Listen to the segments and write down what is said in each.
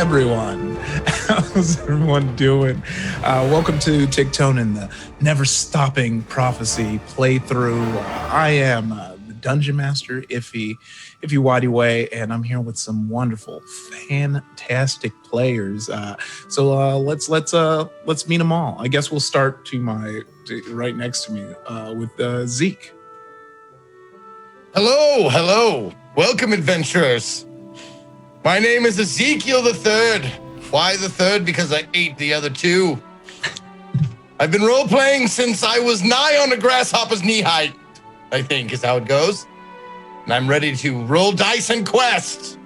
everyone. How's everyone doing? Welcome to Tigtone The Never-Stopping Prophecy playthrough. I am the Dungeon Master, Iffy Waddy Way, and I'm here with some wonderful, fantastic players. So let's meet them all. I guess we'll start right next to me with Zeke. Hello. Welcome, adventurers. My name is Ezekiel the Third. Why the third? Because I ate the other two. I've been role-playing since I was nigh on a grasshopper's knee height, I think is how it goes. And I'm ready to roll dice and quest.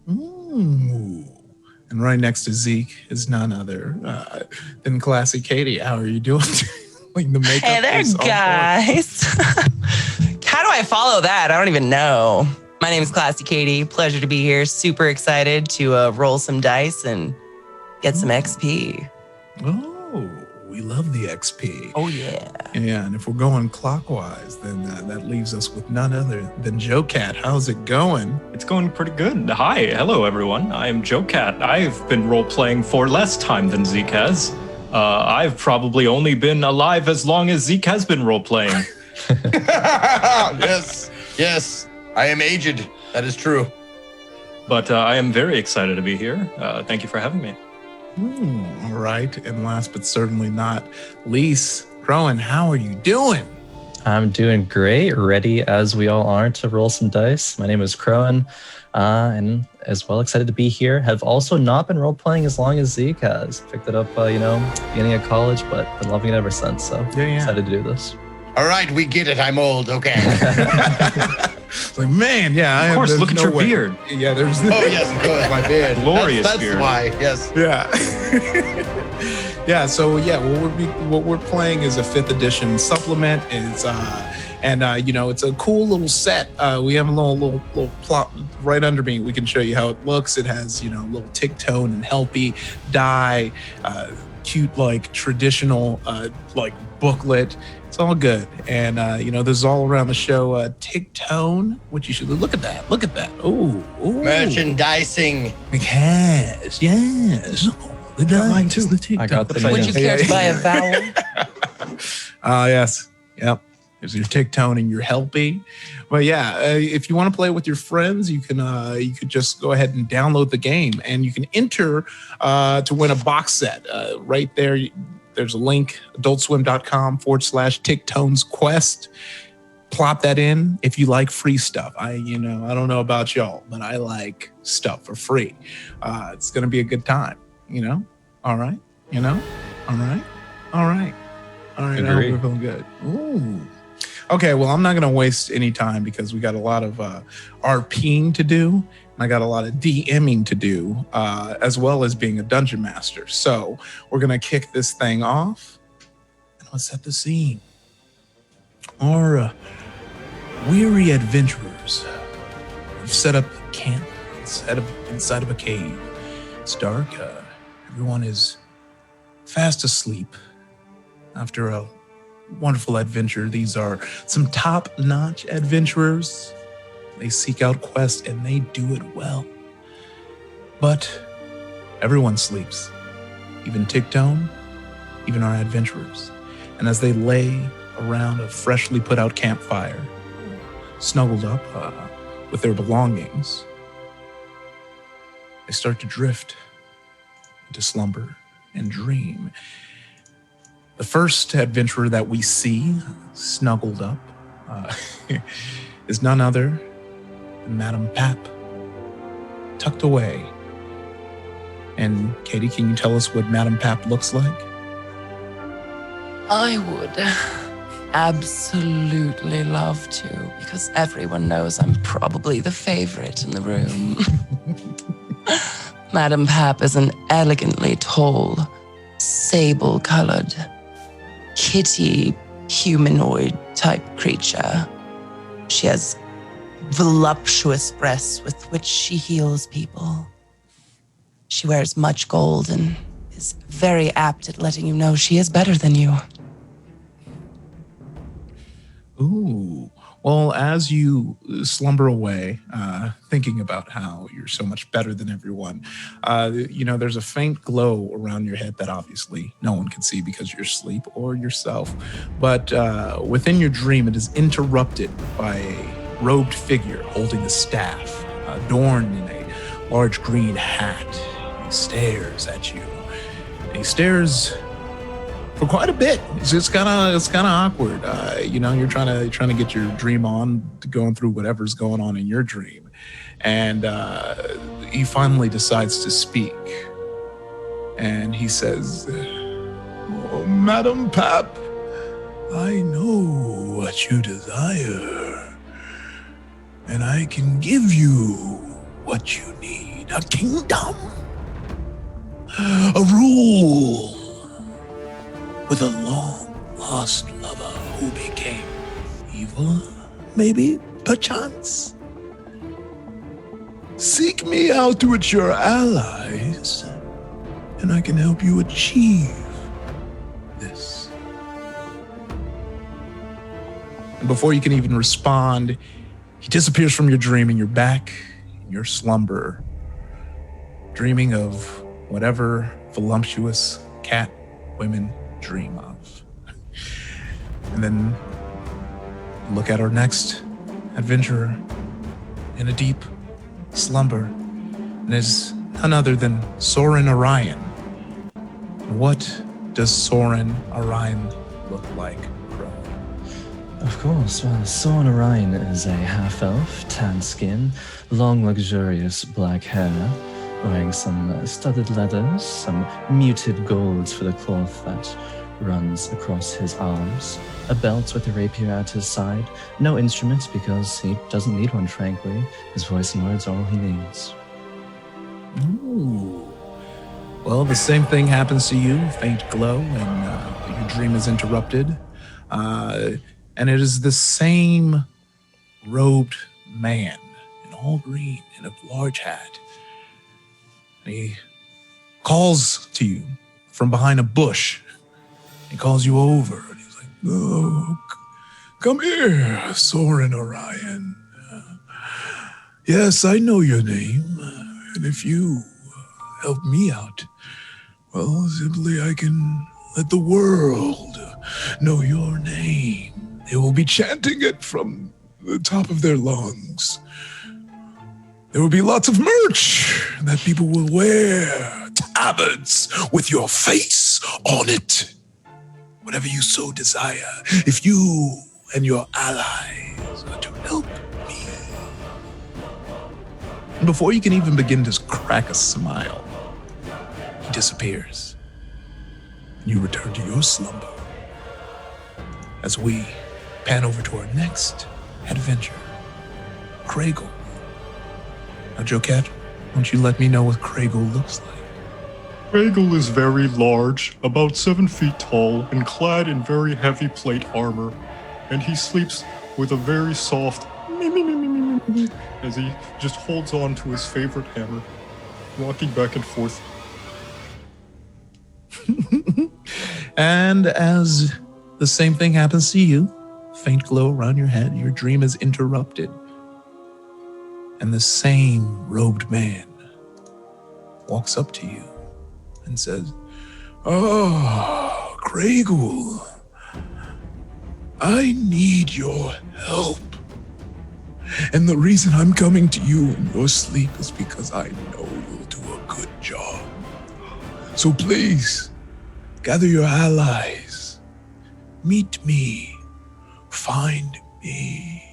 Ooh. And right next to Zeke is none other than Classy Katie. How are you doing? The makeup hey there, guys. How do I follow that? I don't even know. My name is Classy Katie. Pleasure to be here. Super excited to roll some dice and get some XP. Oh, we love the XP. Oh, yeah. Yeah, and if we're going clockwise, then that leaves us with none other than Joe Cat. How's it going? It's going pretty good. Hi, hello, everyone. I am Joe Cat. I've been role-playing for less time than Zeke has. I've probably only been alive as long as Zeke has been role-playing. Yes, I am aged. That is true. But I am very excited to be here. Thank you for having me. All right, and last but certainly not least, Rowan, how are you doing? I'm doing great, ready as we all are to roll some dice. My name is Crowan, and as well excited to be here. Have also not been role-playing as long as Zeke has. Picked it up, beginning of college, but been loving it ever since, so excited to do this. All right, we get it. I'm old. Okay. It's like, man, yeah. Of course, look at your beard. Yeah, there's... Oh, yes, good. My beard. Glorious that's beard. Why, yes. Yeah. Yeah, so yeah, what we're playing is a 5th edition supplement. It's it's a cool little set. We have a little plot right under me. We can show you how it looks. It has, little Tigtone and Helpy die, cute like traditional booklet. It's all good. And this is all around the show Tigtone, which you should look at that. Ooh. Merchandising. Yes. The mine too. I got the Would you care to buy a vowel? Yes. Yep. There's your Tigtone and your Helpy. But yeah, if you want to play with your friends, you could just go ahead and download the game, and you can enter to win a box set. Right there, there's a link, adultswim.com/Tigtone's Quest. Plop that in if you like free stuff. I don't know about y'all, but I like stuff for free. It's gonna be a good time. All right. All right. I hope we're feeling good. Ooh. Okay, well, I'm not going to waste any time because we got a lot of RPing to do. And I got a lot of DMing to do, as well as being a dungeon master. So we're going to kick this thing off and let's set the scene. Our weary adventurers have set up camp inside of a cave. It's dark. Everyone is fast asleep after a wonderful adventure. These are some top-notch adventurers. They seek out quests and they do it well. But everyone sleeps, even Tigtone, even our adventurers. And as they lay around a freshly put out campfire, snuggled up with their belongings, they start to drift into slumber and dream. The first adventurer that we see snuggled up is none other than Madam Pap, tucked away. And Katie, can you tell us what Madam Pap looks like? I would absolutely love to, because everyone knows I'm probably the favorite in the room. Madam Pap is an elegantly tall, sable-colored, kitty humanoid type creature. She has voluptuous breasts with which she heals people. She wears much gold and is very apt at letting you know she is better than you. Ooh, Well, as you slumber away, thinking about how you're so much better than everyone, there's a faint glow around your head that obviously no one can see because you're asleep or yourself. But within your dream, it is interrupted by a robed figure holding a staff, adorned in a large green hat. He stares at you. He stares for quite a bit. It's kind of awkward. You're trying to get your dream on, going through whatever's going on in your dream, and he finally decides to speak. And he says, "Oh, Madam Pap, I know what you desire, and I can give you what you need: a kingdom, a rule, with a long-lost lover who became evil, maybe, perchance. Seek me out with your allies, and I can help you achieve this." And before you can even respond, he disappears from your dream, and you're back in your slumber, dreaming of whatever voluptuous cat women dream of. And then look at our next adventurer in a deep slumber, and is none other than Soren Orion. What does Soren Orion look like, Crow? Of course, well, Soren Orion is a half-elf, tan skin, long luxurious black hair, wearing some studded leathers, some muted golds for the cloth that runs across his arms, a belt with a rapier at his side, no instrument because he doesn't need one, frankly. His voice and words are all he needs. Ooh. Well, the same thing happens to you, faint glow, and your dream is interrupted. And it is the same robed man in all green in a large hat. And he calls to you from behind a bush. He calls you over, and he's like, "Oh, come here, Soren Orion. Yes, I know your name, and if you help me out, well, simply I can let the world know your name. They will be chanting it from the top of their lungs. There will be lots of merch that people will wear, tabards with your face on it. Whatever you so desire, if you and your allies are to help me." And before you can even begin to crack a smile, he disappears. And you return to your slumber as we pan over to our next adventure, Craigle. Now, Joe Cat, why don't you let me know what Craigle looks like? Craigle is very large, about 7 feet tall, and clad in very heavy plate armor. And he sleeps with a very soft as he just holds on to his favorite hammer, rocking back and forth. And as the same thing happens to you, faint glow around your head, your dream is interrupted. And the same robed man walks up to you and says, "Oh, Craigle, I need your help. And the reason I'm coming to you in your sleep is because I know you'll do a good job. So please, gather your allies. Meet me. Find me."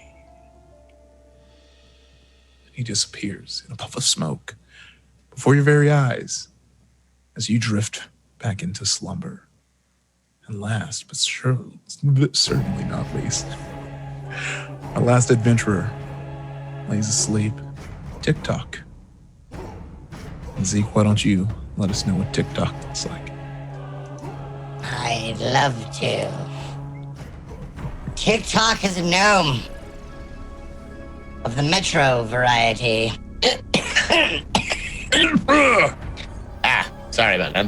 He disappears in a puff of smoke before your very eyes as you drift back into slumber. And last, but certainly not least, our last adventurer lays asleep. TikTok. And Zeke, why don't you let us know what TikTok looks like? I'd love to. TikTok is a gnome of the metro variety. Sorry about that.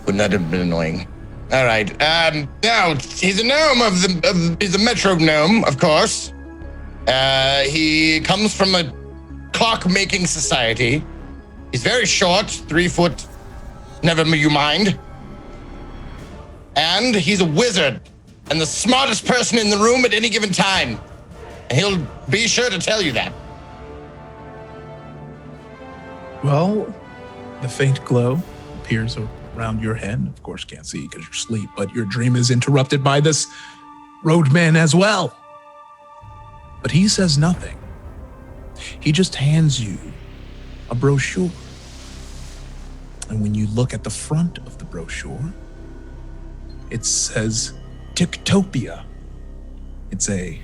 Wouldn't that have been annoying? All right. Now he's a gnome he's a metro gnome, of course. He comes from a clock-making society. He's very short, 3 foot. Never you mind. And he's a wizard, and the smartest person in the room at any given time. And he'll be sure to tell you that. Well, the faint glow appears around your head. Of course, can't see because you're asleep, but your dream is interrupted by this roadman as well. But he says nothing. He just hands you a brochure. And when you look at the front of the brochure, it says Tictopia. It's a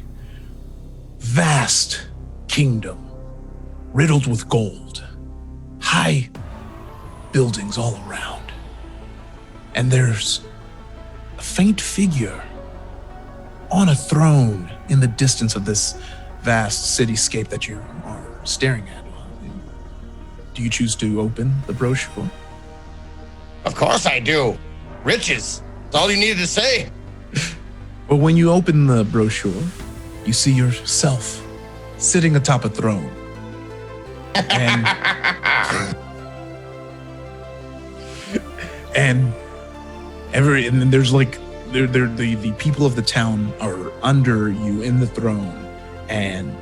vast kingdom riddled with gold, high buildings all around. And there's a faint figure on a throne in the distance of this vast cityscape that you are staring at. Do you choose to open the brochure? Of course I do. Riches. That's all you needed to say. Well, when you open the brochure, you see yourself sitting atop a throne. And and there's like the people of the town are under you in the throne, and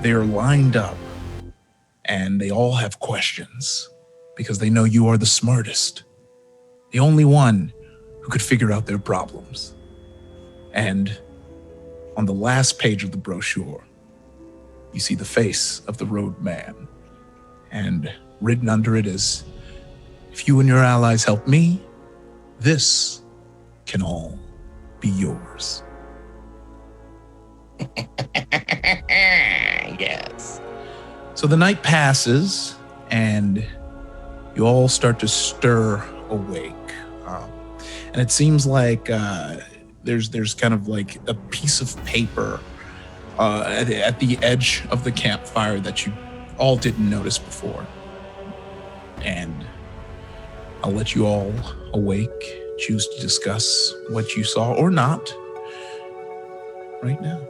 they're lined up, and they all have questions because they know you are the smartest, the only one who could figure out their problems. And on the last page of the brochure, you see the face of the roadman, and written under it is, "If you and your allies help me, this can all be yours." Yes. So the night passes, and you all start to stir awake. And it seems like there's kind of like a piece of paper at the edge of the campfire that you all didn't notice before. And I'll let you all awake, choose to discuss what you saw or not right now.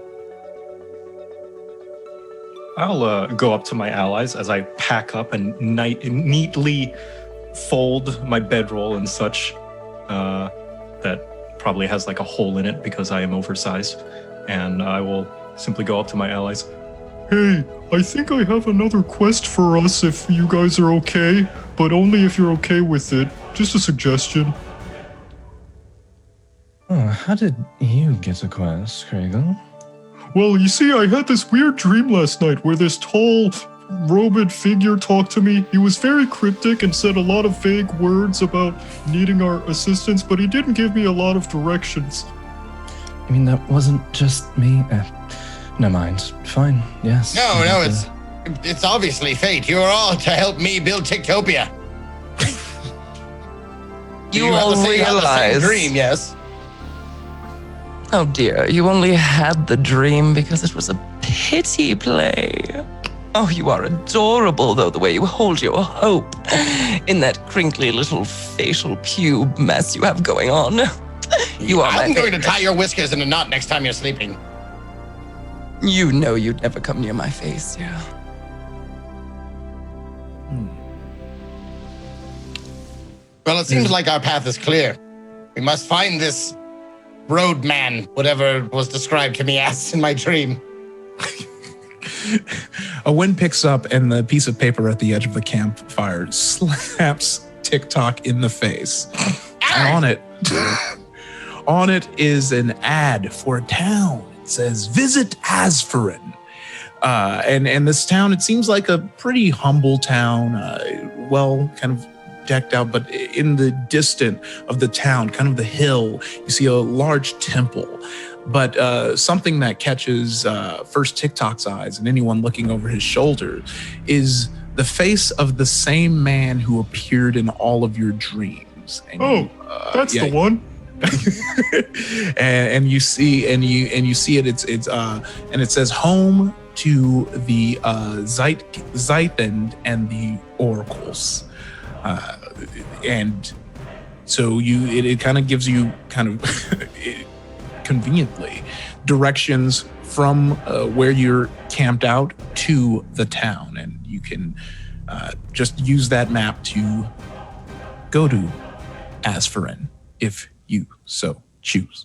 I'll go up to my allies as I pack up and neatly fold my bedroll and such that probably has like a hole in it because I am oversized. And I will simply go up to my allies. Hey, I think I have another quest for us if you guys are okay, but only if you're okay with it. Just a suggestion. Oh, how did you get a quest, Kriegel? Well, you see, I had this weird dream last night where this tall, robed figure talked to me. He was very cryptic and said a lot of vague words about needing our assistance, but he didn't give me a lot of directions. I mean, that wasn't just me. Never mind. Fine. Yes. No, it's obviously fate. You are all to help me build Tictopia. You have all the same realize. dream, yes. Oh dear, you only had the dream because it was a pity play. Oh, you are adorable, though, the way you hold your hope in that crinkly little facial pube mess you have going on. You are I'm my going to favorite. tie your whiskers in a knot next time you're sleeping. You know you'd never come near my face, yeah. Well, it seems like our path is clear. We must find this roadman, whatever was described to me as in my dream. A wind picks up, and the piece of paper at the edge of the campfire slaps TikTok in the face. And on it is an ad for a town. It says, "Visit Aspherin." And this town, it seems like a pretty humble town, well, kind of decked out, but in the distant of the town, kind of the hill, you see a large temple. But something that catches first TikTok's eyes and anyone looking over his shoulder is the face of the same man who appeared in all of your dreams. And That's the one. and you see it. It's and it says, "Home to the Zeitend and the oracles." And So it kind of gives you kind of conveniently directions from where you're camped out to the town, and you can just use that map to go to Aspherin if you so choose.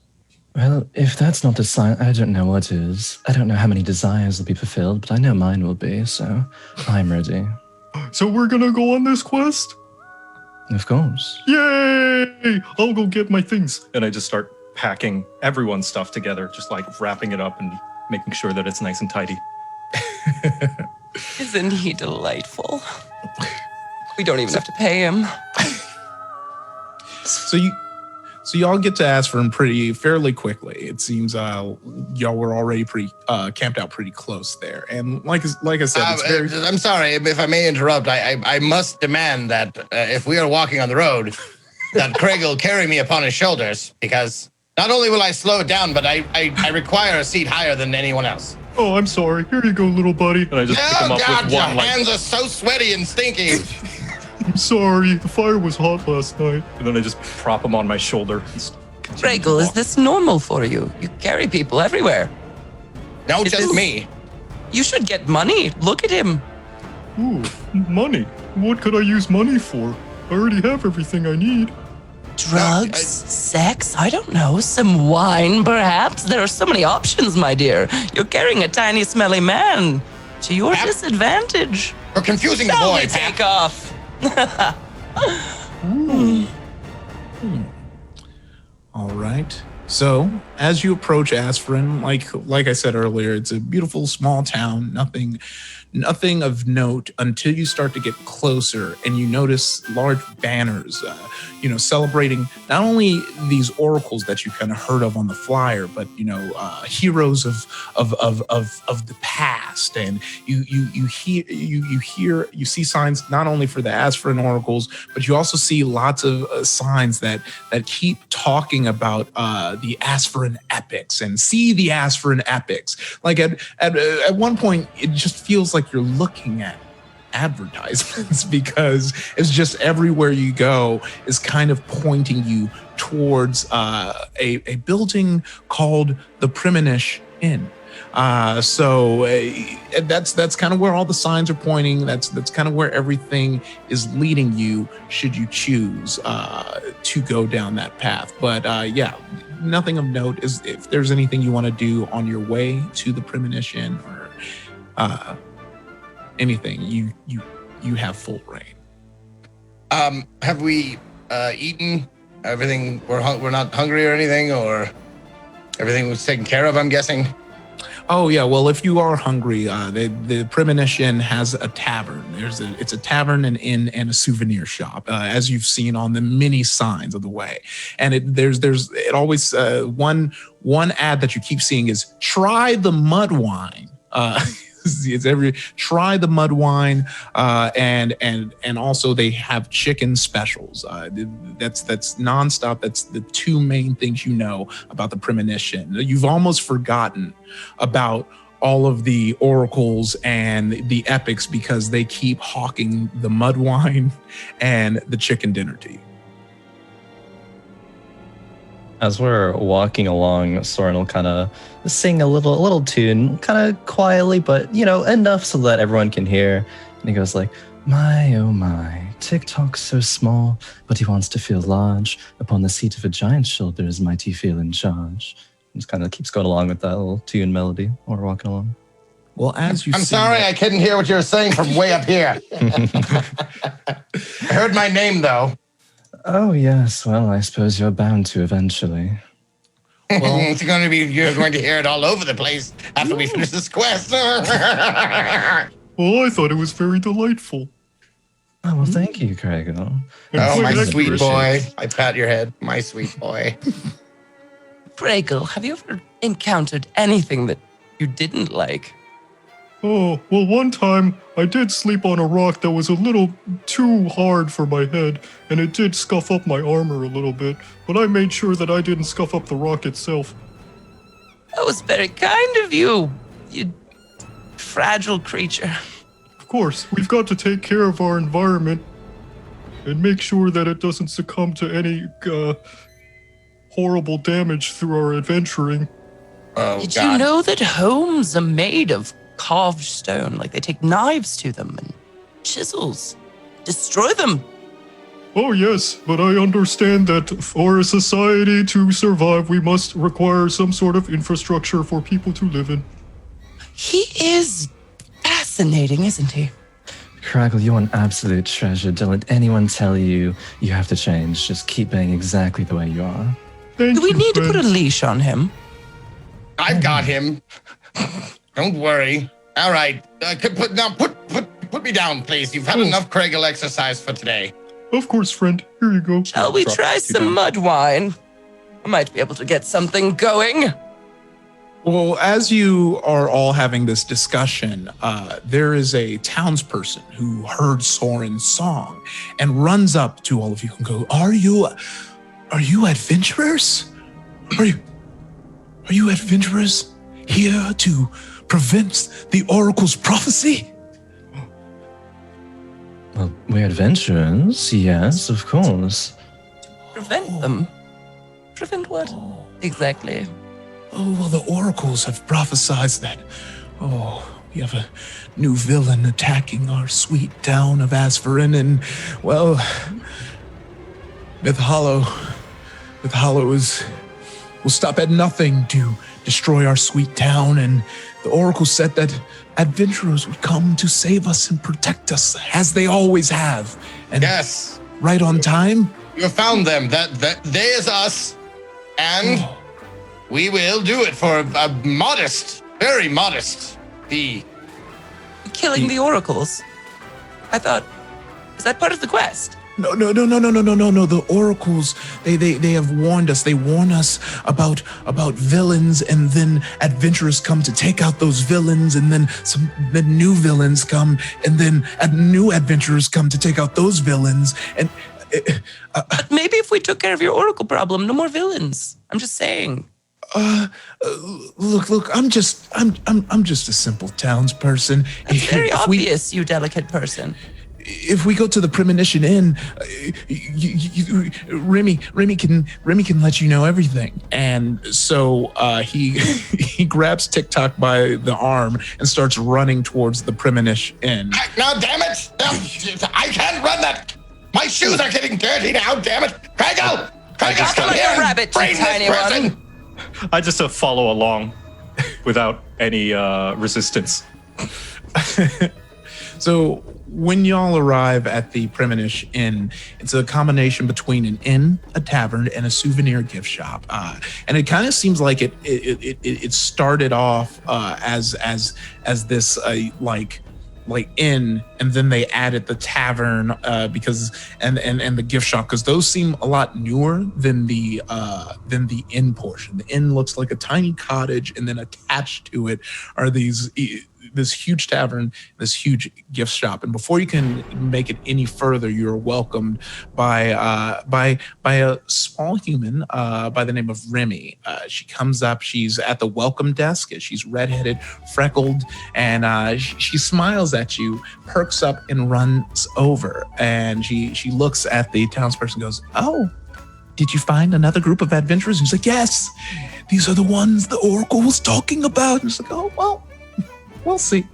Well, if that's not a sign, I don't know what is. I don't know how many desires will be fulfilled, but I know mine will be, so I'm ready. So we're gonna go on this quest? Of course. Yay! I'll go get my things. And I just start packing everyone's stuff together, just like wrapping it up and making sure that it's nice and tidy. Isn't he delightful? We don't even have to pay him. So y'all get to Aspherin fairly quickly. It seems y'all were already pretty camped out pretty close there. And like I said, it's very. I'm sorry if I may interrupt. I must demand that if we are walking on the road, that Craig will carry me upon his shoulders, because not only will I slow it down, but I require a seat higher than anyone else. Oh, I'm sorry. Here you go, little buddy. And I just pick him up God, with your one, hands are so sweaty and stinky. I'm sorry. The fire was hot last night. And then I just prop him on my shoulder. Regal, is this normal for you? You carry people everywhere. No, Is just this- me. You should get money. Look at him. Ooh, money. What could I use money for? I already have everything I need. Drugs? Sex? I don't know. Some wine, perhaps? There are so many options, my dear. You're carrying a tiny, smelly man. To your Pap? disadvantage. You're confusing the Tell boy, me, Pat. take off. All right. So as you approach Aspherin, like I said earlier, it's a beautiful small town. Nothing of note until you start to get closer and you notice large banners, celebrating not only these oracles that you kind of heard of on the flyer, but heroes of the past. And you see signs not only for the Aspherin oracles, but you also see lots of signs that keep talking about the Aspherin epics and see the Aspherin epics. Like at one point, it just feels like you're looking at advertisements because it's just everywhere you go is kind of pointing you towards a building called the Premonish Inn. So that's kind of where all the signs are pointing. That's kind of where everything is leading you, should you choose to go down that path. But nothing of note is if there's anything you want to do on your way to the Premonition or anything, you have full reign. Have we eaten everything? We're not hungry or anything, or everything was taken care of, I'm guessing. Oh yeah, well if you are hungry, the Premonition has a tavern. It's a tavern, an inn, and a souvenir shop, as you've seen on the many signs of the way. And it always one ad that you keep seeing is try the mud wine. Try the mud wine, and also they have chicken specials. That's nonstop. That's the two main things you know about the Premonition. You've almost forgotten about all of the oracles and the epics because they keep hawking the mud wine and the chicken dinner to you. As we're walking along, Soren will kind of sing a little tune, kind of quietly, but enough so that everyone can hear. And he goes like, "My oh my, TikTok's so small, but he wants to feel large. Upon the seat of a giant's shoulders, might he feel in charge." And just kind of keeps going along with that little tune melody while we're walking along. Well, as you I'm sorry, I couldn't hear what you were saying from way up here. I heard my name though. Oh yes, well I suppose you're bound to eventually. Well, you're going to hear it all over the place after we finish this quest. Well, I thought it was very delightful. Oh well, thank you, Craig. Oh, my sweet boy. I pat your head. My sweet boy. Regal, have you ever encountered anything that you didn't like? Oh, well, one time I did sleep on a rock that was a little too hard for my head, and it did scuff up my armor a little bit, but I made sure that I didn't scuff up the rock itself. That was very kind of you, you fragile creature. Of course, we've got to take care of our environment. and make sure that it doesn't succumb to any horrible damage through our adventuring. Oh, Did God. you know that homes are made of carved stone? Like they take knives to them and chisels, destroy them. Oh yes, but I understand that for a society to survive, we must require some sort of infrastructure for people to live in. He is fascinating, isn't he? Crackle, you're an absolute treasure. Don't let anyone tell you you have to change. Just keep being exactly the way you are. Thank Do we you, need to put a friends. leash on him? I've got him. Don't worry. All right. Put me down, please. You've had enough Craigle exercise for today. Of course, friend. Here you go. Shall we Drop try you some down. mud wine? I might be able to get something going. Well, as you are all having this discussion, there is a townsperson who heard Soren's song and runs up to all of you and go, Are you adventurers? Are you adventurers here to prevent the oracle's prophecy? Well, we're adventurers, yes, of course. Prevent them. Prevent what? Exactly. Oh, well, the oracles have prophesied that, we have a new villain attacking our sweet town of Aspherin, and, well, Mytholo will stop at nothing to destroy our sweet town, and the oracle said that adventurers would come to save us and protect us, as they always have. And Yes. right on time. You have found them. That they is us. And we will do it for a modest, very modest fee. Killing the oracles. I thought, is that part of the quest? No. The oracles, they have warned us. They warn us about villains, and then adventurers come to take out those villains, and then the new villains come, and then new adventurers come to take out those villains. And But maybe if we took care of your oracle problem, no more villains. I'm just saying. look, I'm just a simple townsperson. It's very If we- obvious, you delicate person. If we go to the Premonition Inn, Remy can let you know everything. And so he grabs TikTok by the arm and starts running towards the Premonition Inn. No, damn it! I can't run that. My shoes are getting dirty now. Damn it, Craigle! Back come like here a and rabbit, you brain this tiny person. one. I just follow along without any resistance. So when y'all arrive at the Premonition Inn, it's a combination between an inn, a tavern, and a souvenir gift shop. And it kind of seems like it started off as this like inn, and then they added the tavern because and the gift shop, because those seem a lot newer than the inn portion. The inn looks like a tiny cottage, and then attached to it are this huge tavern, this huge gift shop. And before you can make it any further, you're welcomed by a small human by the name of Remy. She comes up, she's at the welcome desk, she's redheaded, freckled, and she smiles at you, perks up, and runs over. And she looks at the townsperson and goes, "Oh, did you find another group of adventurers?" And he's like, "Yes, these are the ones the oracle was talking about." And she's like, "Oh, well, we'll see.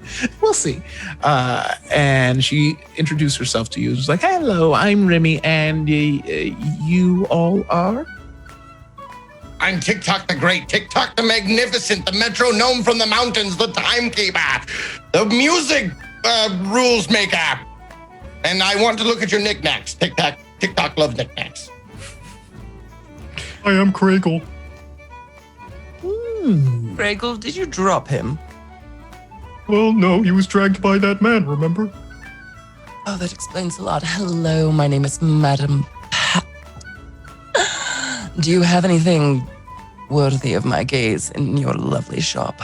And she introduced herself to you. She's like, "Hello, I'm Remy, and you all are?" I'm TikTok the Great, TikTok the Magnificent, the metronome from the mountains, the timekeeper, the music rules maker. And I want to look at your knickknacks. TikTok love knickknacks. I am Craigle. Craigle, did you drop him? Well, no, he was dragged by that man, remember? Oh, that explains a lot. Hello, my name is Madam Do you have anything worthy of my gaze in your lovely shop?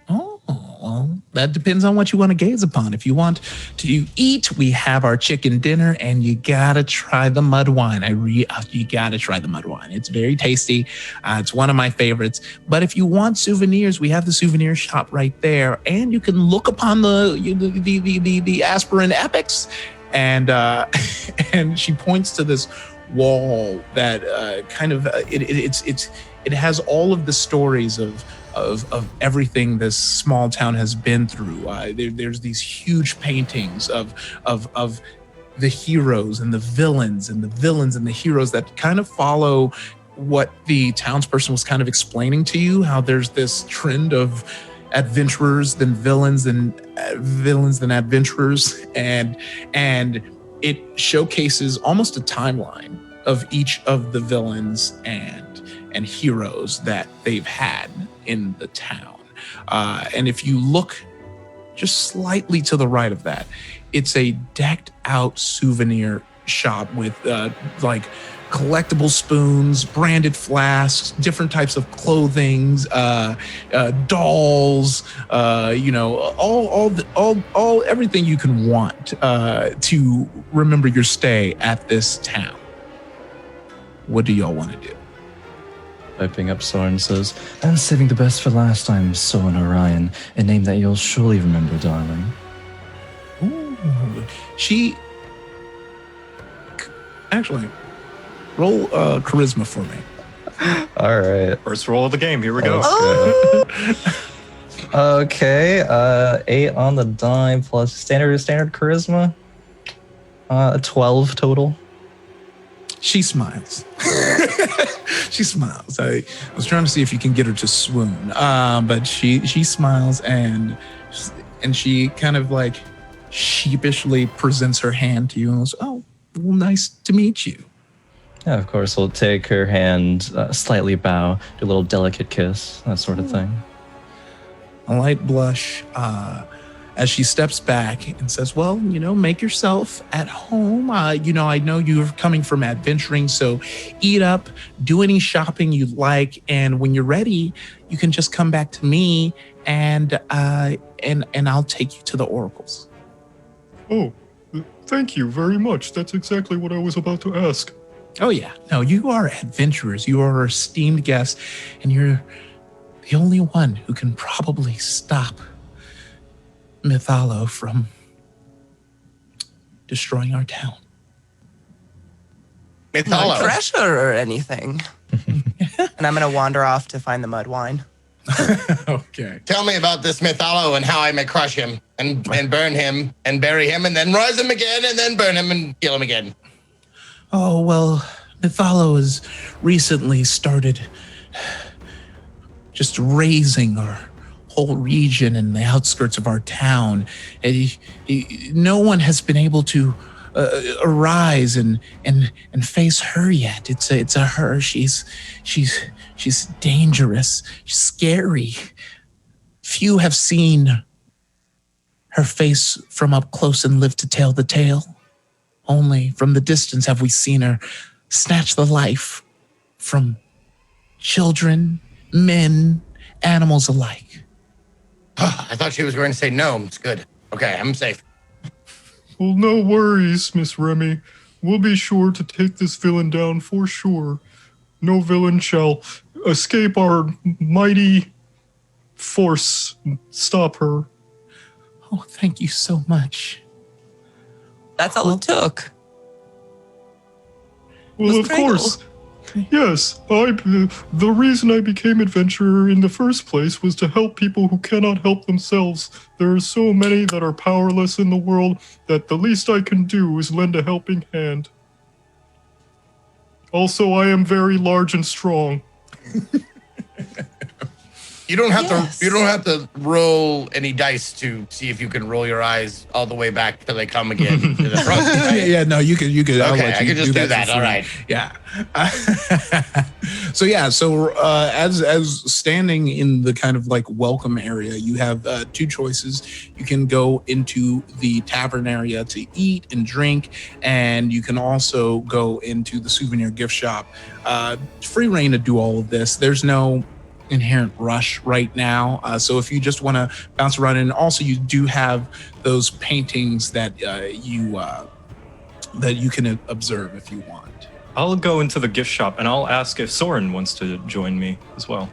Oh, well, that depends on what you want to gaze upon. If you want to eat, we have our chicken dinner, and you gotta try the mud wine. You gotta try the mud wine. It's very tasty. It's one of my favorites. But if you want souvenirs, we have the souvenir shop right there, and you can look upon the Aspherin epics and and she points to this wall that it has all of the stories of everything this small town has been through. There's these huge paintings of the heroes and the villains and the heroes that kind of follow what the townsperson was kind of explaining to you, how there's this trend of adventurers then villains and villains then adventurers, and it showcases almost a timeline of each of the villains and heroes that they've had in the town. And if you look just slightly to the right of that, it's a decked out souvenir shop with like collectible spoons, branded flasks, different types of clothing, dolls, all everything you can want to remember your stay at this town. What do y'all want to do? Piping up, Soren says, "And saving the best for last time, Soren Orion, a name that you'll surely remember, darling." Ooh, she actually roll charisma for me. All right. First roll of the game. Here we go. Okay. 8 on the die plus standard charisma. 12 total. She smiles. She smiles. I was trying to see if you can get her to swoon, but she smiles and she kind of like sheepishly presents her hand to you and goes, "Oh, well, nice to meet you." Yeah, of course. We'll take her hand, slightly bow, do a little delicate kiss, that sort of thing. A light blush as she steps back and says, "Well, make yourself at home. I know you're coming from adventuring, so eat up, do any shopping you like, and when you're ready, you can just come back to me, and I'll take you to the oracles." Oh, thank you very much. That's exactly what I was about to ask. Oh yeah, no, you are adventurers. You are esteemed guests, and you're the only one who can probably stop Mytholo from destroying our town. Not Mytholo. pressure or anything. And I'm gonna wander off to find the mud wine. Okay. Tell me about this Mytholo and how I may crush him and burn him and bury him and then rise him again and then burn him and kill him again. Oh, well, Mytholo has recently started just raising our whole region and the outskirts of our town. And no one has been able to arise and face her yet. It's a her. She's dangerous. She's scary. Few have seen her face from up close and lived to tell the tale. Only from the distance have we seen her snatch the life from children, men, animals alike. I thought she was going to say gnomes. Good. Okay, I'm safe. Well, no worries, Miss Remy. We'll be sure to take this villain down for sure. No villain shall escape our mighty force. Stop her. Oh, thank you so much. That's all it took. Well, of course. Yes, the reason I became adventurer in the first place was to help people who cannot help themselves. There are so many that are powerless in the world that the least I can do is lend a helping hand. Also, I am very large and strong. You don't have Yes. to. You don't have to roll any dice to see if you can roll your eyes all the way back till they come again to the front. Right? Yeah, no, you could. I'll Okay, let I you could just do for that. All free. right. Yeah. So as standing in the kind of like welcome area, you have two choices. You can go into the tavern area to eat and drink, and you can also go into the souvenir gift shop. Free reign to do all of this. There's no inherent rush right now, so if you just want to bounce around, and also you do have those paintings that you can observe if you want. I'll go into the gift shop and I'll ask if Soren wants to join me as well.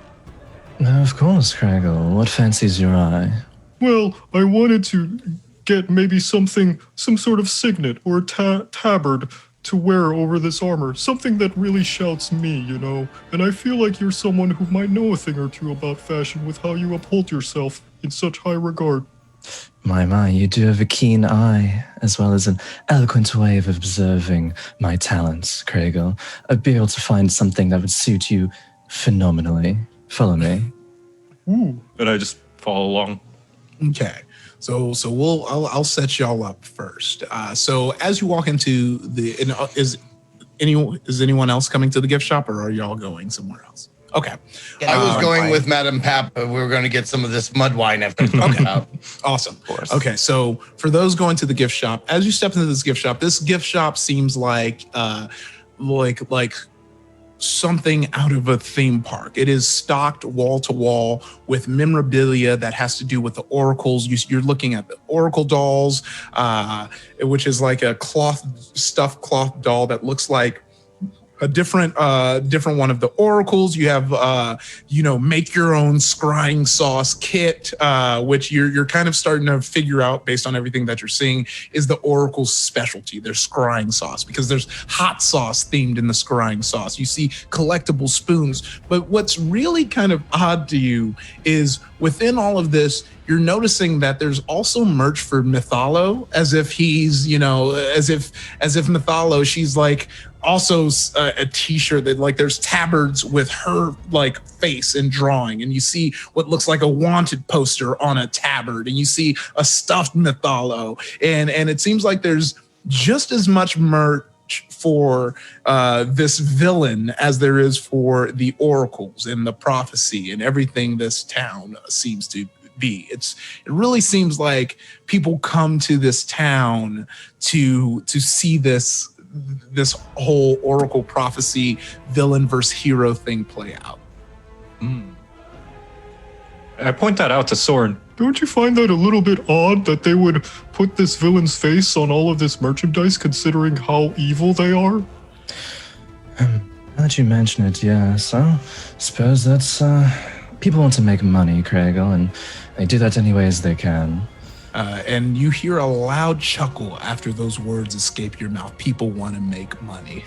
Of course, Craggle. What fancies your eye? Well, I wanted to get maybe some sort of signet or tabard to wear over this armor. Something that really shouts me, you know? And I feel like you're someone who might know a thing or two about fashion with how you uphold yourself in such high regard. My, you do have a keen eye, as well as an eloquent way of observing my talents, Craigle. I'd be able to find something that would suit you phenomenally. Follow me. Ooh. And I just follow along. Okay. So I'll set y'all up first. So as you walk into is anyone else coming to the gift shop, or are y'all going somewhere else? Okay. I was going with Madame Pap. We were going to get some of this mud wine after. Okay. Awesome. Okay. So for those going to the gift shop, as you step into this gift shop seems like something out of a theme park. It is stocked wall to wall with memorabilia that has to do with the oracles. You're looking at the oracle dolls, which is like a stuffed cloth doll that looks like a different one of the oracles. You have make your own scrying sauce kit, which you're kind of starting to figure out based on everything that you're seeing is the oracle's specialty, their scrying sauce, because there's hot sauce themed in the scrying sauce. You see collectible spoons, but what's really kind of odd to you is within all of this, you're noticing that there's also merch for Mytholo, as if he's, as if Mytholo, she's like also a t-shirt that like there's tabards with her like face and drawing, and you see what looks like a wanted poster on a tabard, and you see a stuffed Mytholo, and it seems like there's just as much merch for this villain as there is for the oracles and the prophecy and everything this town seems to be. It really seems like people come to this town to see this whole oracle prophecy villain versus hero thing play out. I point that out to Soren. Don't you find that a little bit odd that they would put this villain's face on all of this merchandise, considering how evil they are? Now that you mention it, yes. I suppose that's people want to make money, Craigle, and they do that any ways they can. And you hear a loud chuckle after those words escape your mouth. People want to make money.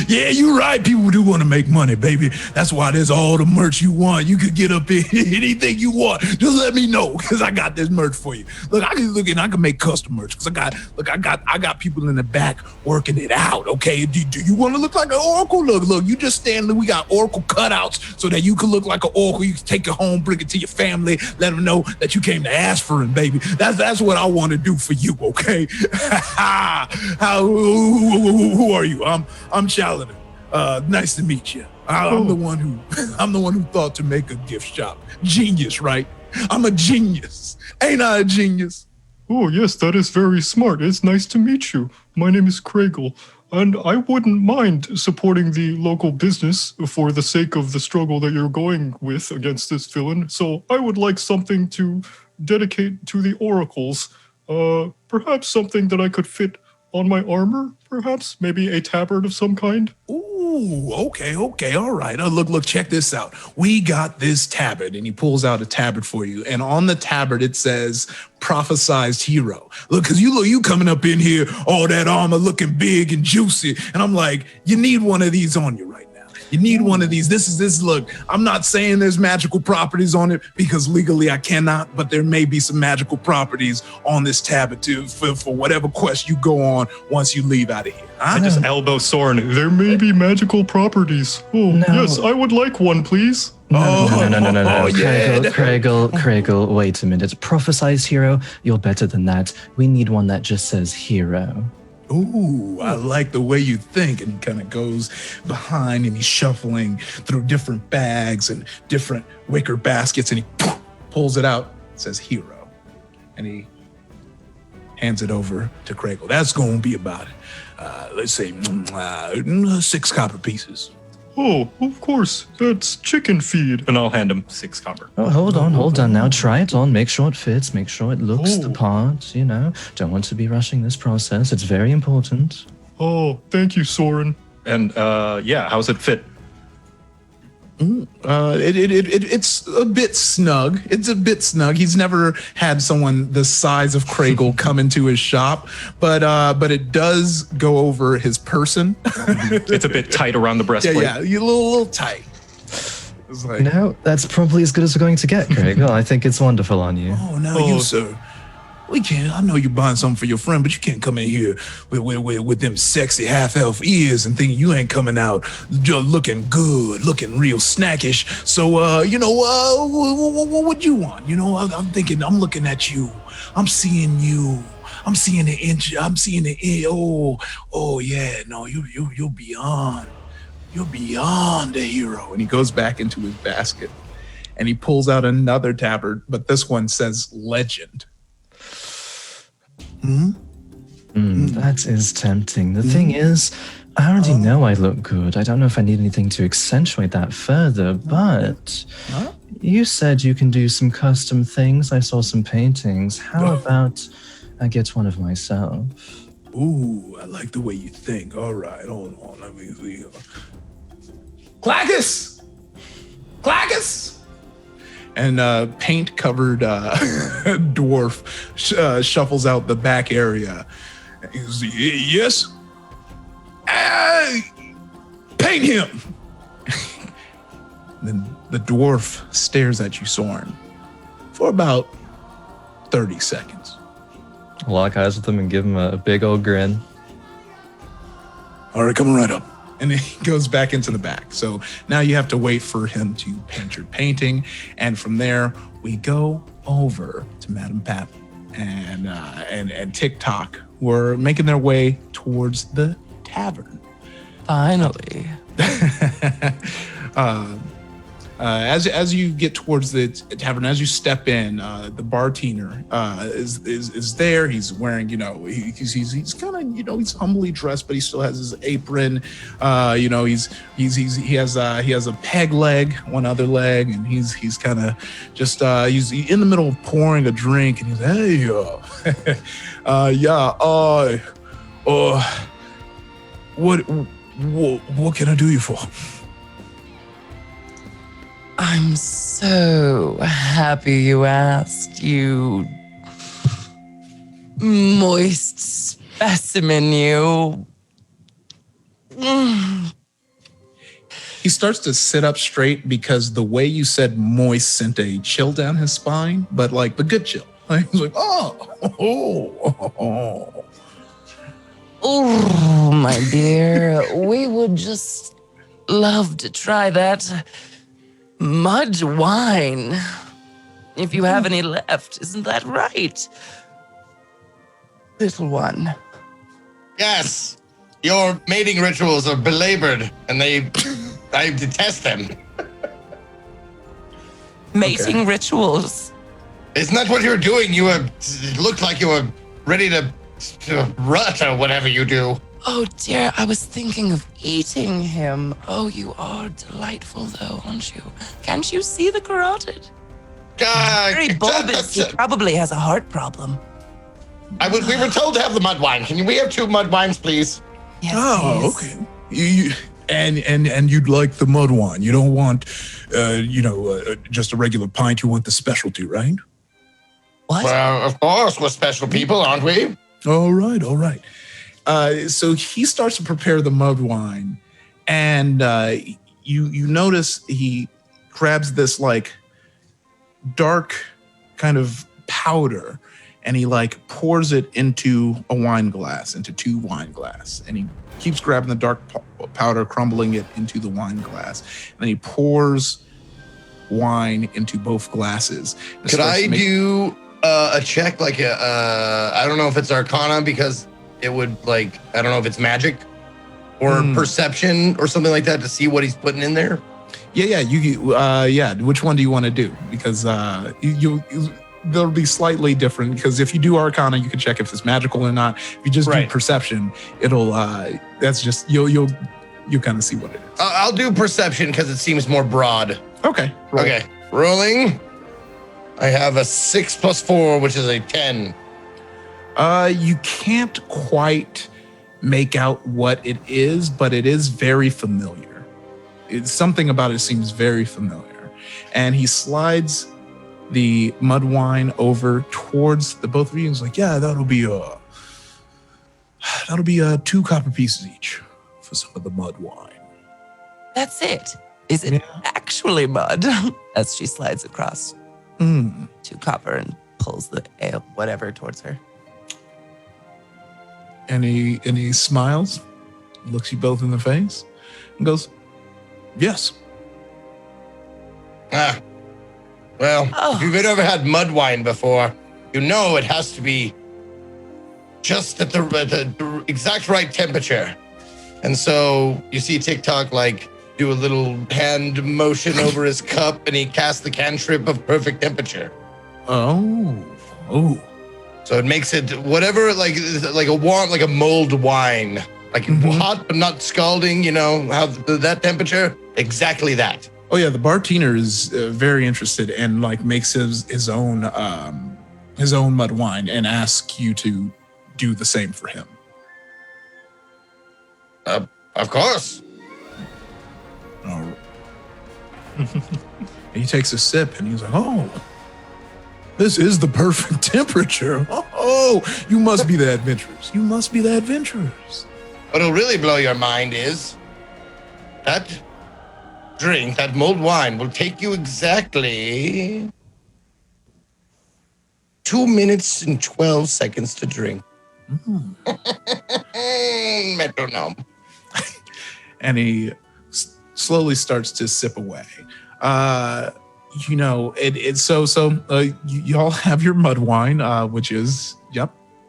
Yeah, you're right. People do want to make money, baby. That's why there's all the merch you want. You could get up in anything you want. Just let me know, because I got this merch for you. Look, I can make custom merch, because I got people in the back working it out. Okay, do you want to look like an oracle? Look, you just stand there. We got oracle cutouts so that you can look like an oracle. You can take it home, bring it to your family, let them know that you came to Aspherin, baby. That's what I want to do for you. Okay. Who are you? I'm Chalander. Nice to meet you. I'm the one who thought to make a gift shop. Genius, right? I'm a genius. Ain't I a genius? Oh, yes, that is very smart. It's nice to meet you. My name is Craigle, and I wouldn't mind supporting the local business for the sake of the struggle that you're going with against this villain. So I would like something to dedicate to the oracles. Perhaps something that I could fit on my armor, perhaps? Maybe a tabard of some kind? Ooh, okay, all right. Look, check this out. We got this tabard, and he pulls out a tabard for you, and on the tabard it says, prophesized hero. Look, because you coming up in here, all that armor looking big and juicy, and I'm like, you need one of these on you right now. You need one of these. Look, I'm not saying there's magical properties on it, because legally I cannot, but there may be some magical properties on this tabard too for whatever quest you go on once you leave out of here. I just elbow Soren. There may be magical properties. Oh, no. Yes, I would like one, please. No. Yeah. Craigle, wait a minute. Prophesized hero? You're better than that. We need one that just says hero. Ooh, I like the way you think. And he kind of goes behind and he's shuffling through different bags and different wicker baskets, and he pulls it out. It says hero. And he hands it over to Craigle. That's going to be about it. Let's say 6 copper pieces. Oh, of course. That's chicken feed. And I'll hand him 6 copper. Oh, hold on. Now try it on. Make sure it fits. Make sure it looks the part, Don't want to be rushing this process. It's very important. Oh, thank you, Soren. And, how's it fit? It's a bit snug. It's a bit snug. He's never had someone the size of Craigle come into his shop, but it does go over his person. It's a bit tight around the breastplate. Yeah, you're a little tight. It's like, No, that's probably as good as we're going to get, Craig. I think it's wonderful on you. oh, now you, sir. We can't. I know you're buying something for your friend, but you can't come in here with them sexy half-elf ears and think you ain't coming out just looking good, looking real snackish. So, what would you want? You know, I'm thinking, I'm looking at you. I'm seeing you. I'm seeing the inch. I'm seeing the ear. Oh, yeah. No, you're beyond. You're beyond a hero. And he goes back into his basket, and he pulls out another tabard, but this one says legend. That is tempting. The thing is, I already know I look good. I don't know if I need anything to accentuate that further, but you said you can do some custom things. I saw some paintings. How about I get one of myself? Ooh, I like the way you think. All right, hold on. Let me see. Clackus! Clackus! And paint-covered dwarf shuffles out the back area. He goes, yes? Paint him! Then the dwarf stares at you, Soren, for about 30 seconds. Lock eyes with him and give him a big old grin. All right, coming right up. And he goes back into the back. So now you have to wait for him to paint your painting. And from there, we go over to Madame Pat and TikTok, who are making their way towards the tavern. Finally. As you get towards the tavern, as you step in, the bartender is there. He's wearing, he's kind of, he's humbly dressed, but he still has his apron. He has a peg leg, one other leg, and he's kind of just he's in the middle of pouring a drink, and he's hey, what can I do you for? I'm so happy you asked, you moist specimen, you. He starts to sit up straight because the way you said moist sent a chill down his spine, but like the good chill. Like, he's like, oh, My dear, we would just love to try that mud wine, if you have any left. Isn't that right, little one? Yes, your mating rituals are belabored, and I detest them. Mating rituals. Isn't that what you were doing? It looked like you were ready to rut or whatever you do. Oh dear, I was thinking of eating him. Oh, you are delightful though, aren't you? Can't you see the carotid? Very bulbous. He probably has a heart problem. We were told to have the mud wine. We have 2 mud wines, please? Yes, okay. And you'd like the mud wine. You don't want, just a regular pint. You want the specialty, right? What? Well, of course, we're special people, aren't we? All right. So he starts to prepare the mud wine, and you notice he grabs this like dark kind of powder, and he like pours it into a wine glass, into 2 wine glass, and he keeps grabbing the dark powder, crumbling it into the wine glass, and then he pours wine into both glasses. Could I do a check, like I don't know if it's Arcana, because it would I don't know if it's magic or perception or something like that to see what he's putting in there? Yeah. Which one do you want to do? Because they'll be slightly different, because if you do Arcana, you can check if it's magical or not. If you just do perception, it'll that's just you'll kind of see what it is. I'll do perception because it seems more broad. Okay. Roll. Okay. Rolling. I have a 6 + 4, which is a 10. You can't quite make out what it is, but it is very familiar. something about it seems very familiar. And he slides the mud wine over towards the both of you. He's like, yeah, that'll be 2 copper pieces each for some of the mud wine. That's it. Is it actually mud? As she slides across 2 copper and pulls the ale, whatever, towards her. And he smiles, looks you both in the face, and goes, yes. Well, if you've ever had mud wine before, you know it has to be just at the exact right temperature. And so you see TikTok like do a little hand motion over his cup, and he casts the cantrip of perfect temperature. Oh. So it makes it whatever, like a warm, like a mulled wine, like hot but not scalding. You know how that temperature, exactly that. Oh yeah, the bartender is very interested and like makes his own mud wine and asks you to do the same for him. Of course. Oh. He takes a sip and he's like, oh, this is the perfect temperature. Oh, you must be the adventurers. You must be the adventurers. What'll really blow your mind is that drink, that mulled wine, will take you exactly 2 minutes and 12 seconds to drink. Metronome. And he slowly starts to sip away. You know, you all have your mud wine, which is,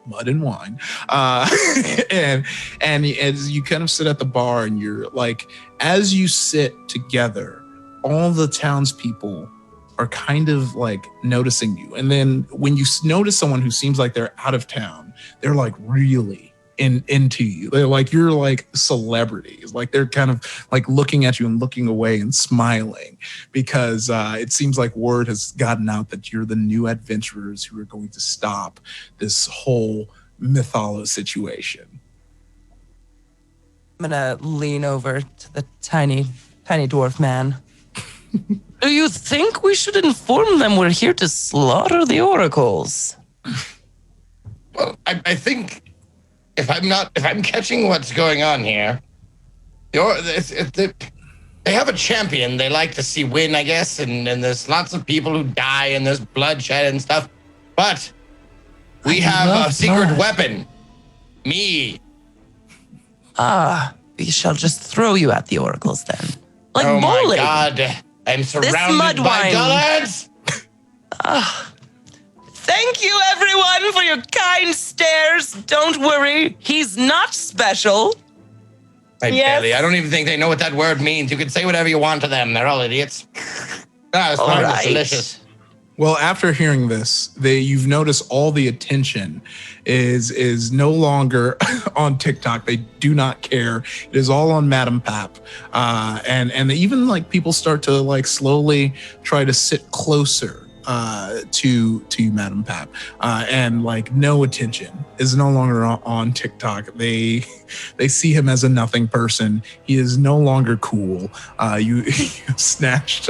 mud and wine. And as you kind of sit at the bar and you're like, as you sit together, all the townspeople are kind of like noticing you. And then when you notice someone who seems like they're out of town, they're like really into you. They're like, you're like celebrities. Like they're kind of like looking at you and looking away and smiling because it seems like word has gotten out that you're the new adventurers who are going to stop this whole Mytholo situation. I'm gonna lean over to the tiny dwarf man. Do you think we should inform them we're here to slaughter the oracles? Well, I think if I'm catching what's going on here, they have a champion they like to see win, I guess, and there's lots of people who die and there's bloodshed and stuff. But we have a secret weapon. Me. We shall just throw you at the oracles then. Like oh bowling. My God. I'm surrounded by dullards. Thank you, everyone, for your kind stares. Don't worry, he's not special. I don't even think they know what that word means. You can say whatever you want to them. They're all idiots. It's fine. Right. It's delicious. Well, after hearing this, you've noticed all the attention is no longer on TikTok. They do not care. It is all on Madam Pap, and even like people start to like slowly try to sit closer to Madam Pap, and like no attention is no longer on TikTok. They see him as a nothing person. He is no longer cool. You have snatched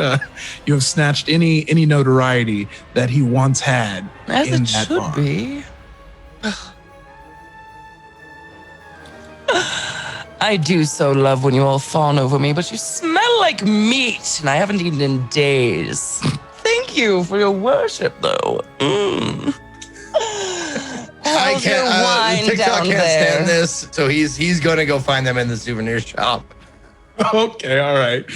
any notoriety that he once had. As in it that should bar. be. I do so love when you all fawn over me, but you smell like meat, and I haven't eaten in days. Thank you for your worship, though. I can't. TikTok can't stand this, so he's going to go find them in the souvenir shop. Okay, all right.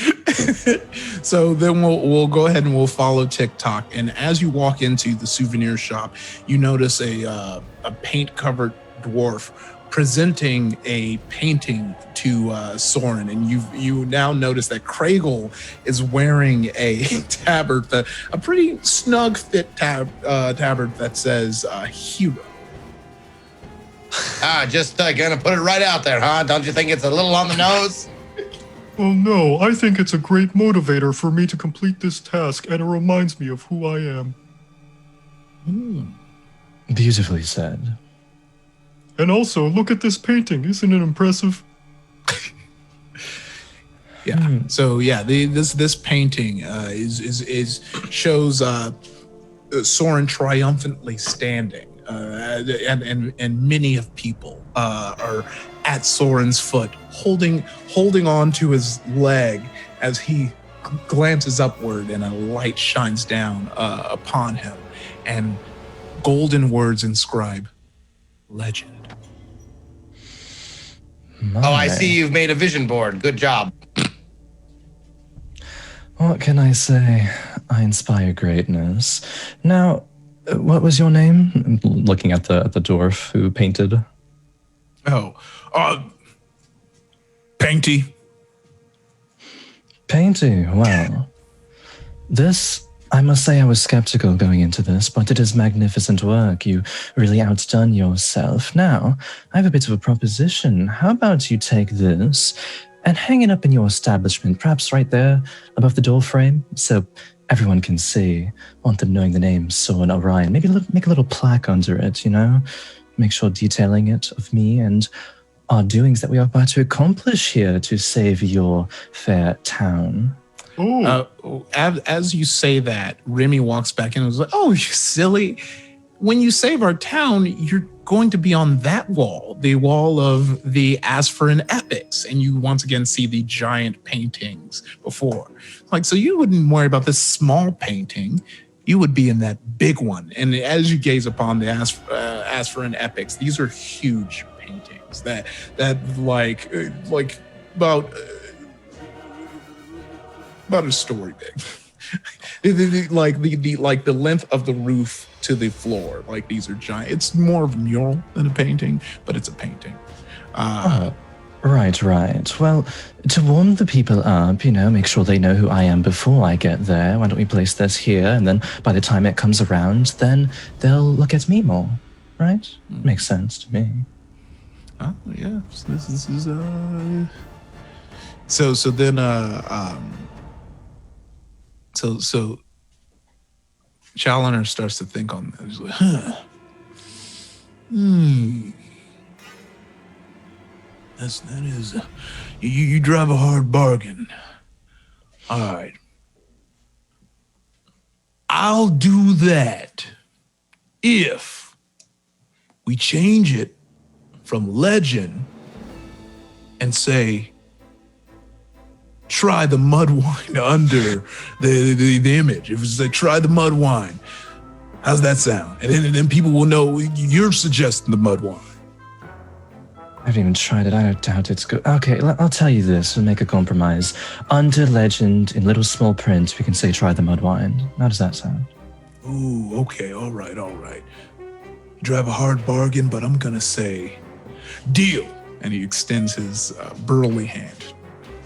So then we'll go ahead and we'll follow TikTok. And as you walk into the souvenir shop, you notice a paint-covered dwarf presenting a painting to Soren, and you now notice that Craigle is wearing a tabard, a pretty snug fit tabard that says hero. Just gonna put it right out there, huh? Don't you think it's a little on the nose? Well, no, I think it's a great motivator for me to complete this task, and it reminds me of who I am. Beautifully said. And also, look at this painting. Isn't it impressive? Yeah. So yeah, this painting is shows Soren triumphantly standing, and many of people are at Soren's foot, holding on to his leg as he glances upward, and a light shines down upon him, and golden words inscribe legend. Oh, I see you've made a vision board. Good job. What can I say? I inspire greatness. Now, what was your name? Looking at the dwarf who painted. Oh, Painty. Painty, wow. This, I must say I was skeptical going into this, but it is magnificent work. You really outdone yourself. Now, I have a bit of a proposition. How about you take this and hang it up in your establishment, perhaps right there above the door frame, so everyone can see. Want them knowing the name Soren Orion. Maybe make a little plaque under it, you know? Make sure detailing it of me and our doings that we are about to accomplish here to save your fair town. As you say that, Remy walks back in and was like, "Oh, you silly! When you save our town, you're going to be on that wall, the wall of the Aspherin epics, and you once again see the giant paintings before. Like, so you wouldn't worry about this small painting; you would be in that big one. And as you gaze upon the Aspherin epics, these are huge paintings that like about a story big. like the length of the roof to the floor. Like, these are giant. It's more of a mural than a painting, but it's a painting. Right. Well, to warm the people up, you know, make sure they know who I am before I get there. Why don't we place this here, and then by the time it comes around, then they'll look at me more, right? Makes sense to me. Oh yeah. So this is So then So Challoner starts to think on that. He's like, that is you drive a hard bargain. All right. I'll do that if we change it from legend and say, try the mud wine under the image. If it's like, try the mud wine, how's that sound? And then people will know you're suggesting the mud wine. I haven't even tried it. I doubt it's good. Okay, I'll tell you this. We'll make a compromise. Under legend, in little small print, we can say try the mud wine. How does that sound? Ooh, okay, all right. You drive a hard bargain, but I'm gonna say deal. And he extends his burly hand.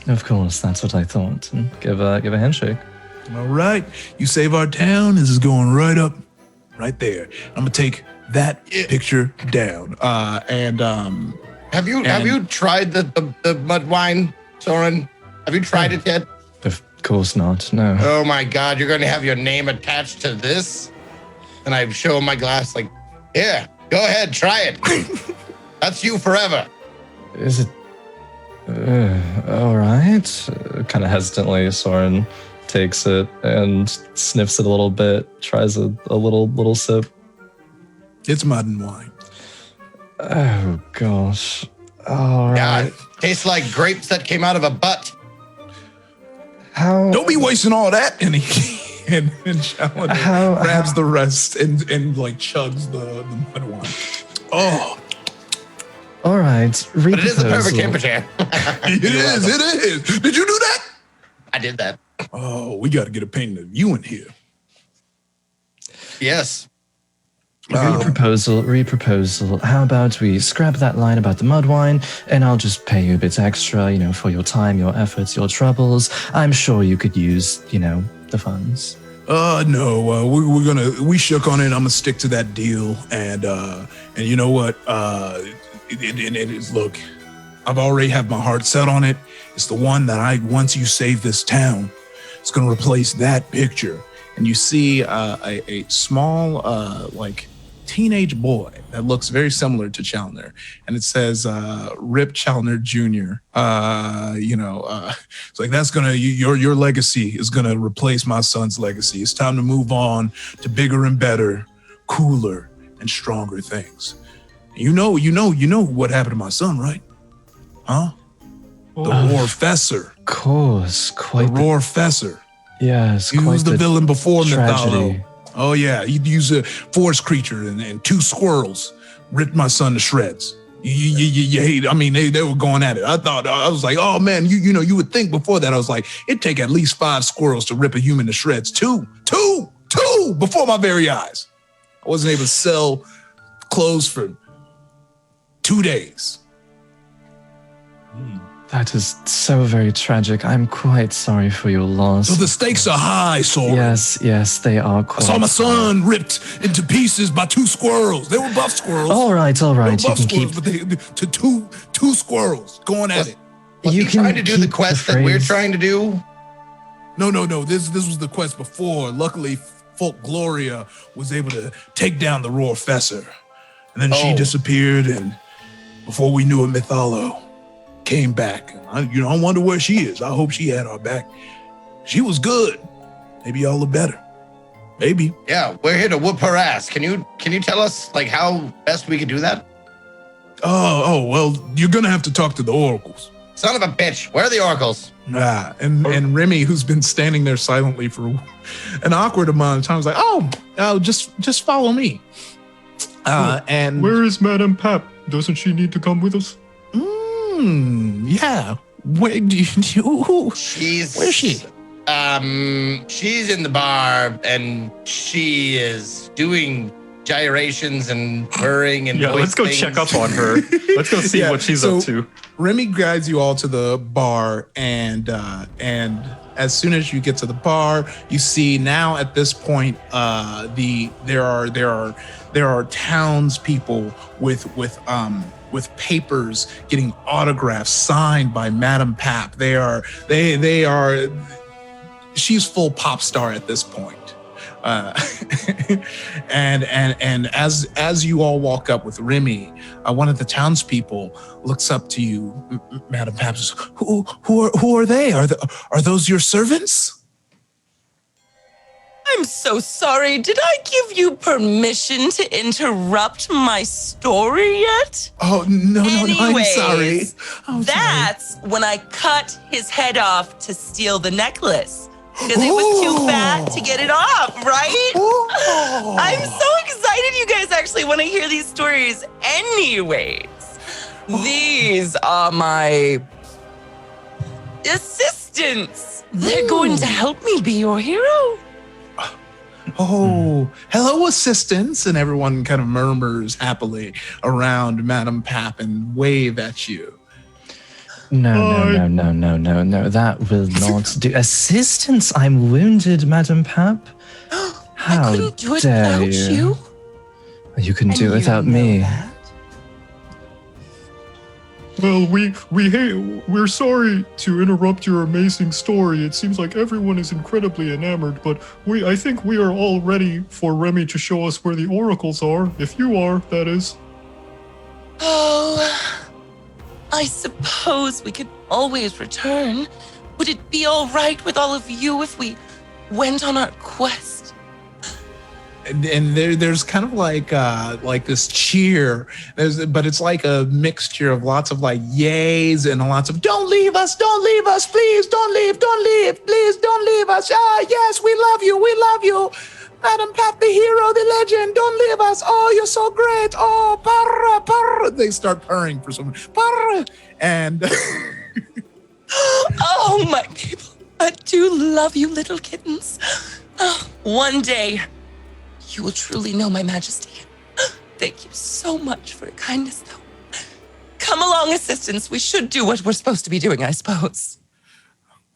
Of course, that's what I thought. And give a handshake. All right, you save our town. This is going right up, right there. I'm gonna take that picture down. Have you tried the mud wine, Soren? Have you tried it yet? Of course not. No. Oh my God! You're going to have your name attached to this, and I show him my glass. Like, here, go ahead, try it. That's you forever. Is it? All right. Kind of hesitantly, Soren takes it and sniffs it a little bit. Tries a little sip. It's mud and wine. Oh gosh. All right. Yeah, it tastes like grapes that came out of a butt. How? Don't be wasting all that. And he and Challoner grabs the rest and like chugs the mud wine. Oh. All right. But it is the perfect temperature. It is. Did you do that? I did that. Oh, we got to get a painting of you in here. Yes. Reproposal. How about we scrap that line about the mud wine, and I'll just pay you a bit extra, you know, for your time, your efforts, your troubles. I'm sure you could use, you know, the funds. No, we shook on it. I'm gonna stick to that deal, and you know what? It is. Look, I've already have my heart set on it. It's the one that once you save this town, it's gonna replace that picture. And you see a small like teenage boy that looks very similar to Challoner, and it says Rip Challoner Jr. It's like that's gonna your legacy is gonna replace my son's legacy. It's time to move on to bigger and better, cooler and stronger things. You know what happened to my son, right? Huh? The Roarfessor. Of course, quite the Roarfessor. Yes, He quite was the villain before tragedy. Mytholo. Oh yeah, he'd use a forest creature and 2 squirrels ripped my son to shreds. You hate. I mean, they were going at it. I was like, oh man, you would think before that. I was like, it'd take at least 5 squirrels to rip a human to shreds. Two before my very eyes. I wasn't able to sell clothes for 2 days. That is so very tragic. I'm quite sorry for your loss. So the stakes are high, Soren. Yes, they are I quite saw my high. son ripped into pieces by 2 squirrels. They were buff squirrels. All right. They were You buff can squirrels, keep. but they to two squirrels going at it. Was You he can trying to do the keep quest the that we're phrase. trying to do? No. This was the quest before. Luckily, Folk Gloria was able to take down the Roarfessor, and then she Oh. disappeared. And before we knew it, Mytholo came back. I wonder where she is. I hope she had our back. She was good. Maybe all the better. Maybe. Yeah, we're here to whoop her ass. Can you tell us like how best we can do that? Oh, well, you're gonna have to talk to the oracles. Son of a bitch, where are the oracles? And Remy, who's been standing there silently for an awkward amount of time, was like, oh, just follow me. And Where is Madame Pap? Doesn't she need to come with us? yeah. Where do you She's where's she? She's in the bar and she is doing gyrations and purring and Yeah, voice let's go things. check up on her. Let's go see Yeah, what she's so- up to. Remy guides you all to the bar, and as soon as you get to the bar, you see now at this point there are townspeople with papers getting autographs signed by Madame Pap. They are she's full pop star at this point. And as you all walk up with Remy, one of the townspeople looks up to you, Madame Pap, says, "Who are they? Are those your servants?" I'm so sorry. Did I give you permission to interrupt my story yet? Oh no, I'm sorry. Anyways, I'm sorry. That's when I cut his head off to steal the necklace. Because it was too fat to get it off, right? Oh. I'm so excited you guys actually want to hear these stories. Anyways, these are my assistants. They're going to help me be your hero. Oh, hello, assistants. And everyone kind of murmurs happily around Madame Pap and wave at you. No. That will not do. Assistance, I'm wounded, Madame Pap. How I couldn't do it dare without you. You can And do it you without know me. that. Well, we're sorry to interrupt your amazing story. It seems like everyone is incredibly enamored, but I think we are all ready for Remy to show us where the oracles are. If you are, that is. Oh, I suppose we could always return. Would it be all right with all of you if we went on our quest? And there's kind of like this cheer, but it's like a mixture of lots of like yays and lots of don't leave us, please don't leave, please don't leave us. Yes, we love you, Madam Pap, the hero, the legend, don't leave us. Oh, you're so great. Oh, parra. They start purring for some parra, and Oh, my people, I do love you, little kittens. Oh, one day, you will truly know my majesty. Thank you so much for your kindness, though. Come along, assistants. We should do what we're supposed to be doing, I suppose.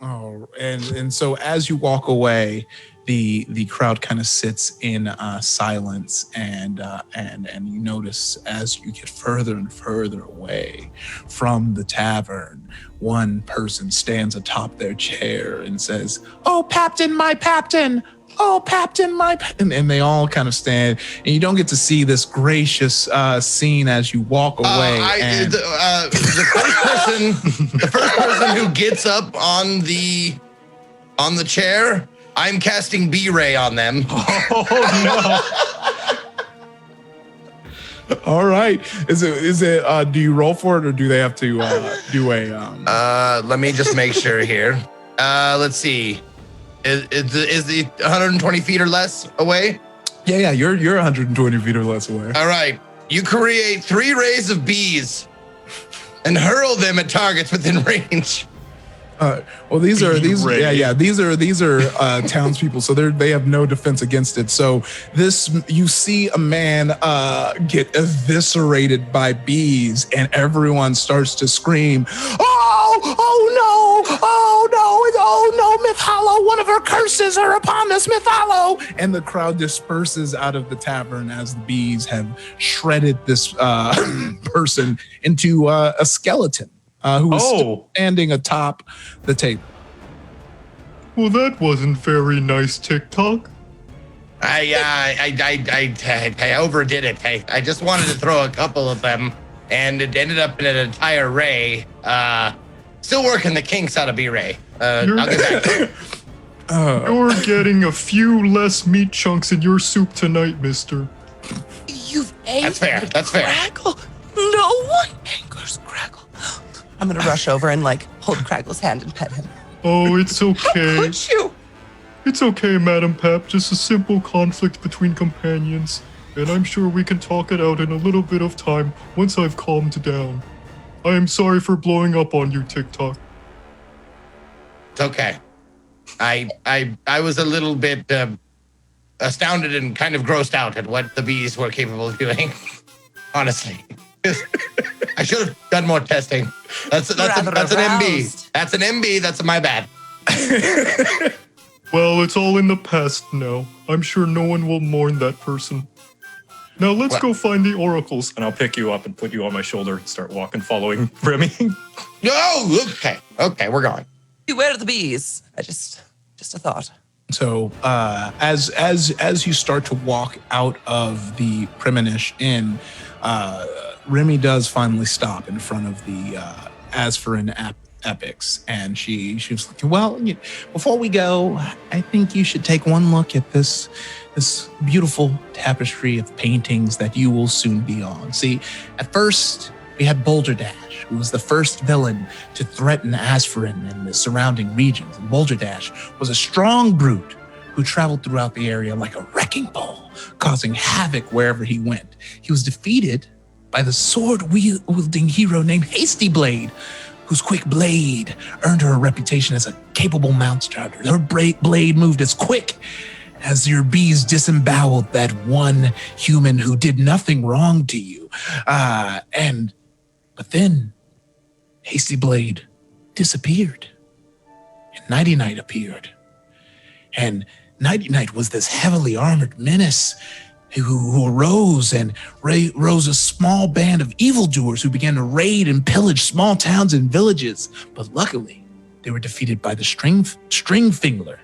oh, and so as you walk away, the crowd kind of sits in silence, and you notice as you get further and further away from the tavern, one person stands atop their chair and says, "Oh, Papton, my Papton, oh, Captain, and they all kind of stand, and you don't get to see this gracious scene as you walk away. The first person who gets up on the chair, I'm casting B-ray on them. Oh All right. Is it? Do you roll for it, or do they have to do a? Let me just make sure here. Let's see. Is the 120 feet or less away? Yeah. You're 120 feet or less away. All right. You create 3 rays of bees and hurl them at targets within range. Well, these are townspeople, so they have no defense against it. So you see a man get eviscerated by bees, and everyone starts to scream, "Oh no, Mytholo! One of her curses are upon us, Mytholo!" And the crowd disperses out of the tavern as the bees have shredded this person into a skeleton. Who was still standing atop the table. Well, that wasn't very nice, TikTok. I overdid it. I just wanted to throw a couple of them, and it ended up in an entire ray. Still working the kinks out of B-ray. I'll get back to you. You're getting a few less meat chunks in your soup tonight, mister. You've ate That's fair. That's fair. Craggle. No one angers Craggle. I'm gonna rush over and hold Craggle's hand and pet him. Oh, it's okay. How could you? It's okay, Madam Pap. Just a simple conflict between companions. And I'm sure we can talk it out in a little bit of time once I've calmed down. I am sorry for blowing up on you, TikTok. It's okay. I was a little bit astounded and kind of grossed out at what the bees were capable of doing. Honestly. I should have done more testing. That's an MB. That's an MB. That's my bad. Well, it's all in the past now. I'm sure no one will mourn that person. Now let's go find the oracles, and I'll pick you up and put you on my shoulder and start walking, following Remy. Oh, okay, we're going. Beware the bees. Just a thought. So as you start to walk out of the Premonish Inn, Remy does finally stop in front of the Aspherin epics, and she was like, well, before we go, I think you should take one look at this beautiful tapestry of paintings that you will soon be on. See, at first we had Balderdash, who was the first villain to threaten Aspherin and the surrounding regions. And Balderdash was a strong brute who traveled throughout the area like a wrecking ball, causing havoc wherever he went. He was defeated by the sword-wielding hero named Hasty Blade, whose quick blade earned her a reputation as a capable mount-strider. Her blade moved as quick as your bees disemboweled that one human who did nothing wrong to you. But then Hasty Blade disappeared, and Nighty Night appeared. And Nighty Night was this heavily armored menace who arose and rose a small band of evildoers who began to raid and pillage small towns and villages. But luckily, they were defeated by the Stringfingler,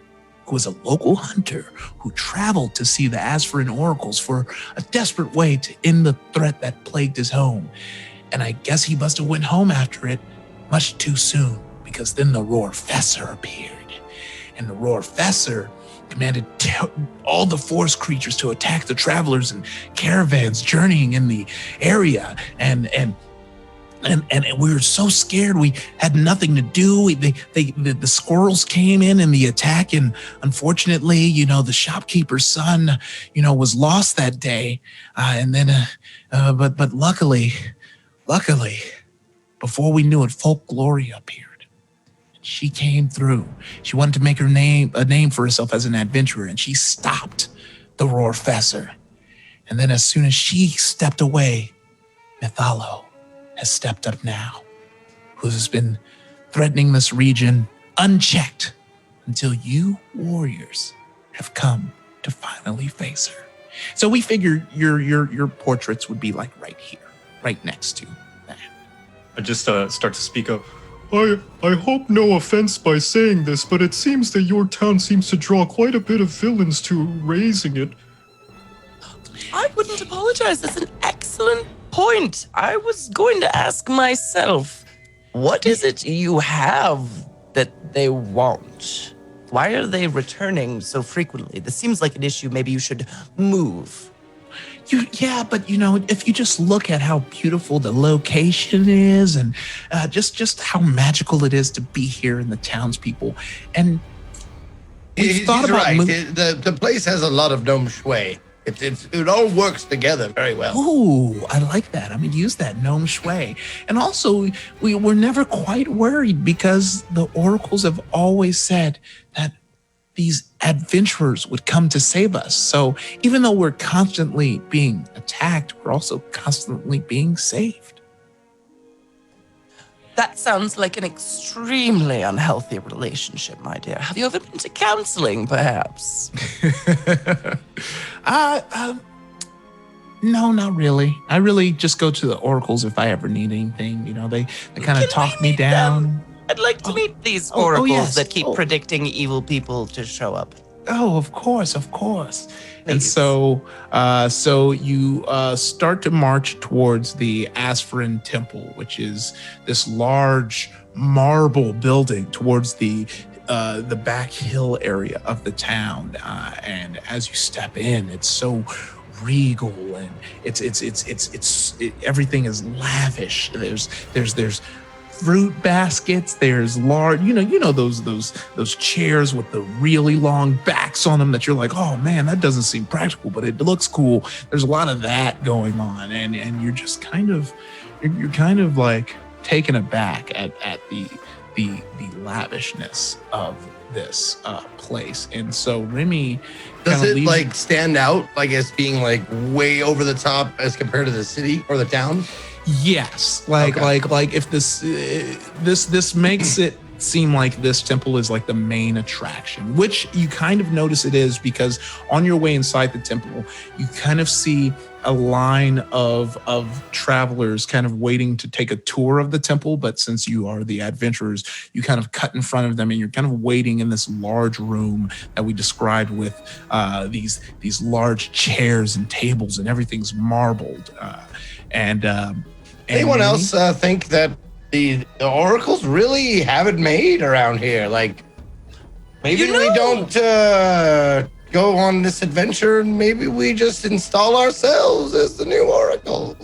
who was a local hunter who traveled to see the Aspherin oracles for a desperate way to end the threat that plagued his home. And I guess he must have went home after it much too soon, because then the Roarfessor appeared. And the Roarfessor commanded all the forest creatures to attack the travelers and caravans journeying in the area. And we were so scared, we had nothing to do. The squirrels came in the attack, and unfortunately, the shopkeeper's son, was lost that day. But luckily, before we knew it, Folk Gloria appeared. She came through. She wanted to make a name for herself as an adventurer, and she stopped the Roarfessor. And then as soon as she stepped away, Mytholo has stepped up now, who has been threatening this region unchecked until you warriors have come to finally face her. So we figured your portraits would be like right here, right next to that. I just start to speak up. I hope no offense by saying this, but it seems that your town seems to draw quite a bit of villains to raising it. I wouldn't apologize. That's an excellent point. I was going to ask myself, what is it you have that they want? Why are they returning so frequently? This seems like an issue maybe you should move. But if you just look at how beautiful the location is, and just how magical it is to be here in the townspeople, and He's right. The place has a lot of gnome shui. It all works together very well. Ooh, I like that. I mean, use that gnome shui. And also, we were never quite worried because the oracles have always said that these adventurers would come to save us. So even though we're constantly being attacked, we're also constantly being saved. That sounds like an extremely unhealthy relationship, my dear. Have you ever been to counseling, perhaps? No, not really. I really just go to the oracles if I ever need anything. They kind of talk me down. I'd like to meet these oracles yes. that keep predicting evil people to show up. Oh, of course. And Please. so you start to march towards the Aspherin temple, which is this large marble building towards the back hill area of the town. And as you step in, it's so regal, and it's everything is lavish. There's fruit baskets. There's large, those chairs with the really long backs on them that you're like, oh man, that doesn't seem practical, but it looks cool. There's a lot of that going on, and you're just kind of like taken aback at the lavishness of this place. And so Remy, does it like stand out like as being like way over the top as compared to the city or the town? Yes, like if this makes it seem like this temple is like the main attraction, which you kind of notice it is, because on your way inside the temple, you kind of see a line of travelers kind of waiting to take a tour of the temple. But since you are the adventurers, you kind of cut in front of them, and you're kind of waiting in this large room that we described with these large chairs and tables, and everything's marbled. Anyone else think that the oracles really have it made around here? Like, maybe we don't go on this adventure, and maybe we just install ourselves as the new oracle.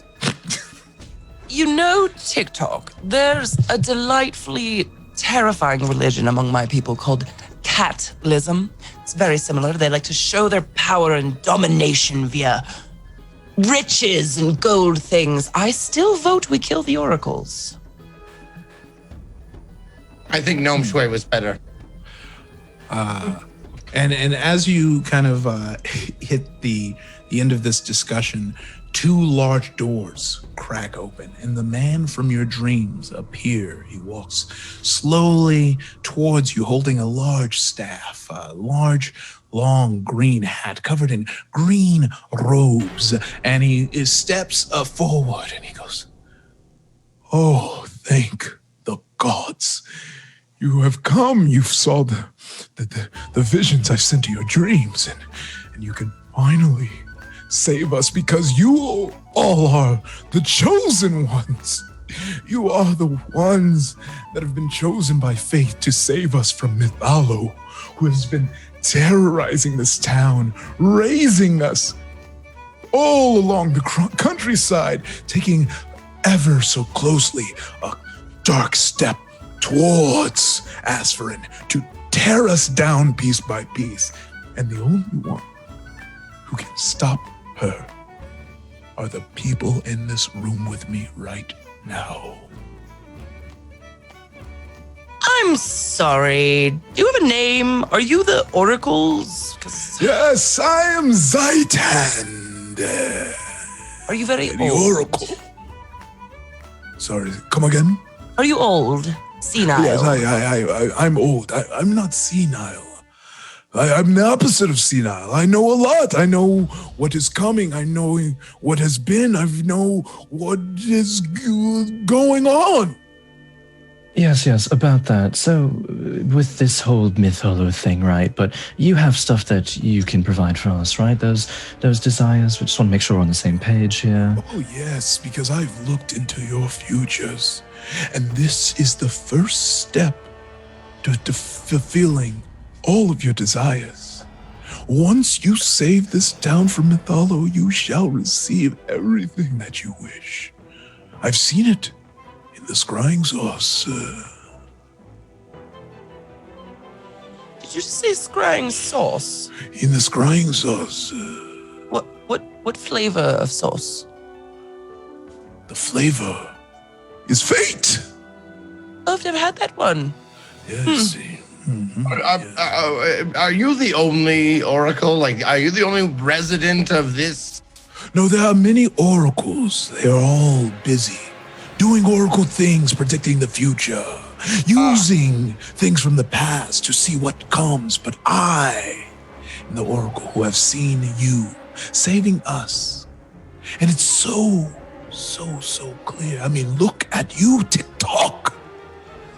TikTok, there's a delightfully terrifying religion among my people called catlism. It's very similar. They like to show their power and domination via riches and gold things. I still vote we kill the oracles. I think Gnome Shui was better. And as you kind of hit the end of this discussion, two large doors crack open, and the man from your dreams appear. He walks slowly towards you, holding a large staff, a large, long green hat covered in green robes, and he steps forward, and he goes, "Oh, thank the gods. You have come. You saw the visions I sent to your dreams, and you can finally save us, because you all are the chosen ones. You are the ones that have been chosen by fate to save us from Mytholo, who has been terrorizing this town, raising us all along the countryside, taking ever so closely a dark step towards Aspherin to tear us down piece by piece. And the only one who can stop her are the people in this room with me right now." I'm sorry. Do you have a name? Are you the oracles? Yes, I am Zaitan. Are you very The old? Oracle. Sorry, come again? Are you old? Senile? Yes, I'm old. I'm not senile. I'm the opposite of senile. I know a lot. I know what is coming. I know what has been. I know what is going on. Yes, about that. So, with this whole Mytholo thing, right? But you have stuff that you can provide for us, right? Those desires. We just want to make sure we're on the same page here. Oh, yes, because I've looked into your futures, and this is the first step to fulfilling all of your desires. Once you save this town from Mytholo, you shall receive everything that you wish. I've seen it in the scrying sauce. Did you say scrying sauce? In the scrying sauce. What flavor of sauce? The flavor is fate. Oh, I've never had that one. Yes. Are you the only oracle? Like, are you the only resident of this? No, there are many oracles. They are all busy, doing oracle things, predicting the future, using things from the past to see what comes. But I am the oracle who have seen you saving us. And it's so clear. I mean, look at you, TikTok.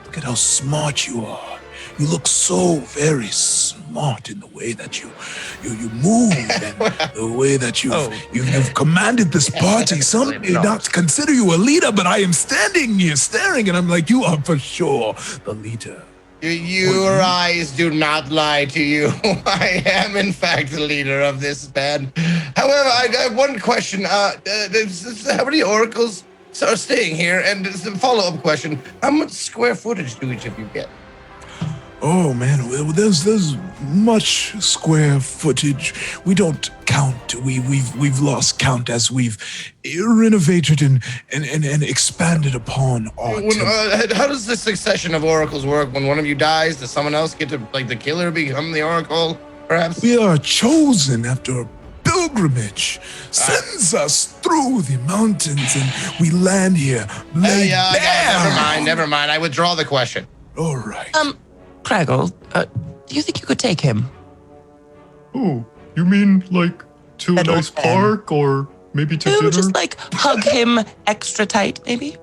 Look at how smart you are. You look so very smart in the way that you move and the way that you've commanded this party. Some may not consider you a leader, but I am standing here staring, and I'm like, you are for sure the leader. Your eyes do not lie to you. I am, in fact, the leader of this band. However, I have one question. How many oracles are staying here? And as a follow-up question, how much square footage do each of you get? Oh man, well, there's much square footage. We don't count. We've lost count as we've renovated and expanded upon art. How does the succession of oracles work? When one of you dies, does someone else get to, like, the killer become the oracle? Perhaps We are chosen after a pilgrimage sends us through the mountains, and we land here. Never mind. I withdraw the question. All right. Craggle, do you think you could take him? Oh, you mean like to a That nice old man. park or maybe to dinner? Just like hug him extra tight, maybe?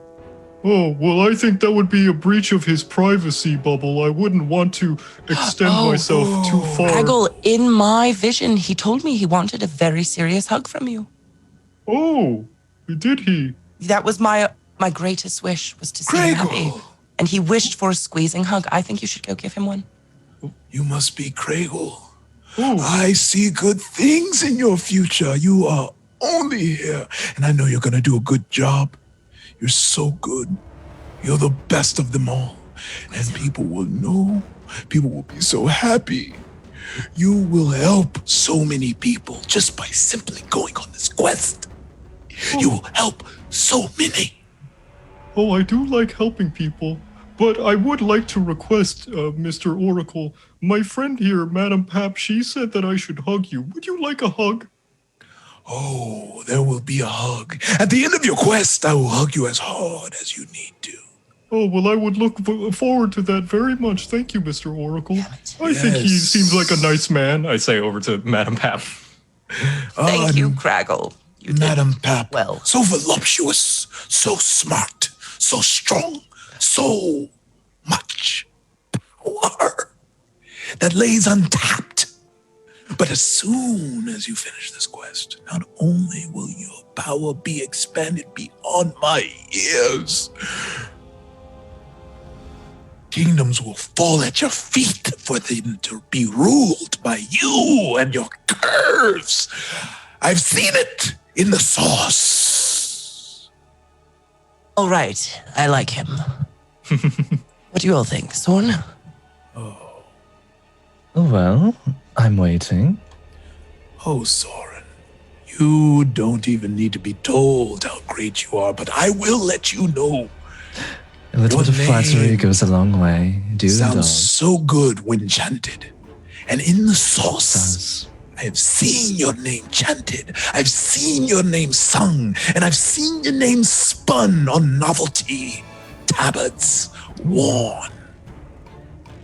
Oh, well, I think that would be a breach of his privacy bubble. I wouldn't want to extend myself too far. Craggle, in my vision, he told me he wanted a very serious hug from you. Oh, did he? That was my greatest wish, was to see him happy. Craggle, And he wished for a squeezing hug. I think you should go give him one. you must be Craggle. Oh, I see good things in your future. You are only here, and I know you're going to do a good job. You're so good. You're the best of them all. And people will know. People will be so happy. You will help so many people just by simply going on this quest. You will help so many. oh, I do like helping people. But I would like to request, Mr. Oracle, my friend here, Madam Pap, she said that I should hug you. Would you like a hug? Oh, there will be a hug. At the end of your quest, I will hug you as hard as you need to. Oh, well, I would look forward to that very much. Thank you, Mr. Oracle. I think he Yes. seems like a nice man. I say over to Madam Pap. Thank you, Craggle. You did Madam Pap, well. so voluptuous, so smart, so strong, so much power that lays untapped. But as soon as you finish this quest, not only will your power be expanded beyond my ears, kingdoms will fall at your feet for them to be ruled by you and your curves. I've seen it in the sauce. All right, I like him. What do you all think, Sorn? Well, I'm waiting. Oh, Soren, you don't even need to be told how great you are, but I will let you know. A little Your bit of flattery name goes a long way. Do Sounds dog. so good when chanted. And in the sauce, Does. I have seen your name chanted. I've seen your name sung. And I've seen your name spun on novelty tabards worn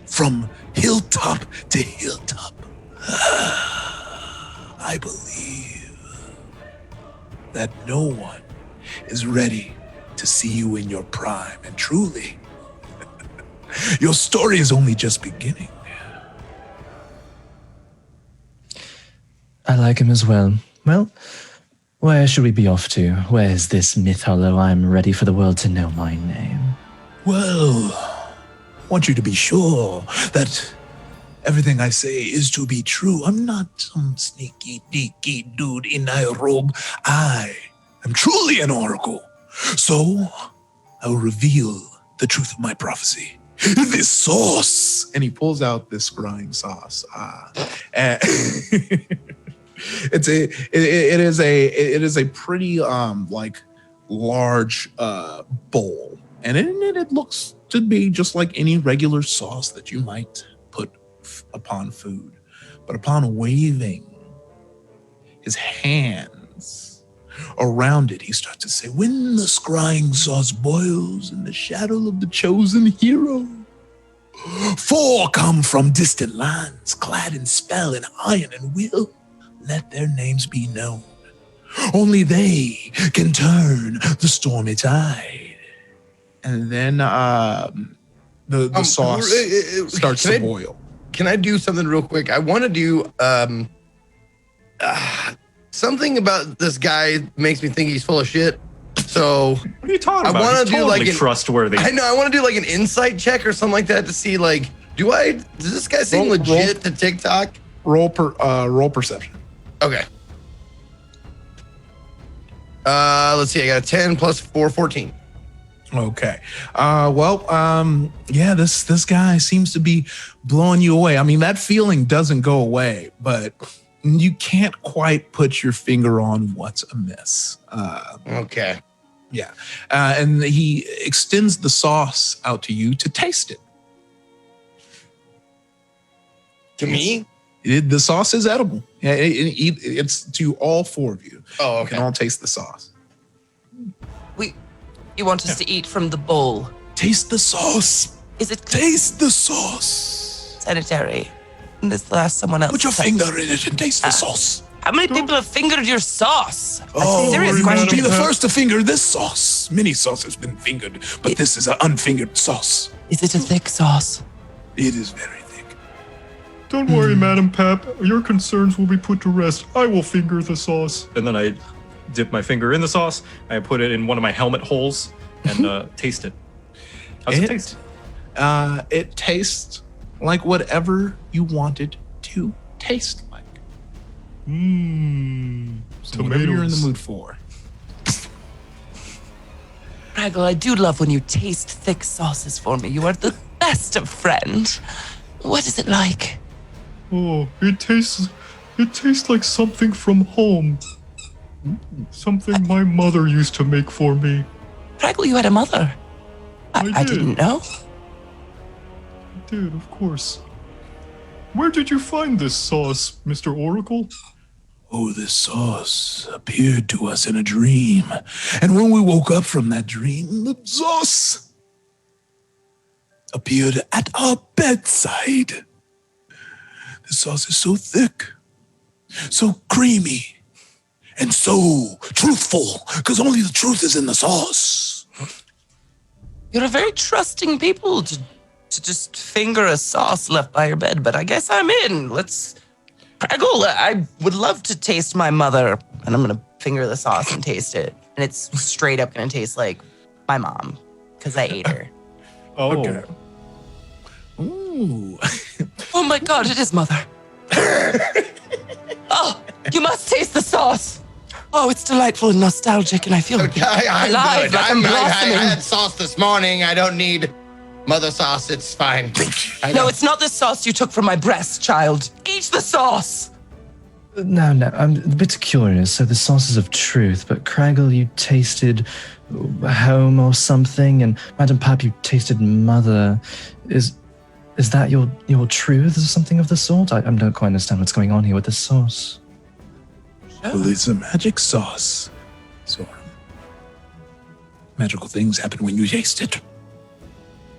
from hilltop to hilltop. I believe that no one is ready to see you in your prime. And truly, Your story is only just beginning. I like him as well. Well, where should we be off to? Where is this Mytholo? I'm ready for the world to know my name. Well, I want you to be sure that everything I say is to be true. I'm not some sneaky, deaky dude in a robe. I am truly an oracle. So I will reveal the truth of my prophecy. This sauce. And he pulls out this scrying sauce. And it is a pretty like large bowl, and it looks to be just like any regular sauce that you might put upon food. But upon waving his hands around it, he starts to say, when the scrying sauce boils in the shadow of the chosen hero, 4 come from distant lands, clad in spell and iron and will. Let their names be known. Only they can turn the stormy tide. And then the sauce starts to boil. Can I do something real quick? I want to do something about this guy makes me think he's full of shit. So What are you talking about? I want to do totally like trustworthy. I know. I want to do like an insight check or something like that to see like, does this guy seem legit to TikTok? Roll perception. Okay. Let's see. I got a 10 plus 4, 14. Okay. Yeah, this guy seems to be blowing you away. I mean, that feeling doesn't go away, but you can't quite put your finger on what's amiss. Okay. Yeah. And he extends the sauce out to you to taste it. To me? The sauce is edible. Yeah, it's to all 4 of you. Oh, You can okay. all taste the sauce. You want us to eat from the bowl? Taste the sauce. Is it Taste the sauce. sanitary? This last someone else. Put your touched. finger in it and taste the sauce. How many people have fingered your sauce? Oh, serious you question. be the first to finger this sauce. Many sauce has been fingered, but this is an unfingered sauce. Is it a thick sauce? It is very thick. Don't worry, Madam Pap. Your concerns will be put to rest. I will finger the sauce. And then I dip my finger in the sauce. I put it in one of my helmet holes and taste it. How's it taste? It tastes like whatever you wanted to taste like. So whatever you're in the mood for. Raggle, I do love when you taste thick sauces for me. You are the best of friend. What is it like? Oh, it tastes like something from home. Something my mother used to make for me. Raggle, you had a mother. I did. didn't know. I did, of course. Where did you find this sauce, Mr. Oracle? Oh, this sauce appeared to us in a dream. And when we woke up from that dream, the sauce appeared at our bedside. The sauce is so thick, so creamy, and so truthful, because only the truth is in the sauce. You're a very trusting people to just finger a sauce left by your bed, but I guess I'm in. Raggle, I would love to taste my mother, and I'm gonna finger the sauce and taste it. And it's straight up gonna taste like my mom, because I ate her. Oh. Okay. Ooh. Oh my god, it is mother. Oh, you must taste the sauce. Oh, it's delightful and nostalgic, and I feel I'm alive, good. like I'm I blossoming. had sauce this morning. I don't need mother sauce. It's fine. No, it's not the sauce you took from my breast, child. Eat the sauce. No, I'm a bit curious. So the sauce is of truth, but Craggle, you tasted home or something, and Madam Pap, you tasted mother. Is that your truth or something of the sort? I don't quite understand what's going on here with this sauce. Well, it's a magic sauce. So, magical things happen when you taste it.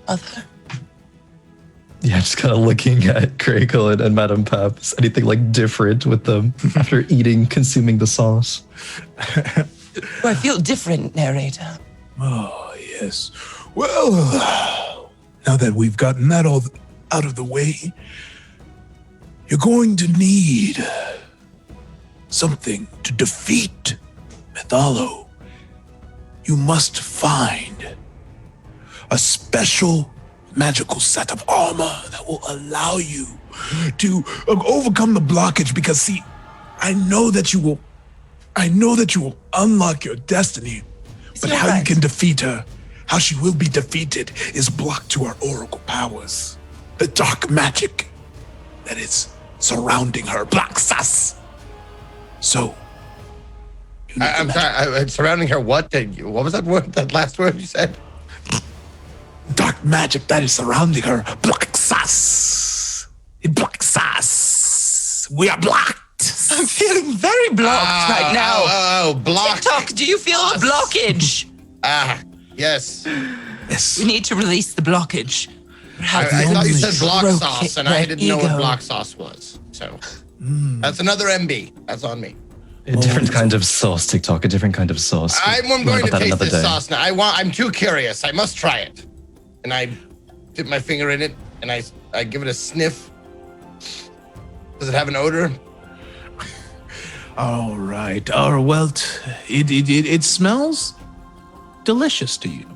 Mother. Yeah, just kind of looking at Craggle and Madam Pap. Is anything like different with them after consuming the sauce? Do I feel different, narrator? Oh, yes. Well, now that we've gotten that all out of the way, you're going to need something to defeat Mytholo. You must find a special magical set of armor that will allow you to overcome the blockage, because see, I know that you will unlock your destiny, but how you can defeat her, how she will be defeated, is blocked to our oracle powers. The dark magic that is surrounding her blocks us. So, I'm sorry. Surrounding her, what? What was that word? That last word you said? Dark magic that is surrounding her blocks us. It blocks us. We are blocked. I'm feeling very blocked right now. Oh, blocked. TikTok, do you feel a blockage? Yes. Yes. We need to release the blockage. I thought you said block Stroke sauce, and their I didn't know what ego. block sauce was. So that's another MB. That's on me. A different kind of sauce, TikTok. A different kind of sauce. I'm We'll going talk to about that taste another this day. sauce now. I'm too curious. I must try it. And I dip my finger in it, and I give it a sniff. Does it have an odor? All right. Oh, well, it smells delicious to you.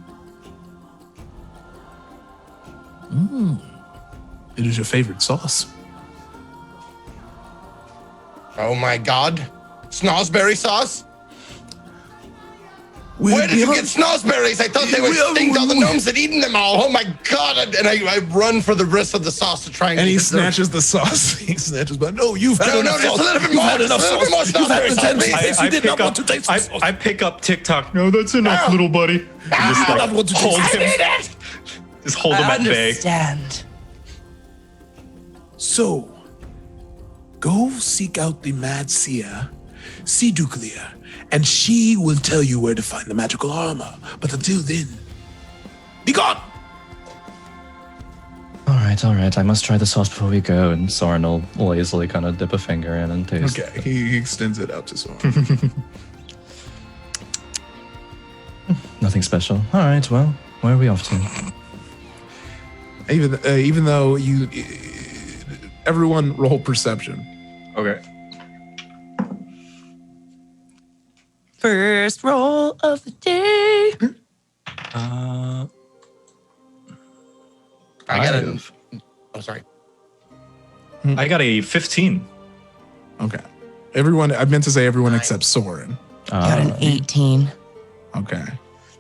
It is your favorite sauce. Oh my God. Snozzberry sauce? Where did you get snozzberries? I thought they were extinct. All the gnomes had eaten them all. Oh my God. And I run for the rest of the sauce to try and And he keep it there. snatches the sauce. He snatches, but no, you've had No, enough just sauce. a little bit You've more. had enough Just a little sauce. bit more You've had the sauce, 10 please. minutes. You did not want to taste the sauce. I pick up TikTok. No, that's enough, little buddy. And just I don't want to hold taste him. it. Just hold him I at bay. understand. So, go seek out the Mad Seer, Siduklia, and she will tell you where to find the magical armor. But until then, be gone! All right. I must try the sauce before we go. And Soren will lazily kind of dip a finger in and taste. Okay, he extends it out to Soren. Nothing special. All right. Well, where are we off to? Even though you, everyone roll perception. Okay. First roll of the day. I got a... Oh, sorry. I got a 15. Okay, everyone. I meant to say everyone except Soren. Got an 18. Okay,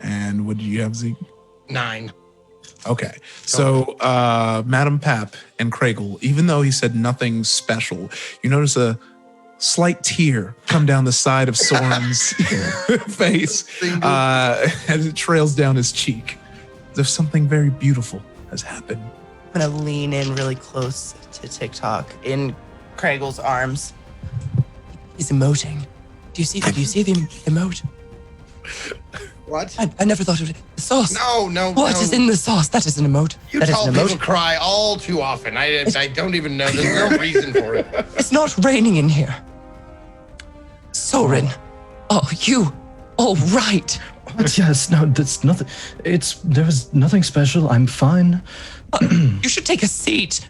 and what did you have, Zeke? 9. Okay, so Madam Pap and Craigle, even though he said nothing special, you notice a slight tear come down the side of Soren's face as it trails down his cheek. As if something very beautiful has happened. I'm gonna lean in really close to TikTok in Craigle's arms. He's emoting. Do you see the emote? What? I never thought of it. The sauce. No. What is in the sauce? That is an emote. You That is tall an people emote. cry all too often. I don't even know. There's no reason for it. It's not raining in here. Soren. Oh, you. All right. Yes. No. That's nothing. There was nothing special. I'm fine. You should take a seat.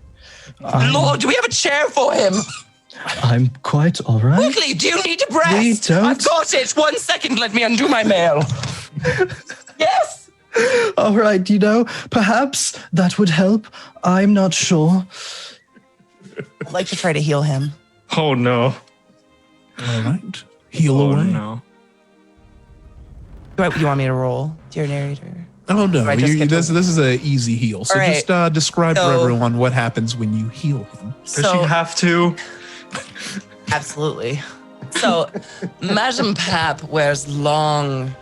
Lord, do we have a chair for him? I'm quite all right. Quickly, do you need a breast? We don't. I've got it. 1 second, let me undo my mail. Yes. All right. Perhaps that would help. I'm not sure. I'd like to try to heal him. Oh, no. All right, heal Oh, away. no. You want me to roll, dear narrator? Oh no, I just get this to- is an easy heal. So All right. just describe for So- everyone what happens when you heal him. Does she have to? Absolutely. So, Madam Pap wears long,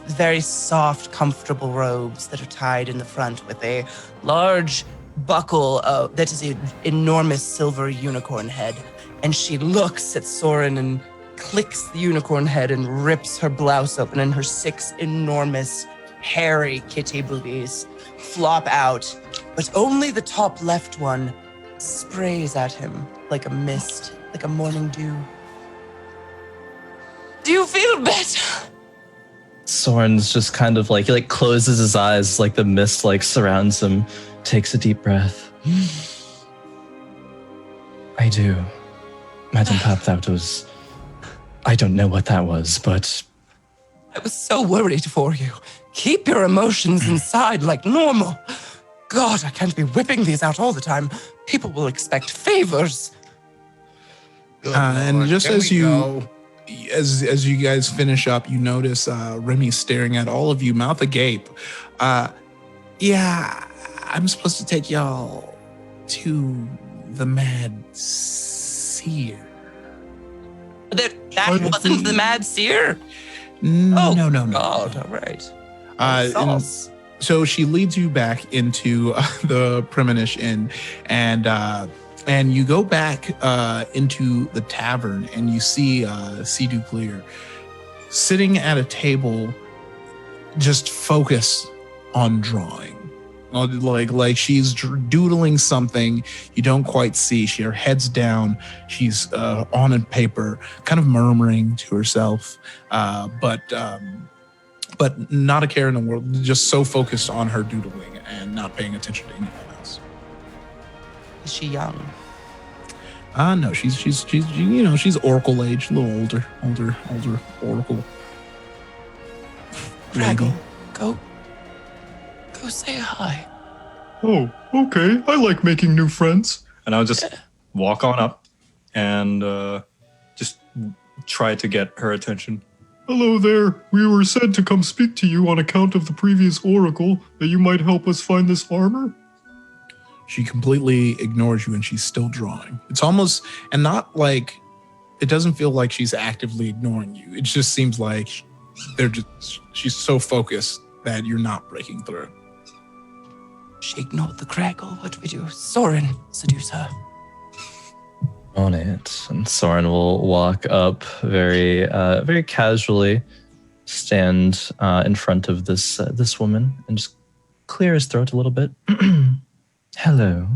very soft, comfortable robes that are tied in the front with a large buckle that is an enormous silver unicorn head. And she looks at Soren and clicks the unicorn head and rips her blouse open, and her 6 enormous, hairy kitty boobies flop out. But only the top left one sprays at him like a mist, like a morning dew. Do you feel better? Soren's just kind of he closes his eyes, like the mist surrounds him. takes a deep breath. I do. Madam Papthautos, I don't know what that was, but I was so worried for you. Keep your emotions inside like normal. God, I can't be whipping these out all the time. People will expect favors. Good and Lord, just can as we you go? as you guys finish up, you notice Remy staring at all of you, mouth agape. Yeah, I'm supposed to take y'all to the Mad Seer. That wasn't the Mad Seer? No, no. God, all right. And so she leads you back into the Premonish Inn, and you go back into the tavern, and you see Sea Clear sitting at a table, just focused on drawing. Like she's doodling something you don't quite see. Her head's down. She's on a paper, kind of murmuring to herself, but not a care in the world. Just so focused on her doodling and not paying attention to anything else. Is she young? No, she's Oracle age, a little older Oracle. Raggle, go say hi. Oh, okay. I like making new friends. And I'll just walk on up and just try to get her attention. Hello there. We were said to come speak to you on account of the previous oracle, that you might help us find this armor. She completely ignores you, and she's still drawing. It's almost, and not like, it doesn't feel like she's actively ignoring you. It just seems like she's so focused that you're not breaking through. She ignored the Craggle. What do we do? Soren, seduce her. On it. And Soren will walk up very casually, stand in front of this woman, and just clear his throat a little bit. Hello.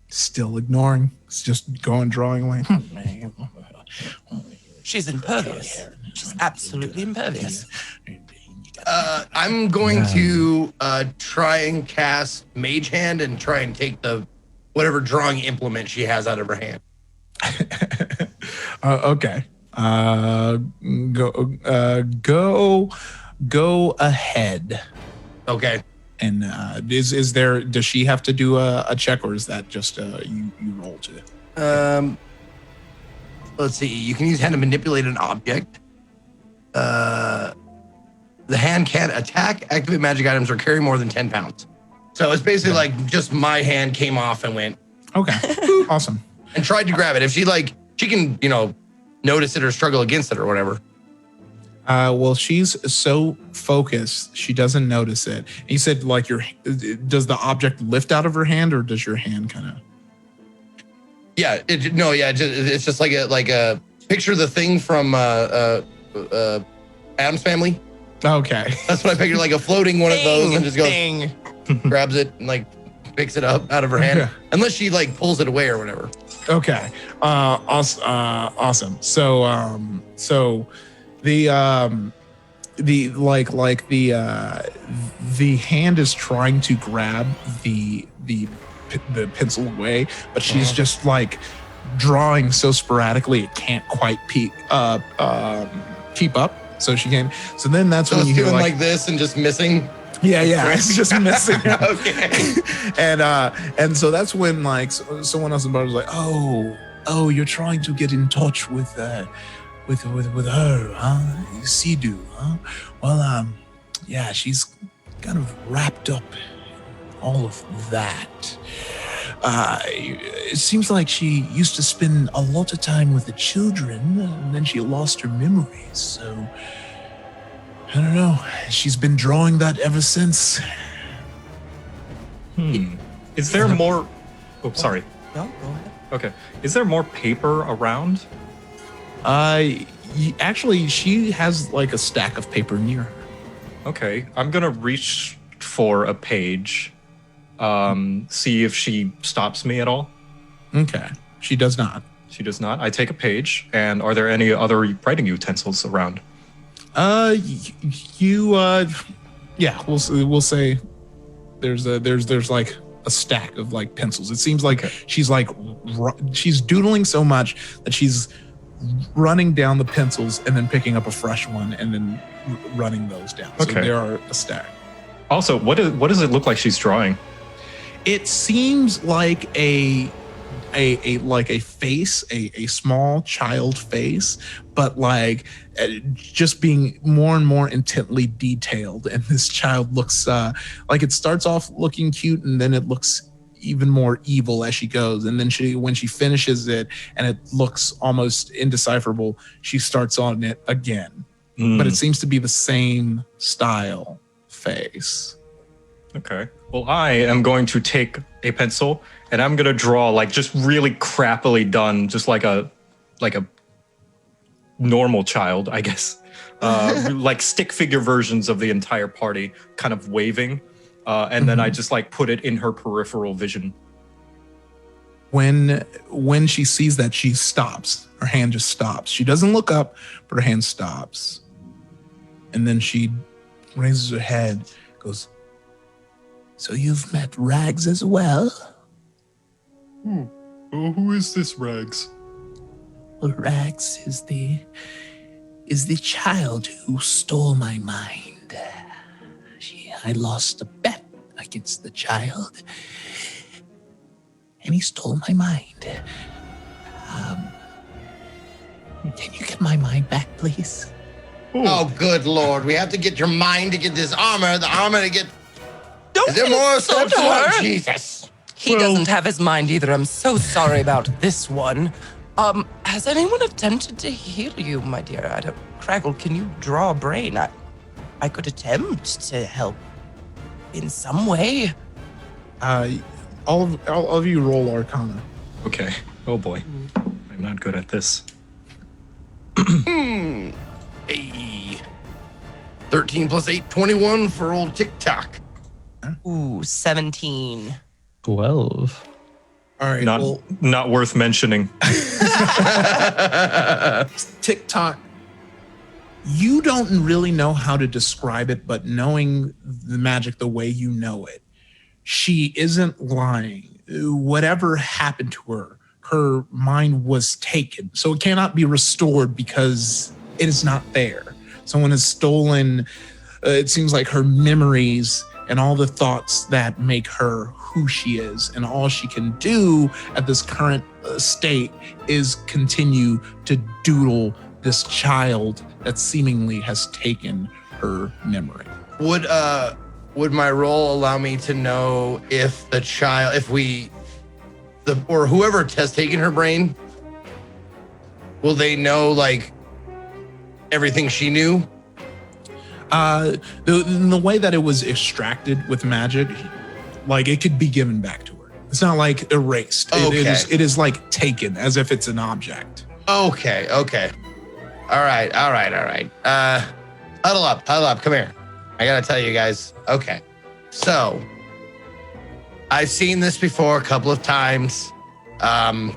Still ignoring. It's just going drawing away. She's impervious. She's absolutely impervious. I'm going to try and cast Mage Hand and try and take the whatever drawing implement she has out of her hand. Okay. Go ahead. Okay. And does she have to do a check, or is that just you roll to? Let's see. You can use hand to manipulate an object. The hand can't attack, activate magic items, or carry more than 10 pounds. So it's basically like just my hand came off and went. Okay. Awesome. And tried to grab it. If she can, notice it or struggle against it or whatever. Well, she's so focused, she doesn't notice it. And you said does the object lift out of her hand, or does your hand kind of? Yeah. It's just like a picture the thing from Addams Family. Okay. That's what I figured, like a floating one of those, and just goes, grabs it and picks it up out of her hand, unless she pulls it away or whatever. Okay. Awesome. So the hand is trying to grab the pencil away, but she's just drawing so sporadically it can't quite keep up. So she can. So then that's when you hear like this and just missing. Yeah, it's just missing. Okay. And so that's when someone else in the bar was like, oh, you're trying to get in touch with her, huh? Sidu, huh? Well, yeah, she's kind of wrapped up in all of that. It seems like she used to spend a lot of time with the children, and then she lost her memories. So I don't know. She's been drawing that ever since. Is there more? Oh, sorry. No, go ahead. Okay. Is there more paper around? Actually, she has a stack of paper near her. Okay. I'm gonna reach for a page. See if she stops me at all. Okay. She does not. She does not. I take a page. And are there any other writing utensils around? Yeah, we'll say there's like a stack of like pencils. It seems like she's like she's doodling so much that she's running down the pencils and then picking up a fresh one and then running those down. So there are a stack. Also, what does it look like she's drawing? It seems like a face, a small child face, but like just being more and more intently detailed. And this child looks like it starts off looking cute, and then it looks even more evil as she goes. And then when she finishes it and it looks almost indecipherable, she starts on it again. But it seems to be the same style face. Okay. Well, I am going to take a pencil and I'm going to draw like just really crappily done, just like a normal child, I guess. Like stick figure versions of the entire party kind of waving. And then I just like put it in her peripheral vision. When she sees that, she stops. Her hand just stops. She doesn't look up, but her hand stops. And then she raises her head, goes, "So you've met Rags as well?" Who is this Rags? Well, Rags is the child who stole my mind. I lost a bet against the child, and he stole my mind. Can you get my mind back, please? Oh, good Lord. We have to get your mind to get this armor, the armor to get... Is there more steps? Oh, Jesus. He doesn't have his mind either. I'm so sorry about this one. Has anyone attempted to heal you, my dear? Craggle, can you draw a brain? I could attempt to help in some way. All of you roll Arcana. Okay. Oh boy. I'm not good at this. Hey. 13 plus 8, 21 for old TikTok. Ooh, 17. 12. All right. Not worth mentioning. TikTok. You don't really know how to describe it, but knowing the magic the way you know it, she isn't lying. Whatever happened to her, her mind was taken. So it cannot be restored because it is not there. Someone has stolen, it seems like, her memories and all the thoughts that make her who she is. And all she can do at this current state is continue to doodle this child that seemingly has taken her memory. Would my role allow me to know if the child, or whoever has taken her brain, will they know like everything she knew? The way that it was extracted with magic, like it could be given back to her. It's not like erased. Okay. It is like taken as if it's an object. Okay. All right. Huddle up. Come here. I gotta tell you guys. Okay. So, I've seen this before a couple of times. Some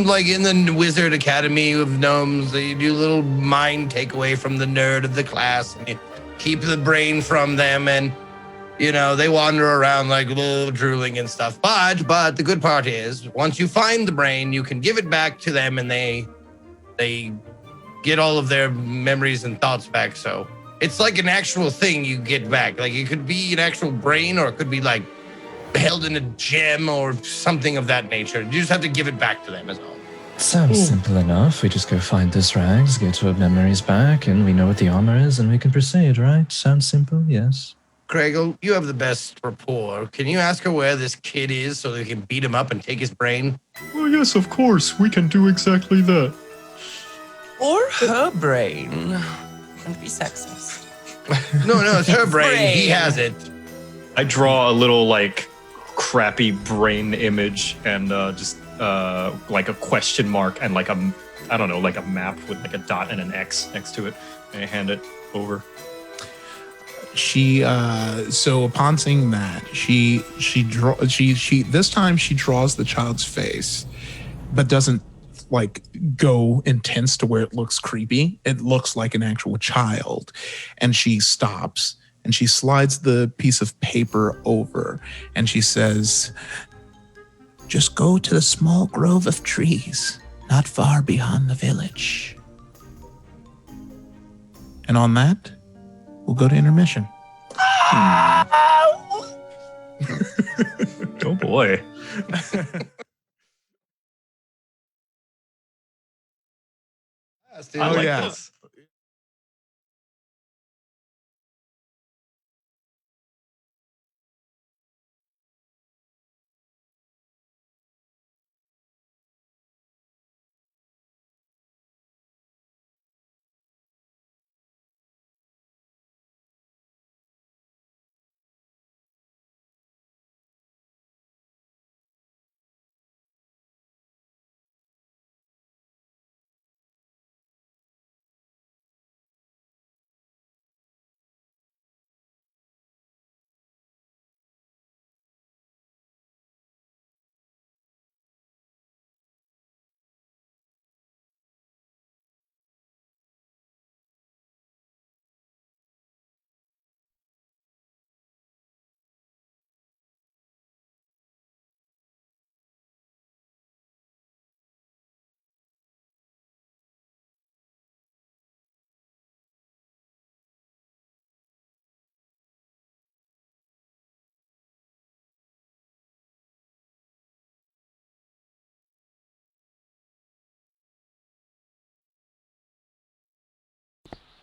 like in the Wizard Academy of Gnomes, they do a little mind takeaway from the nerd of the class, and you keep the brain from them, and you know they wander around like drooling and stuff. But the good part is, once you find the brain, you can give it back to them, and they get all of their memories and thoughts back. So it's like an actual thing you get back. Like it could be an actual brain, or it could be like held in a gem or something of that nature. You just have to give it back to them as well. Sounds simple enough. We just go find this Rags, get her memories back, and we know what the armor is, and we can proceed, right? Sounds simple, yes. Craigle, you have the best rapport. Can you ask her where this kid is so they can beat him up and take his brain? Oh, yes, of course. We can do exactly that. Or her brain. And be sexist. No, it's her brain. He has it. I draw a little like crappy brain image and just like a question mark and like a map with like a dot and an X next to it, and I hand it over. She so upon seeing that, she this time she draws the child's face, but doesn't like go intense to where it looks creepy. It looks like an actual child, and she stops And she slides the piece of paper over and she says, "Just go to the small grove of trees, not far beyond the village." And on that, we'll go to intermission. Oh boy. Dude. I like yeah. this.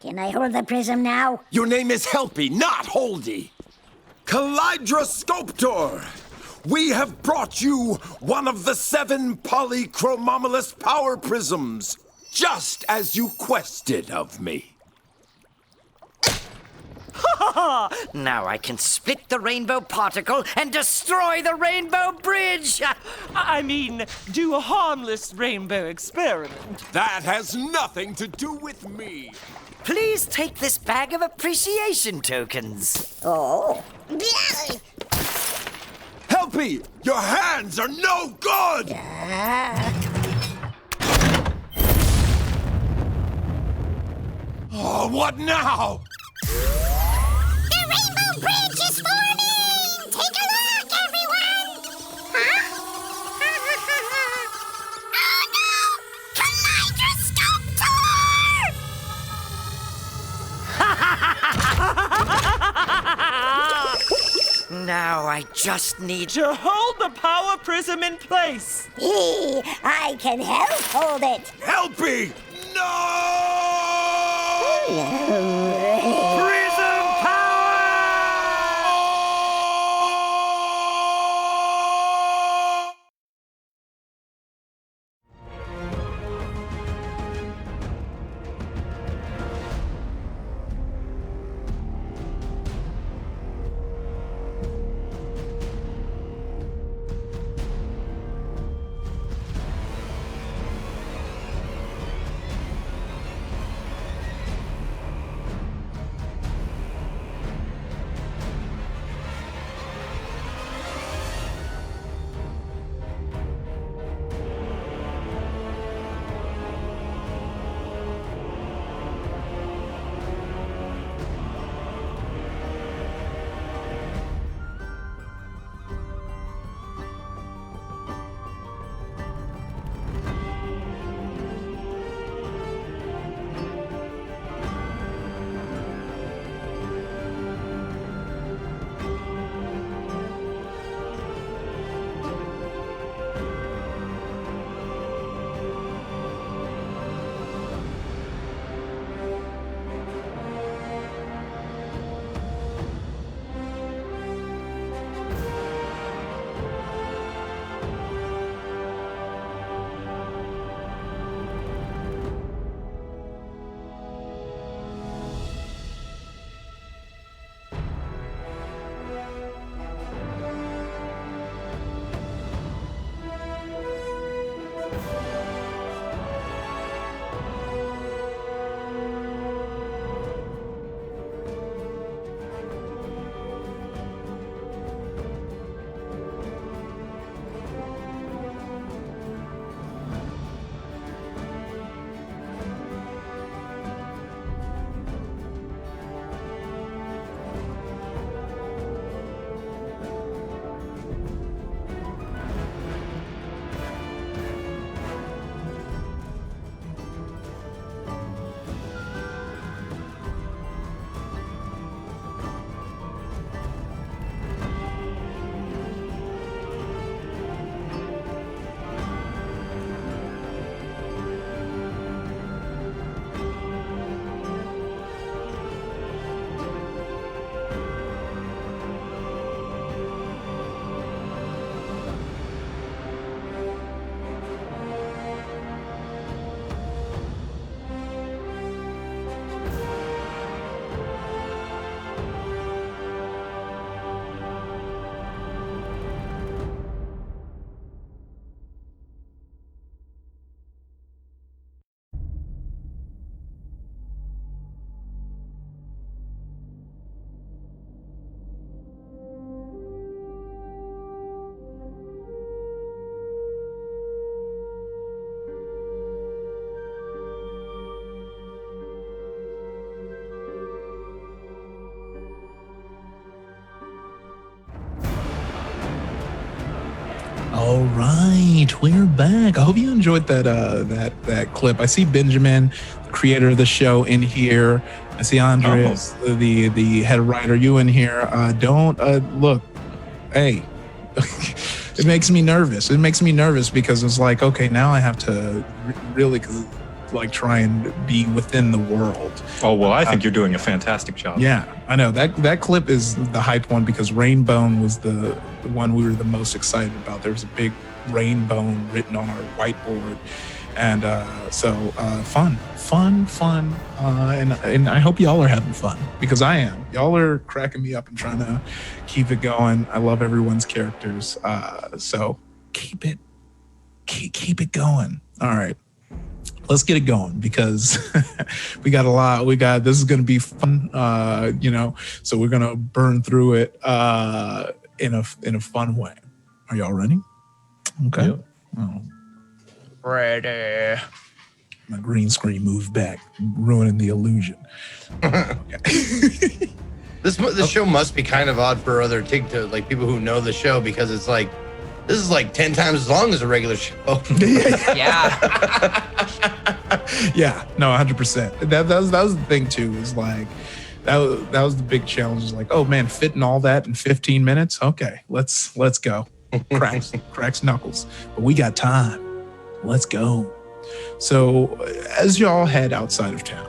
Can I hold the prism now? Your name is Helpy, not Holdy. Kalydra Sculptor! We have brought you one of the 7 polychromomolous power prisms, just as you quested of me. Now I can split the rainbow particle and destroy the rainbow bridge! I mean, do a harmless rainbow experiment. That has nothing to do with me. Please take this bag of appreciation tokens. Oh. Helpy, your hands are no good! Oh, what now? The rainbow bridge is forming! Take a look, everyone! Huh? Oh no! Kalydra Sculptor! Now I just need To hold the power prism in place. I can help hold it! Helpy! No! prism power! All right, we're back. I hope you enjoyed that clip. I see Benjamin, the creator of the show, in here. I see Andres, the head writer, you in here. Don't look. Hey, it makes me nervous. It makes me nervous because it's like, okay, now I have to really like try and be within the world. Oh, well, I think you're doing a fantastic job. Yeah, I know that clip is the hype one because Rainbone was the one we were the most excited about. There was a big Rainbone written on our whiteboard, and so fun, and I hope y'all are having fun because I am. Y'all are cracking me up and trying to keep it going. I love everyone's characters, so keep it going. All right. Let's get it going because we got a lot. This is going to be fun, so we're going to burn through it in a fun way. Are y'all ready? Okay. Yep. Oh. Ready. My green screen moved back, ruining the illusion. This show must be kind of odd for other TikTok, like people who know the show, because it's like, this is like 10 times as long as a regular show. Yeah. Yeah, no, 100%. That was the thing too. Is like that was the big challenge. Is like, oh man, fitting all that in 15 minutes. Okay, let's go. Cracks knuckles, but we got time. Let's go. So as y'all head outside of town,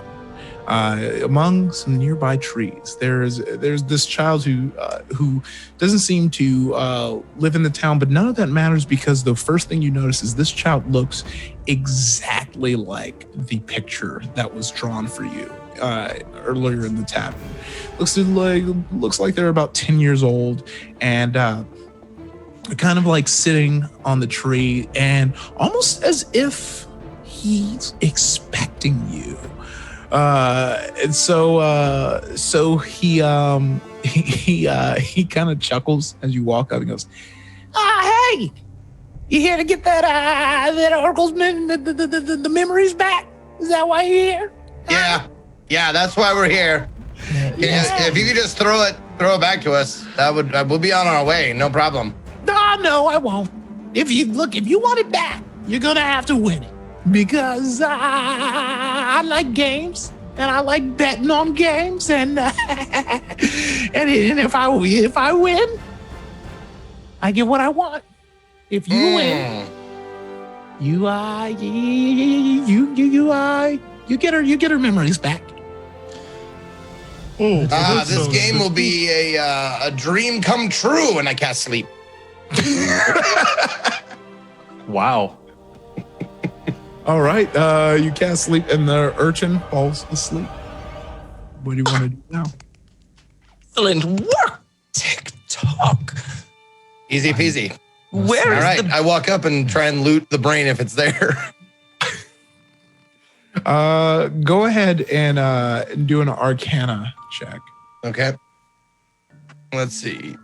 among some nearby trees, there's this child who doesn't seem to live in the town, but none of that matters because the first thing you notice is this child looks exactly like the picture that was drawn for you earlier in the tavern. Looks like they're about 10 years old and kind of like sitting on the tree and almost as if he's expecting you. And so he kind of chuckles as you walk up and goes, hey, you here to get that Oracle's the memories back? Is that why you're here? Yeah, that's why we're here. Yeah. If you could just throw it back to us, we'll be on our way, no problem. No, I won't. If you want it back, you're gonna have to win it. Because I like games and I like betting on games and if I win, I get what I want. If you win, you get her memories back. This game will be a dream come true when I can't sleep. Wow. All right, you can't sleep, and the urchin falls asleep. What do you want to do now? Excellent work, TikTok. Easy peasy. Where All is right, I walk up and try and loot the brain if it's there. Go ahead and do an Arcana check. Okay. Let's see.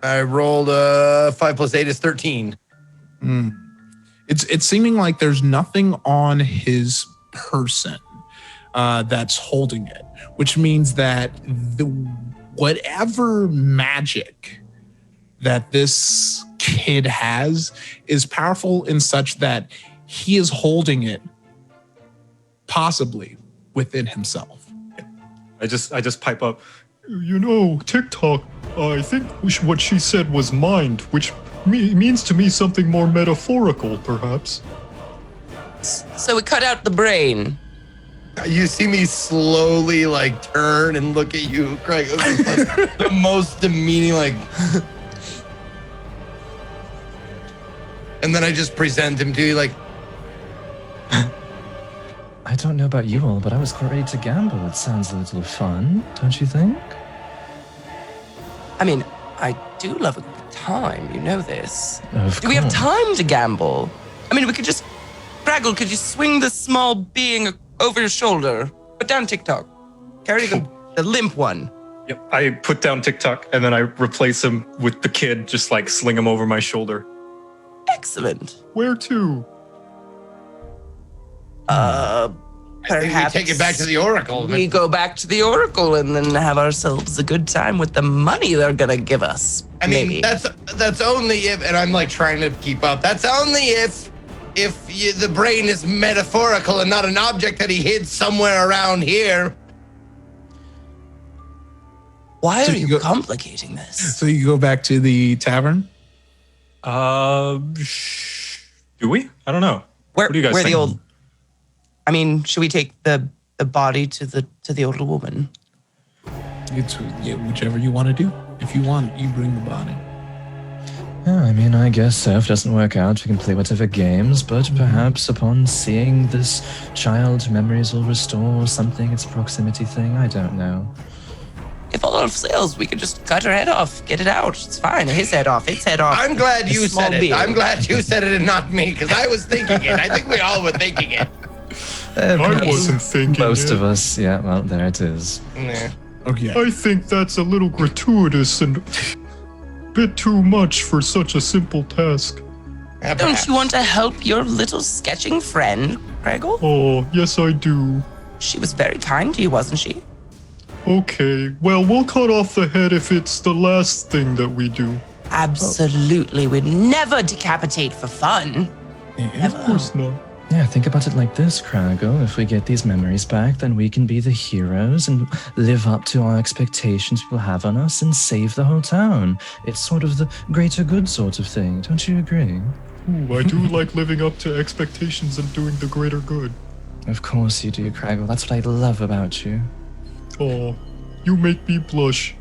I rolled 5 + 8 is 13. It's seeming like there's nothing on his person that's holding it, which means that whatever magic that this kid has is powerful in such that he is holding it possibly within himself. I just pipe up. TikTok, I think what she said was mind, which means to me something more metaphorical, perhaps. So we cut out the brain. You see me slowly like turn and look at you, Craig. Like, the most demeaning, like. And then I just present him to you, like. I don't know about you all, but I was quite ready to gamble. It sounds a little fun, don't you think? I mean, I do love a good time, you know this. Do we have time to gamble? I mean, we could just... Fraggle, could you swing the small being over your shoulder? Put down TikTok. Carry the limp one. Yep, I put down TikTok and then I replace him with the kid, just like sling him over my shoulder. Excellent. Where to? I think we take it back to the Oracle. We go back to the Oracle and then have ourselves a good time with the money they're gonna give us. I mean, maybe. that's only if, and I'm like trying to keep up. That's only if the brain is metaphorical and not an object that he hid somewhere around here. Why So are you you go- complicating this? So you go back to the tavern. Do we? I don't know. Where, What do you guys where think? the old? I mean, should we take the body to the older woman? It's whichever you want to do. If you want, you bring the body. Yeah, I mean, I guess so. If it doesn't work out, we can play whatever games, but perhaps upon seeing this child, memories will restore something. It's a proximity thing. I don't know. If all else fails, we could just cut her head off, get it out. It's fine. His head off, its head off. I'm glad A you small said it. beard. I'm glad you said it and not me, because I was thinking it. I think we all were thinking it. I wasn't thinking Most it. of us, yeah, well, there it is. Yeah. Okay. I think that's a little gratuitous and bit too much for such a simple task. Don't you want to help your little sketching friend, Gregor? Oh, yes I do. She was very kind to you, wasn't she? Okay, well, we'll cut off the head if it's the last thing that we do. Absolutely. We'd never decapitate for fun. Of course not. Yeah, think about it like this, Krago. If we get these memories back, then we can be the heroes and live up to our expectations people have on us and save the whole town. It's sort of the greater good sort of thing. Don't you agree? Ooh, I do like living up to expectations and doing the greater good. Of course you do, Krago. That's what I love about you. Oh, you make me blush.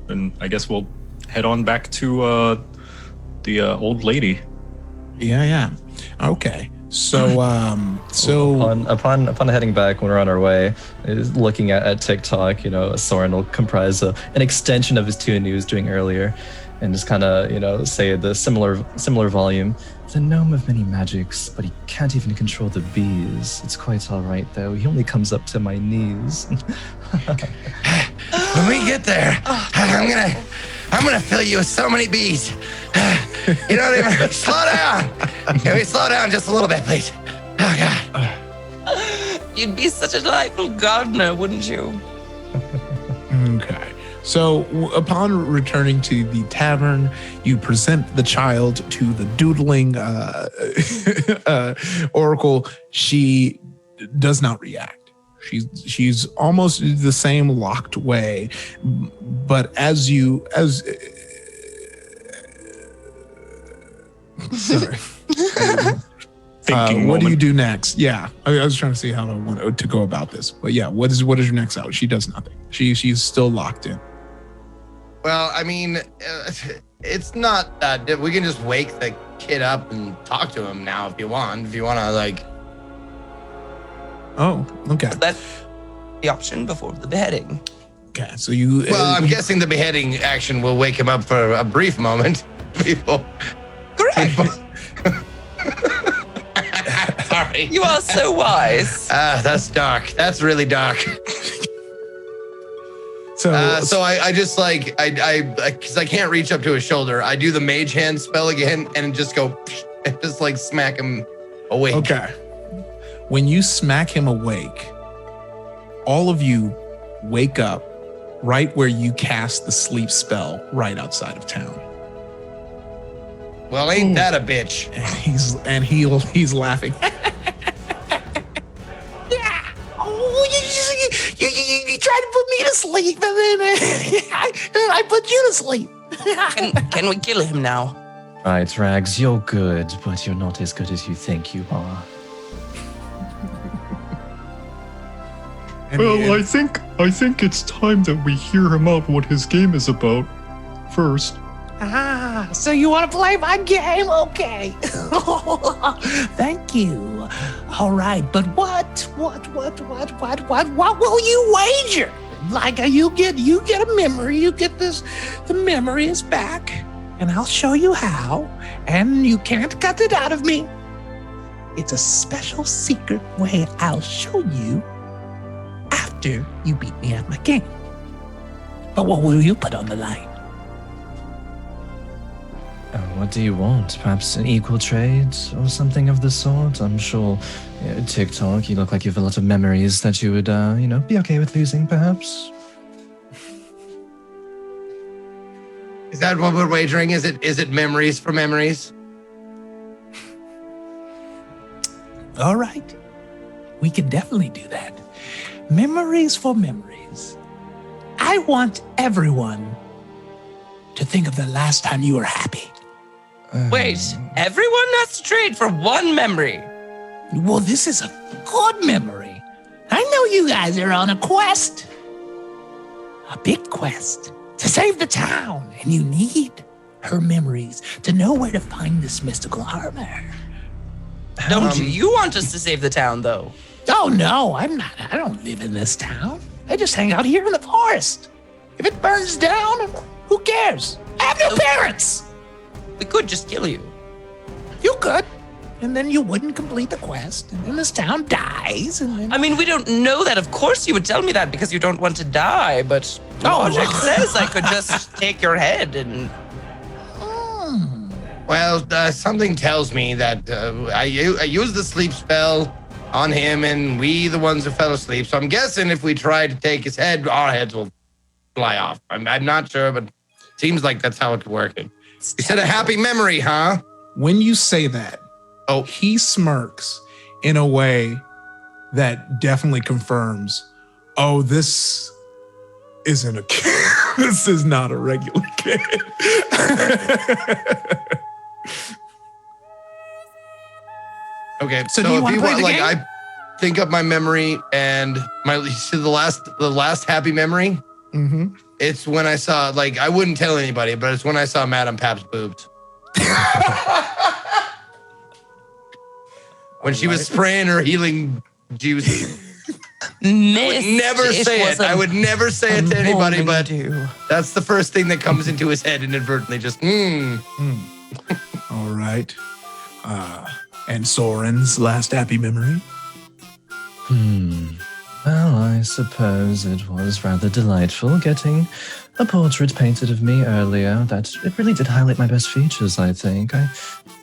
And I guess we'll head on back to the old lady. Yeah. Okay. So Upon heading back, when we're on our way, is looking at TikTok, Soren will comprise an extension of his tune he was doing earlier, and just kind of say the similar volume. The gnome of many magics, but he can't even control the bees. It's quite all right though. He only comes up to my knees. When we get there, I'm gonna fill you with so many bees. You don't even slow down. Can we slow down just a little bit, please? Oh God. You'd be such a delightful gardener, wouldn't you? Okay. So upon returning to the tavern, you present the child to the doodling oracle. She does not react. She's almost the same locked way, but sorry. Thinking what do moment. you do next? Yeah, I was trying to see how I want to go about this, but yeah, what is your next out? She does nothing. She's still locked in. Well, I mean, it's not that we can just wake the kid up and talk to him now if you want. If you want to, like. Oh, okay. That's the option before the beheading. Okay, so you. Well, I'm guessing the beheading action will wake him up for a brief moment. People. Correct. Sorry. You are so wise. That's dark. That's really dark. So I just like because I can't reach up to his shoulder. I do the mage hand spell again and just go and just like smack him awake. Okay. When you smack him awake, all of you wake up right where you cast the sleep spell right outside of town. Well, ain't that a bitch? And he's laughing. You tried to put me to sleep, and then I put you to sleep. Can we kill him now? Right, Rags, you're good, but you're not as good as you think you are. Well, I think it's time that we hear him out what his game is about first. So you want to play my game? Okay. Thank you. All right, but what will you wager? Like you get a memory, you get the memory is back, and I'll show you how, and you can't cut it out of me. It's a special secret way I'll show you after you beat me at my game. But what will you put on the line? Oh, what do you want? Perhaps an equal trade or something of the sort? I'm sure, TikTok, you look like you have a lot of memories that you would, be okay with losing, perhaps? Is that what we're wagering? Is it memories for memories? All right. We can definitely do that. Memories for memories. I want everyone to think of the last time you were happy. Wait, everyone has to trade for one memory. Well, this is a good memory. I know you guys are on a quest. A big quest to save the town. And you need her memories to know where to find this mystical armor. Don't you? You want us to save the town, though. Oh, no, I'm not. I don't live in this town. I just hang out here in the forest. If it burns down, who cares? I have no parents. We could just kill you. You could. And then you wouldn't complete the quest. And then this town dies. And then... I mean, we don't know that. Of course you would tell me that because you don't want to die. But logic says I could just take your head and... Well, something tells me that I used the sleep spell on him, and we the ones who fell asleep. So I'm guessing if we try to take his head, our heads will fly off. I'm not sure, but seems like that's how it's working. You said a happy memory, huh? When you say that, he smirks in a way that definitely confirms, oh, this isn't a kid. This is not a regular kid. Okay, so do you want to play the game? I think of my memory and the last happy memory. Mm-hmm. It's when I saw, I wouldn't tell anybody, but it's when I saw Madame Pap's boobs. When she was spraying her healing juice. I would never say it to anybody, but that's the first thing that comes into his head inadvertently. Just, All right. And Soren's last happy memory? Well, I suppose it was rather delightful getting a portrait painted of me earlier. That it really did highlight my best features, I think. I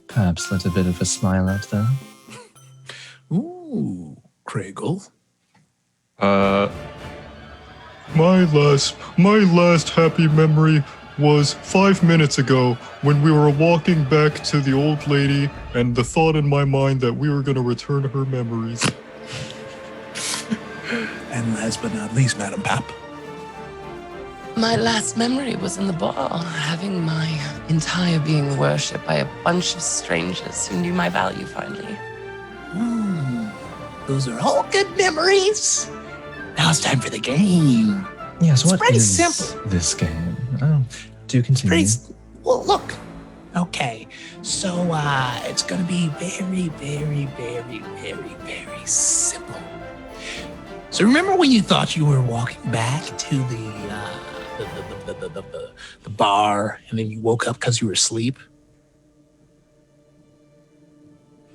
perhaps let a bit of a smile out there. Ooh, Craigle. My last happy memory was 5 minutes ago when we were walking back to the old lady and the thought in my mind that we were going to return her memories. And last but not least, Madame Pap. My last memory was in the bar, having my entire being worshipped by a bunch of strangers who knew my value finally. Those are all good memories. Now it's time for the game. Yes, it's what pretty is simple. This game? Oh, do continue. Well, look. Okay, so it's going to be very, very, very, very, very simple. So remember when you thought you were walking back to the bar, and then you woke up because you were asleep?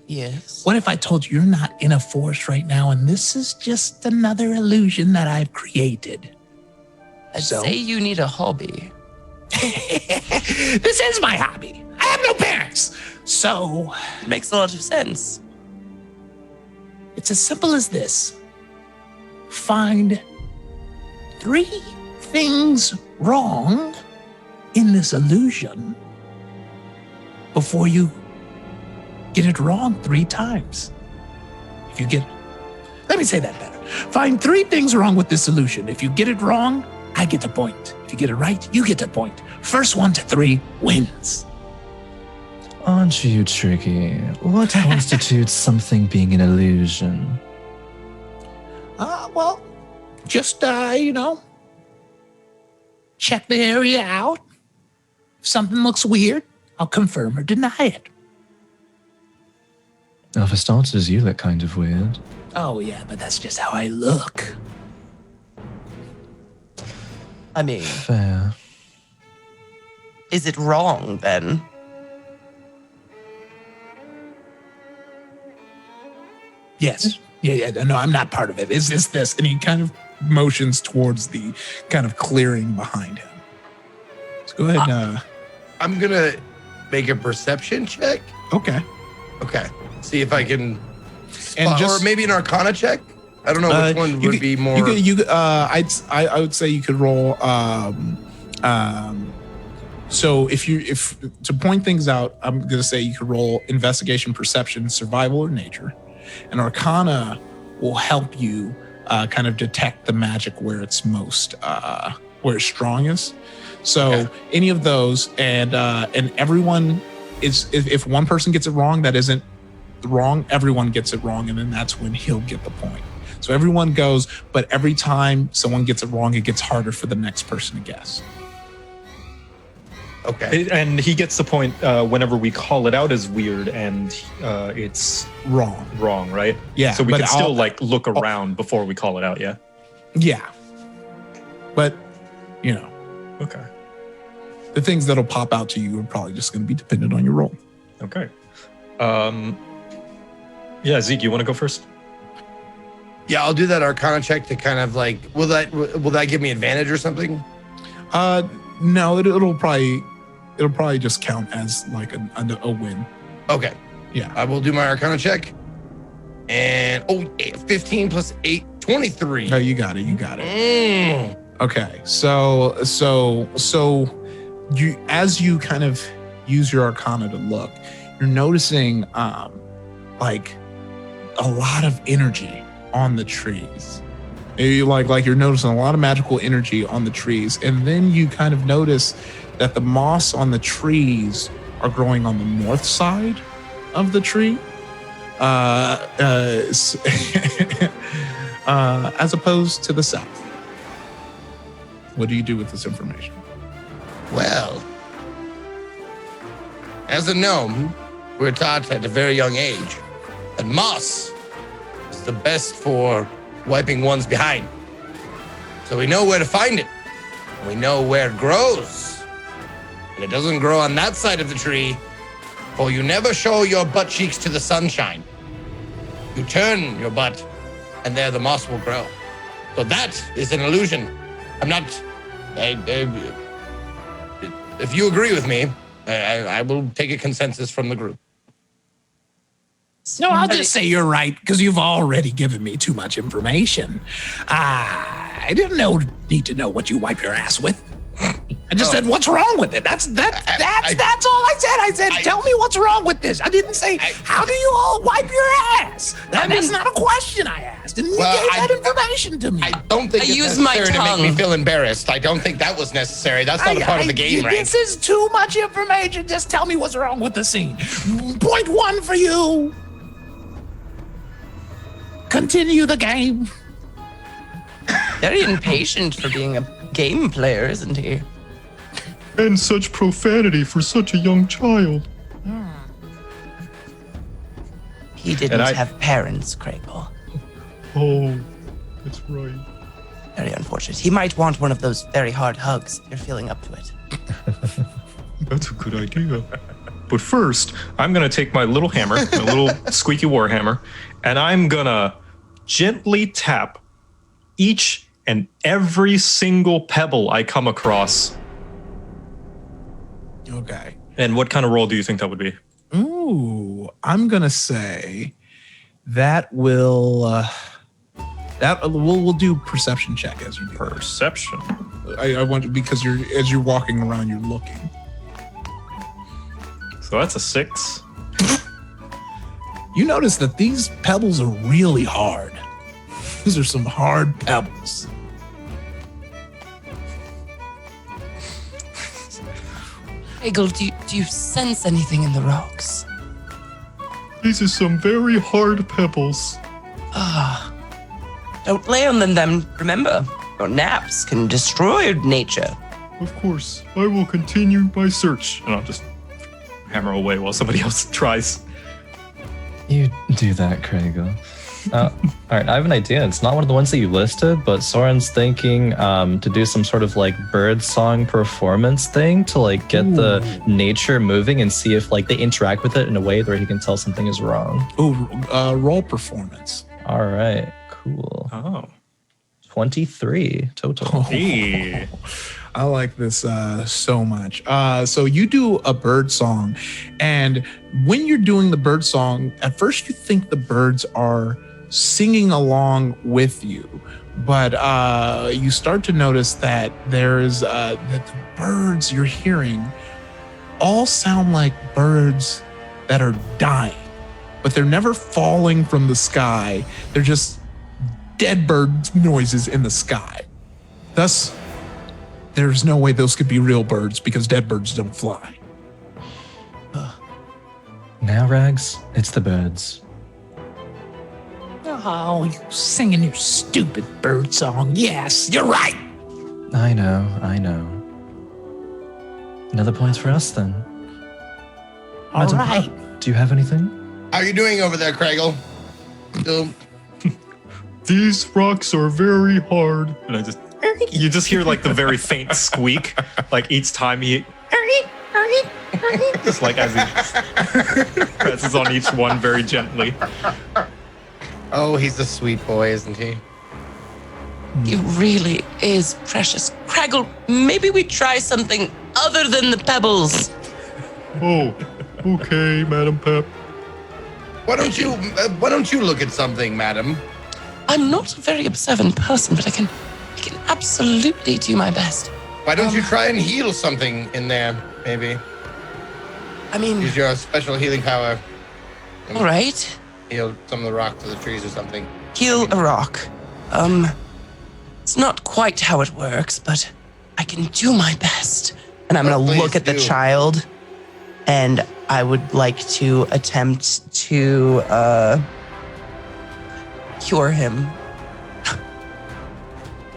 Yes. What if I told you you're not in a forest right now, and this is just another illusion that I've created? I'd say you need a hobby. This is my hobby. I have no parents. So... It makes a lot of sense. It's as simple as this. Find 3 things wrong in this illusion before you get it wrong 3 times. Let me say that better. Find 3 things wrong with this illusion. If you get it wrong, I get a point. If you get it right, you get a point. First 1 to 3 wins. Aren't you tricky? What constitutes something being an illusion? Well, just, check the area out. If something looks weird, I'll confirm or deny it. Now, for starters, you look kind of weird. Oh, yeah, but that's just how I look. I mean... Fair. Is it wrong, then? Yes. Yeah. No, I'm not part of it. Is this? And he kind of motions towards the kind of clearing behind him. So go ahead. I'm gonna make a perception check. Okay. Okay. See if I can And spot, just- or maybe an arcana check. I don't know which one would be more. I would say you could roll. So if to point things out, I'm gonna say you could roll investigation, perception, survival, or nature, and arcana will help you kind of detect the magic where it's most where it's strongest. So any of those, and everyone is if one person gets it wrong, that isn't wrong. Everyone gets it wrong, and then that's when he'll get the point. So everyone goes, but every time someone gets it wrong, it gets harder for the next person to guess. Okay. And he gets the point whenever we call it out as weird and it's Wrong. wrong, right? Yeah, So we but can still I'll- like look around before we call it out, yeah? Yeah. But, Okay. the things that'll pop out to you are probably just going to be dependent on your role. Okay. Yeah, Zeke, you want to go first? Yeah, I'll do that arcana check to kind of like. Will that give me advantage or something? No, it'll probably just count as like a win. Okay. Yeah. I will do my arcana check. And 15 plus 8, 23. No, you got it. Mm. Okay. So you, as you kind of use your arcana to look, you're noticing like a lot of energy on the trees. You like you're noticing a lot of magical energy on the trees, and then you kind of notice that the moss on the trees are growing on the north side of the tree, as opposed to the south. What do you do with this information? Well, as a gnome, we're taught at a very young age that moss is the best for wiping one's behind. So we know where to find it. We know where it grows. And it doesn't grow on that side of the tree, for you never show your butt cheeks to the sunshine. You turn your butt, and there the moss will grow. So that is an illusion. I'm not... if you agree with me, I will take a consensus from the group. No, I'll just say you're right, because you've already given me too much information. I didn't need to know what you wipe your ass with. I just said, what's wrong with it? That's all I said. I said, tell me what's wrong with this. I didn't say, how do you all wipe your ass? That's not a question I asked. And you gave that information to me. I don't think it's use my necessary to make me tongue. feel embarrassed. I don't think that was necessary. That's not a part of the game, right? This is too much information. Just tell me what's wrong with the scene. Point one for you. Continue the game. Very impatient for being a game player, isn't he? And such profanity for such a young child. He didn't have parents, Craigle. Oh, that's right. Very unfortunate. He might want one of those very hard hugs if you're feeling up to it. That's a good idea. But first, I'm going to take my little hammer, my little squeaky war hammer, and I'm going to gently tap each and every single pebble I come across. Okay. And what kind of roll do you think that would be? Ooh, I'm gonna say that we'll do perception check as you do. Perception. I want to, because as you're walking around, you're looking. So that's a 6. You notice that these pebbles are really hard. These are some hard pebbles. Craigle, do you sense anything in the rocks? These are some very hard pebbles. Don't lay on them. Remember, your naps can destroy nature. Of course, I will continue my search. And I'll just hammer away while somebody else tries. You do that, Craigle. All right, I have an idea. It's not one of the ones that you listed, but Soren's thinking to do some sort of like bird song performance thing to like get the nature moving and see if like they interact with it in a way where he can tell something is wrong. Ooh, roll performance. All right, cool. Oh. 23 total. Hey. I like this so much. So you do a bird song, and when you're doing the bird song, at first you think the birds are singing along with you, but you start to notice that that the birds you're hearing all sound like birds that are dying, but they're never falling from the sky. They're just dead bird noises in the sky. Thus, there's no way those could be real birds because dead birds don't fly. Now, Rags, it's the birds. Oh, you singing your stupid bird song. Yes, you're right. I know. Another points for us then. All right. Do you have anything? How are you doing over there, Craigle? Still These rocks are very hard. And you just hear like the very faint squeak, like each time he, just like as he presses on each one very gently. Oh, he's a sweet boy, isn't he? He really is precious. Craggle, maybe we try something other than the pebbles. Oh, okay, Madam Pep. Why don't you look at something, madam? I'm not a very observant person, but I can absolutely do my best. Why don't you try and heal something in there, maybe? I mean, Use your special healing power. all right. Heal some of the rocks to the trees or something. Heal a rock. It's not quite how it works, but I can do my best. And I'm going to look at the child, and I would like to attempt to cure him.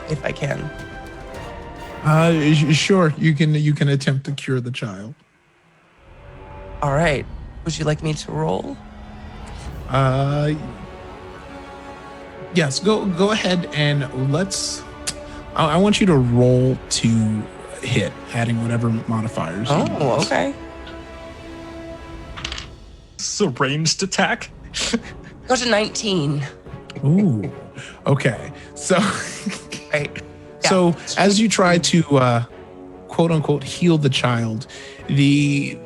If I can. Sure, you can attempt to cure the child. All right. Would you like me to roll? Yes, go ahead and I want you to roll to hit, adding whatever modifiers. Oh, okay. This is a ranged attack. Got a 19. Ooh. Okay. So Right. Yeah. So as you try to quote unquote heal the child, the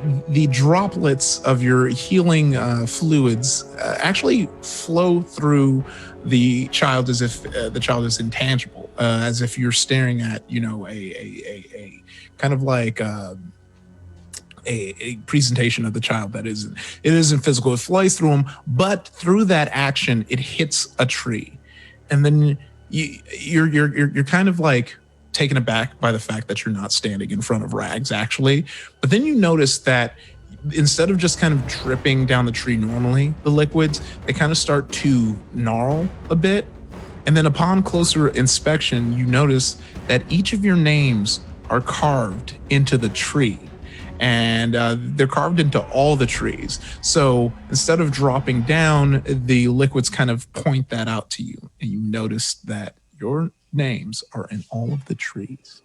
droplets of your healing fluids actually flow through the child as if the child is intangible, as if you're staring at, a kind of like a presentation of the child that isn't physical. It flies through them, but through that action, it hits a tree, and then you're kind of like taken aback by the fact that you're not standing in front of Rags, actually. But then you notice that instead of just kind of dripping down the tree normally, the liquids, they kind of start to gnarl a bit. And then upon closer inspection, you notice that each of your names are carved into the tree. And they're carved into all the trees. So instead of dropping down, the liquids kind of point that out to you. And you notice that your names are in all of the trees.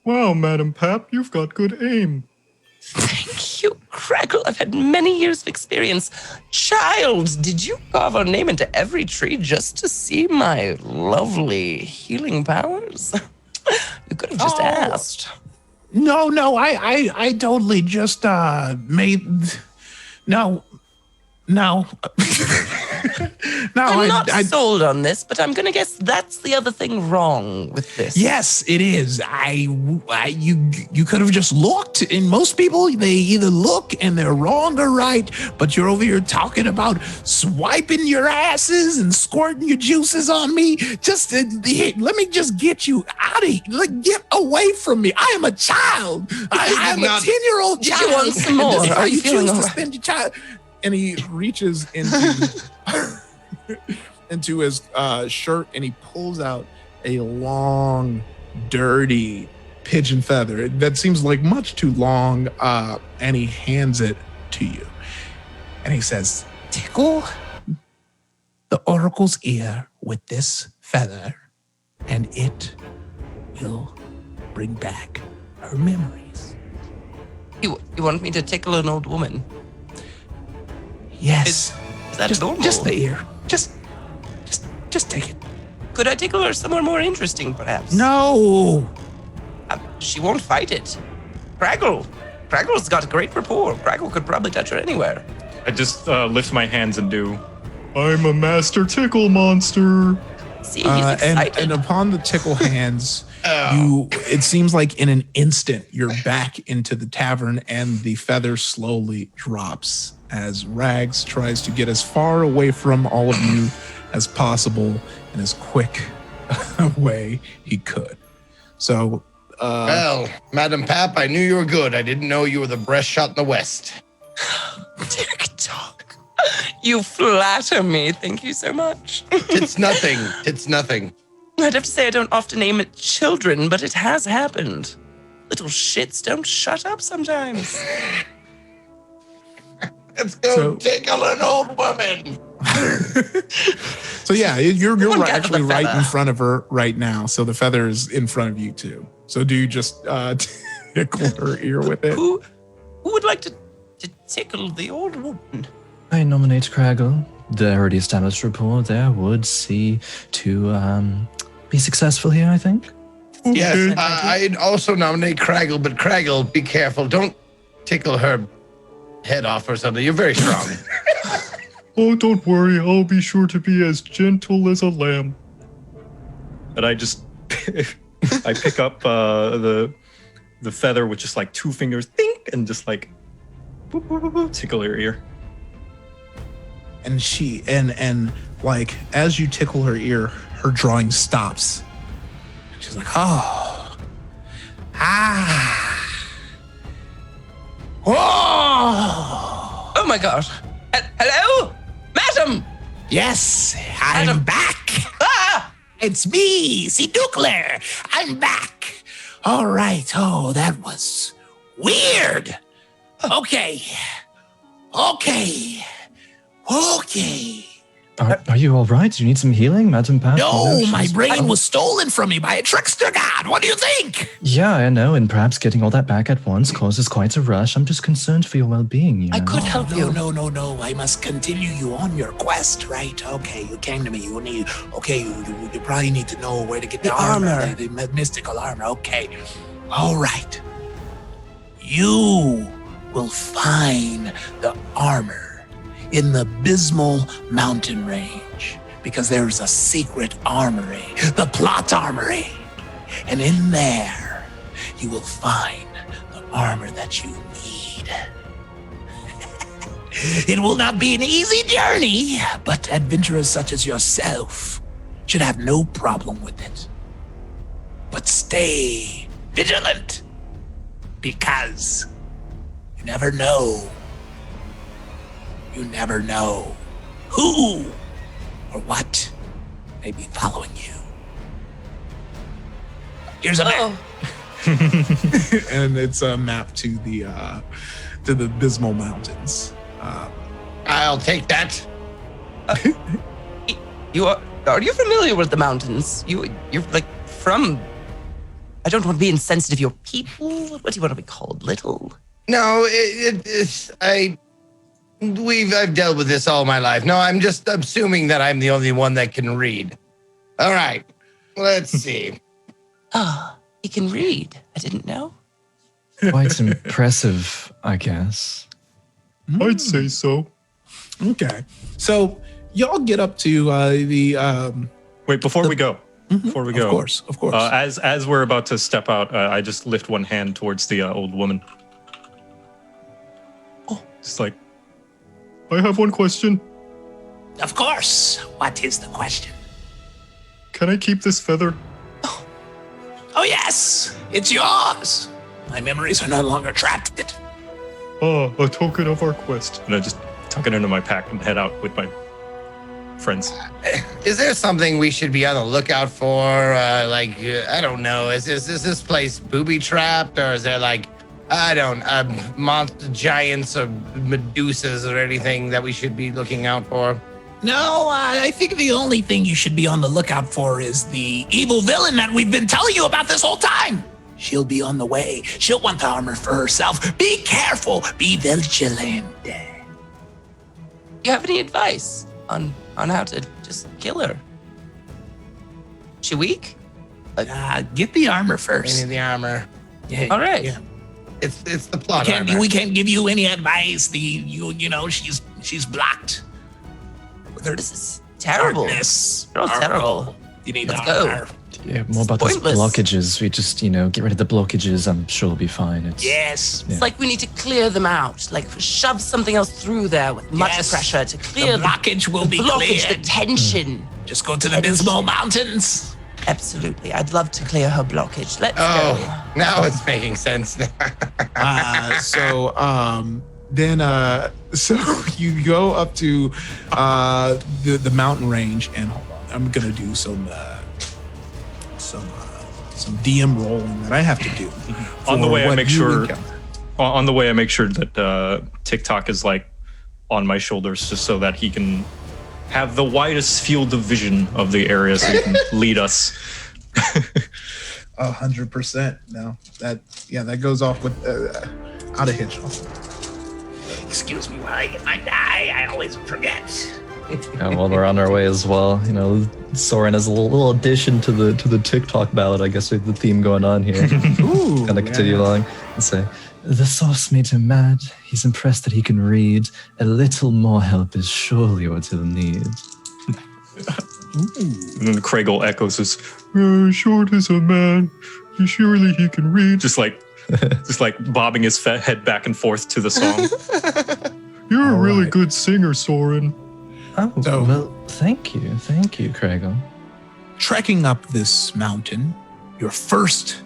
Wow, Madam Pep, you've got good aim. Thank you, Craggle. I've had many years of experience. Child, did you carve our name into every tree just to see my lovely healing powers? You could have just asked. No, I totally just made. No. I'm not sold on this, but I'm gonna guess that's the other thing wrong with this. Yes, it is. You could have just looked, and most people, they either look and they're wrong or right, but you're over here talking about swiping your asses and squirting your juices on me. Just let me just get you out of here. Get away from me. I am a child. I am a 10-year-old child. Did you want some more? And this is how Are you feeling choose all to right? spend your child. And he reaches into his shirt, and he pulls out a long, dirty pigeon feather that seems like much too long, and he hands it to you. And he says, "Tickle the oracle's ear with this feather, and it will bring back her memories." You want me to tickle an old woman? Yes. Is that normal? Just the ear. Just take it. Could I tickle her somewhere more interesting, perhaps? No. she won't fight it. Craggle's got a great rapport. Craggle could probably touch her anywhere. I just lift my hands and do. I'm a master tickle monster. See, he's excited. And upon the tickle hands, it seems like in an instant you're back into the tavern, and the feather slowly drops as Rags tries to get as far away from all of you as possible in as quick a way he could. So, well, Madam Pap, I knew you were good. I didn't know you were the breast shot in the West. TikTok. You flatter me. Thank you so much. It's nothing. It's nothing. I'd have to say I don't often aim at children, but it has happened. Little shits don't shut up sometimes. Let's go tickle an old woman. So yeah, you're Someone gather actually the right feather. in front of her right now. So the feather is in front of you too. So do you just tickle her ear with it? Who would like to tickle the old woman? I nominate Craggle. The already established rapport there would see to be successful here, I think. Yes, I'd also nominate Craggle, but Craggle, be careful. Don't tickle her head off or something. You're very strong. Oh, don't worry. I'll be sure to be as gentle as a lamb. And I just, I pick up the feather with just like 2 fingers, think, and just like boop, boop, boop, boop, tickle her ear. And she and like as you tickle her ear, her drawing stops. She's like, oh, Oh my god. Hello? Madam! yes, I'm back. It's me, Seducler. I'm back. All right. Oh, that was weird. Okay. Are you all right? Do you need some healing, Madam Pat? No, my brain was stolen from me by a trickster god. What do you think? Yeah, I know, and perhaps getting all that back at once causes quite a rush. I'm just concerned for your well-being, you know? I could help you. No. I must continue you on your quest, right? Okay, you came to me. You need. Okay, you probably need to know where to get the armor, the mystical armor. Okay, all right. You will find the armor in the abysmal mountain range, because there's a secret armory, the plot armory. And in there, you will find the armor that you need. It will not be an easy journey, but adventurers such as yourself should have no problem with it. But stay vigilant, because you never know. You never know who or what may be following you. Here's a map. And it's a map to the Abysmal Mountains. I'll take that. Are you familiar with the mountains? You're like from. I don't want to be insensitive. Your people. What do you want to be called? Little. No, I've dealt with this all my life. No, I'm just assuming that I'm the only one that can read. All right, let's see. He can read. I didn't know. Quite impressive, I guess. I'd say so. Okay. So y'all get up to the Wait, before we go. Before we go. Of course. As we're about to step out, I just lift one hand towards the old woman. Oh. Just like, I have one question. Of course. What is the question? Can I keep this feather? Oh yes, it's yours. My memories are no longer trapped in it. Oh, a token of our quest. And I just tuck it into my pack and head out with my friends. Is there something we should be on the lookout for? I don't know. Is this place booby trapped, or is there monster giants or medusas or anything that we should be looking out for? No, I think the only thing you should be on the lookout for is the evil villain that we've been telling you about this whole time. She'll be on the way. She'll want the armor for herself. Be careful. Be vigilant. You have any advice on how to just kill her? She weak? Get the armor I first. need the armor. Yeah, All right. Yeah. It's the plot. We can't give you any advice. You know she's blocked. With her This is terrible. darkness. You're all terrible. You need Let's to go. harm her. Yeah, more about those Pointless. blockages. We just, get rid of the blockages. I'm sure we'll be fine. It's, Yes. It's like we need to clear them out. Like shove something else through there with much Yes. pressure to clear The blockage will be blockage, the cleared. tension. Just go to the Dismal Mountains. Absolutely. I'd love to clear her blockage. Let's Oh, go. now it's making sense. So you go up to the mountain range, and hold on, I'm gonna do some DM rolling that I have to do. On the for way, I what make you sure. encounter. On the way, I make sure that TikTok is like on my shoulders, just so that he can have the widest field of vision of the area, so he can lead us. 100%. No, that goes off with out of hitch. Excuse me while I get my die. I always forget. while we're on our way as well, Soren has a little addition to the TikTok ballad. I guess with the theme going on here. Ooh, Gonna continue along and say, the sauce made him mad. He's impressed that he can read. A little more help is surely what he'll need. And then Craigle echoes this, short as a man, surely he can read. Just like bobbing his head back and forth to the song. You're All a really right. good singer, Soren. Oh, So- well, thank you, Craigle. Trekking up this mountain, your first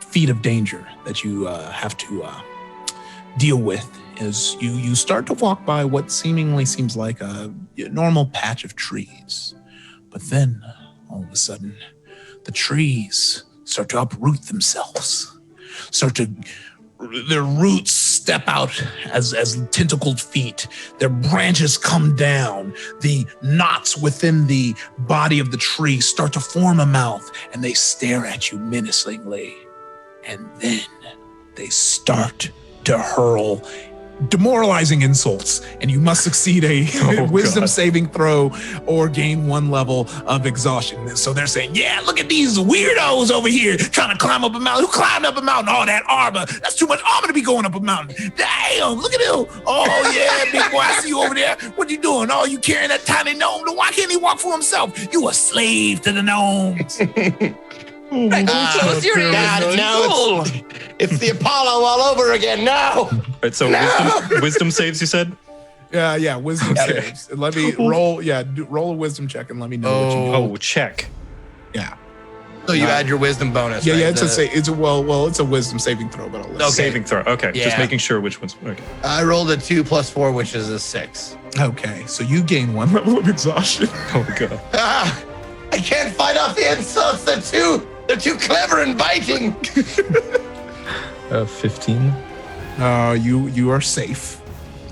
feat of danger that you have to deal with is you start to walk by what seemingly seems like a normal patch of trees. But then, all of a sudden, the trees start to uproot themselves, their roots step out as tentacled feet. Their branches come down. The knots within the body of the tree start to form a mouth, and they stare at you menacingly. And then they start to hurl demoralizing insults, and you must succeed a wisdom God. saving throw or gain 1 level of exhaustion. So they're saying, yeah, look at these weirdos over here trying to climb up a mountain. Who climbed up a mountain? All that armor. That's too much armor to be going up a mountain. Damn, look at him. Oh, yeah, big boy, I see you over there. What you doing? Oh, you carrying that tiny gnome? Why can't he walk for himself? You a slave to the gnomes. Close your ears. God, no, it's the Apollo all over again. No. Right, so wisdom saves, you said? Yeah, wisdom saves. Let me roll. Yeah, roll a wisdom check and let me know what you know. Oh, check. Yeah. So you add your wisdom bonus. Yeah, right? yeah. It's a wisdom saving throw, but I'll let Okay. Saving throw. Okay, just Yeah. making sure which one's. Okay. I rolled a 2 + 4, which is a 6. Okay, so you gain 1 level of exhaustion. Oh god. I can't fight off the insults. They're too clever and biting. 15. You are safe.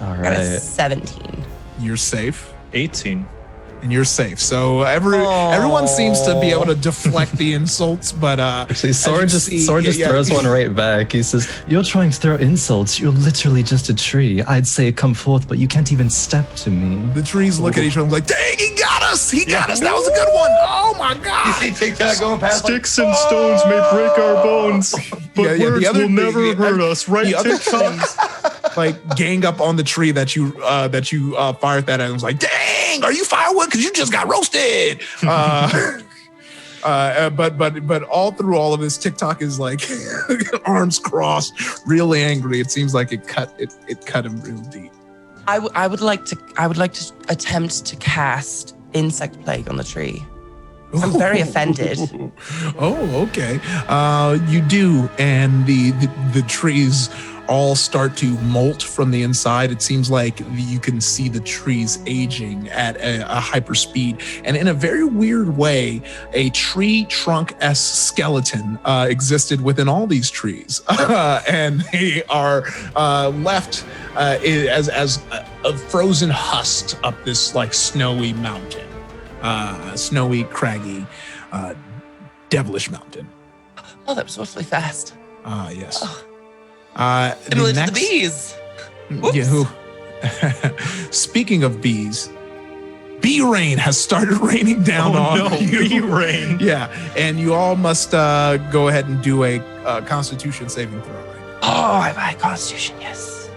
All Got a right. 17. You're safe. 18. And you're safe. So everyone seems to be able to deflect the insults, but Actually, Soren just yeah. throws one right back. He says, "You're trying to throw insults. You're literally just a tree. I'd say come forth, but you can't even step to me." The trees look at each other like, dang, he got us. He got us. That was a good one. Oh my You god. see TikTok going past. Sticks and stones may break our bones, but the words other will never thing- hurt us, right, The other TikTok? trees like gang up on the tree that you fired that at and was like, dang, are you firewood? Because you just got roasted. But all through all of this, TikTok is like arms crossed, really angry. It seems like it cut him real deep. I would like to attempt to cast insect plague on the tree. I'm very offended. Oh, okay. You do, and the trees all start to molt from the inside. It seems like you can see the trees aging at a hyper speed, and in a very weird way, a tree trunk-esque skeleton existed within all these trees, and they are left as a frozen husk up this like snowy mountain, snowy, craggy, devilish mountain. Oh, that was awfully fast. Yes. Oh. The Similar to the next- bees. Yeah, who? Speaking of bees, bee rain has started raining down on you. Bee rain. Yeah, and you all must go ahead and do a Constitution saving throw. Oh, I buy Constitution, yes.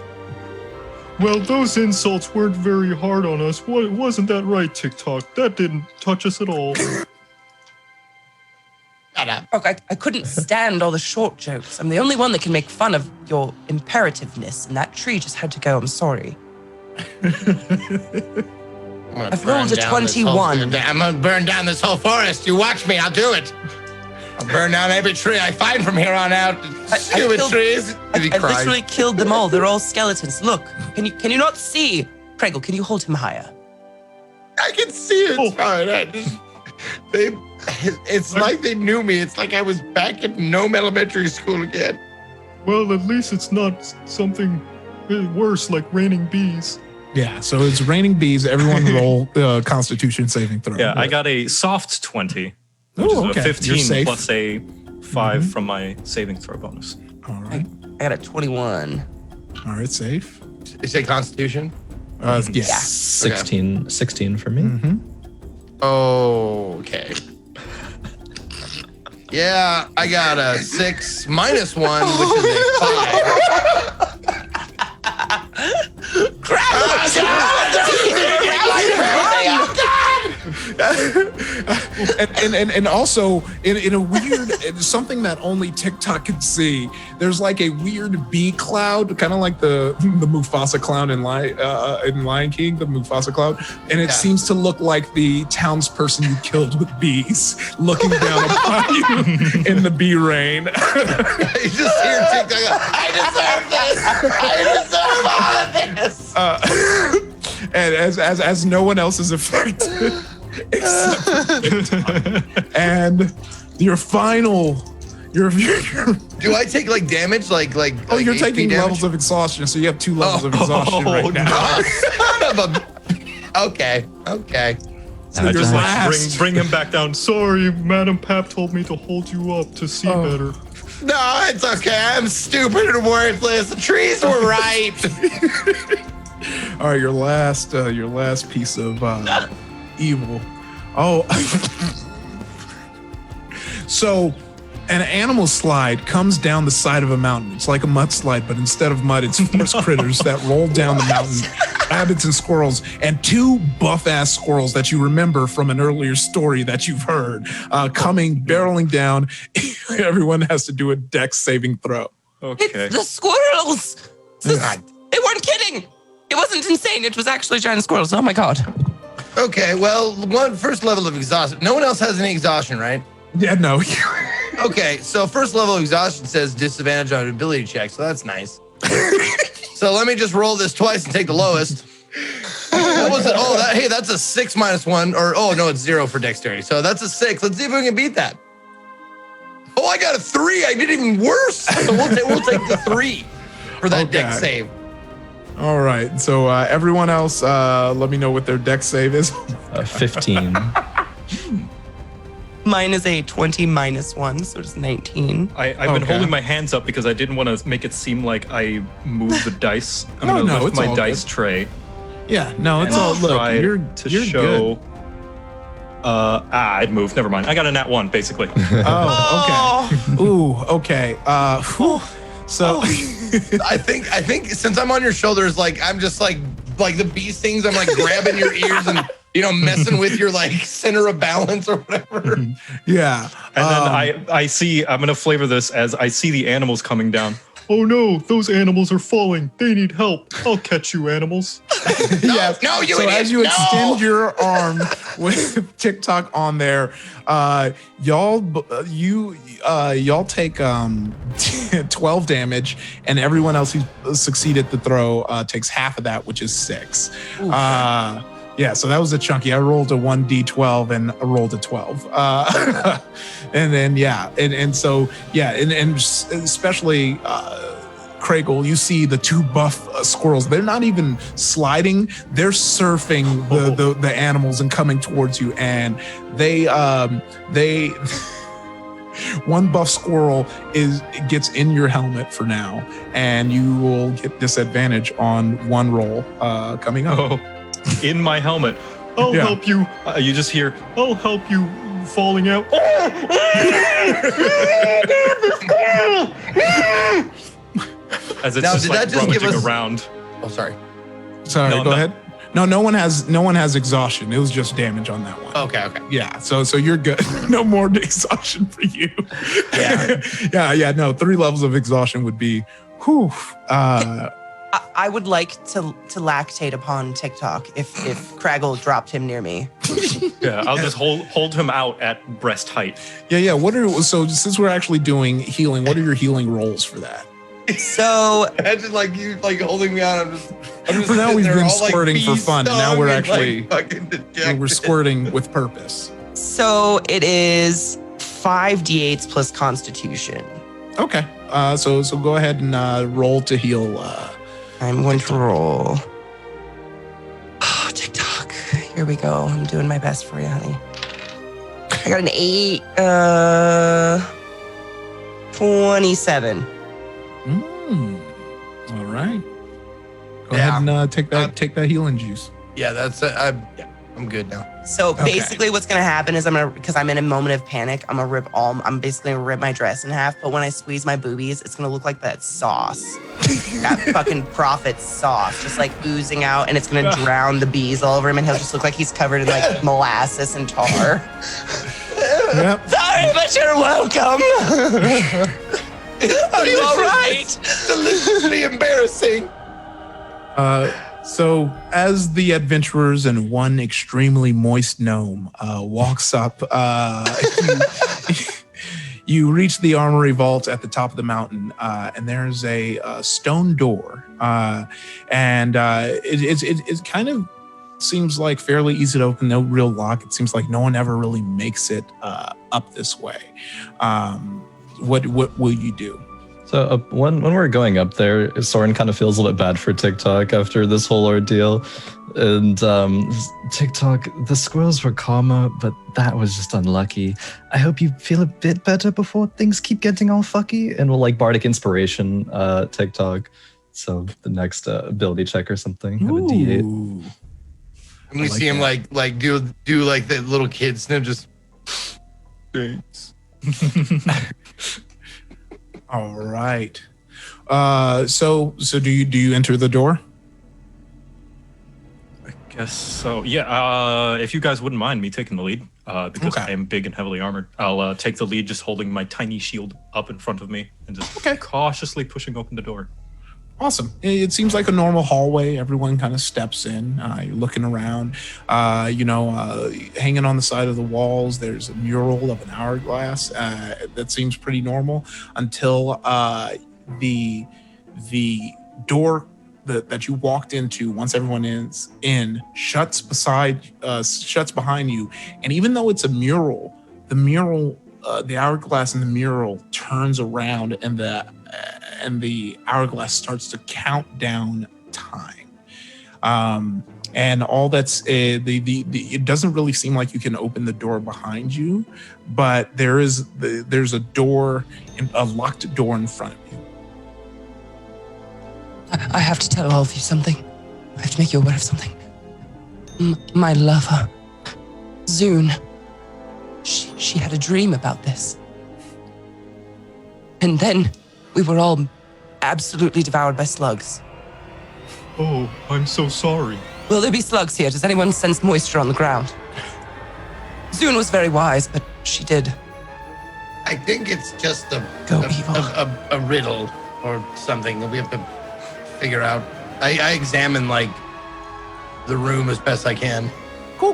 Well, those insults weren't very hard on us. Wasn't that right, TikTok? That didn't touch us at all. Look, I couldn't stand all the short jokes. I'm the only one that can make fun of your imperativeness, and that tree just had to go. I'm sorry. I've rolled a 21. I'm gonna burn down this whole forest. You watch me. I'll do it. I'll burn down every tree I find from here on out. Stupid trees. I literally killed them all. They're all skeletons. Look, can you not see? Craigle, can you hold him higher? I can see it. It's fine. It's like they knew me. It's like I was back at Nome Elementary School again. Well, at least it's not something worse like raining bees. Yeah, so it's raining bees. Everyone roll Constitution saving throw. Yeah, I got a soft 20, which is a 15 plus a 5 from my saving throw bonus. All right. I got a 21. All right, safe. You say Constitution? Yes. Yeah. 16 for me. Mm-hmm. Okay. Yeah, I got a 6 minus 1, which is a 5. And also in a weird something that only TikTok can see, there's like a weird bee cloud, kind of like the Mufasa clown in Lion King, the Mufasa cloud, and it seems to look like the townsperson you killed with bees looking down upon you in the bee rain. You just hear TikTok go, I deserve this. I deserve all of this. And as no one else is affected. And your final, do I take like damage, like you're taking levels of exhaustion, so you have 2 levels of exhaustion right now. Okay. So your last. Bring him back down. Sorry, Madam Pap told me to hold you up to see better. No, it's okay. I'm stupid and worthless. The trees were right. All right, your last piece of evil. Oh, so an animal slide comes down the side of a mountain. It's like a mudslide, but instead of mud, it's forest critters that roll down the mountain. Rabbits and squirrels, and 2 buff-ass squirrels that you remember from an earlier story that you've heard, barreling down. Everyone has to do a dex saving throw. Okay. It's the squirrels. They weren't kidding. It wasn't insane. It was actually giant squirrels. Oh my god. Okay, well, first level of exhaustion. No one else has any exhaustion, right? Yeah, no. Okay, so first level of exhaustion says disadvantage on ability check, so that's nice. So let me just roll this twice and take the lowest. What was it? Oh, that's a 6 minus 1, it's 0 for dexterity. So that's a 6. Let's see if we can beat that. Oh, I got a 3. I did even worse. So we'll take the 3 for that dex save. All right. So everyone else, let me know what their dex save is. 15. Mine is a 20 minus 1, so it's 19. I've been holding my hands up because I didn't want to make it seem like I moved the dice. I'm going to lift my dice tray. Yeah, no, it's all look. You're show. good. It moved. Never mind. I got a nat 1 basically. Oh, okay. Ooh, okay. So I think since I'm on your shoulders, like I'm just like the bee stings, I'm like grabbing your ears and messing with your like center of balance or whatever. Yeah. And then I see, I'm gonna flavor this as I see the animals coming down. Oh no, those animals are falling. They need help. I'll catch you, animals. Yes. No, you so idiot. As you extend your arm with TikTok on there, y'all take 12 damage, and everyone else who succeeded the throw takes half of that, which is 6. Yeah, so that was a chunky. I rolled a 1d12 and I rolled a 12. And then, and especially Craigle, you see the 2 buff squirrels. They're not even sliding. They're surfing the animals and coming towards you. And they one buff squirrel gets in your helmet for now, and you will get disadvantage on one roll coming up. Oh. In my helmet. I'll help you. You just hear, I'll help you falling out. as it's Now, just did like that just give rummaging us- around. Oh, sorry. Sorry, No, go no. ahead. No one has exhaustion. It was just damage on that one. Okay. Yeah, so you're good. No more exhaustion for you. Yeah. yeah. No, 3 levels of exhaustion would be, whew. I would like to lactate upon TikTok if Craggle dropped him near me. Yeah, I'll just hold him out at breast height. Yeah. So since we're actually doing healing, what are your healing rolls for that? So Imagine like you like holding me on. I'm just For now, sitting we've there been all, like, squirting for bee fun, and now stung we're and, actually like, fucking dejected. we're squirting with purpose. So it is 5d8s plus Constitution. Okay. So go ahead and roll to heal. I'm going to roll. Oh, TikTok. Here we go. I'm doing my best for you, honey. I got an 8. 27. All right. Go ahead and take that healing juice. Yeah, that's I'm good now. So basically what's going to happen is because I'm in a moment of panic, I'm basically going to rip my dress in half. But when I squeeze my boobies, it's going to look like that sauce. That fucking prophet sauce, just like oozing out, and it's going to drown the bees all over him. And he'll just look like he's covered in like molasses and tar. Yep. Sorry, but you're welcome. Are you all right? Deliciously embarrassing. So as the adventurers and one extremely moist gnome walks up, you reach the armory vault at the top of the mountain, and there's a stone door, and it kind of seems like fairly easy to open. No real lock. It seems like no one ever really makes it up this way. What will you do? So when we're going up there, Soren kind of feels a little bit bad for TikTok after this whole ordeal. And TikTok, the squirrels were calmer, but that was just unlucky. I hope you feel a bit better before things keep getting all fucky. And we'll like bardic inspiration TikTok. So the next ability check or something. Have a D8. And we see him like do like the little kid snip, just thanks. All right. So do you enter the door? I guess so. Yeah. If you guys wouldn't mind me taking the lead, because I am big and heavily armored, I'll take the lead, just holding my tiny shield up in front of me and just cautiously pushing open the door. Awesome. It seems like a normal hallway. Everyone kind of steps in. You're looking around. Hanging on the side of the walls, there's a mural of an hourglass that seems pretty normal until the door that you walked into, once everyone is in, shuts behind you. And even though it's a mural, the hourglass in the mural turns around, and the hourglass starts to count down time. And all that's it doesn't really seem like you can open the door behind you, but there's a door, a locked door in front of you. I have to tell all of you something. I have to make you aware of something. My lover, Zune, she had a dream about this. And then we were all absolutely devoured by slugs. Oh, I'm so sorry. Will there be slugs here? Does anyone sense moisture on the ground? Zune was very wise, but she did. I think it's just a riddle or something that we have to figure out. I examine like the room as best I can. Cool.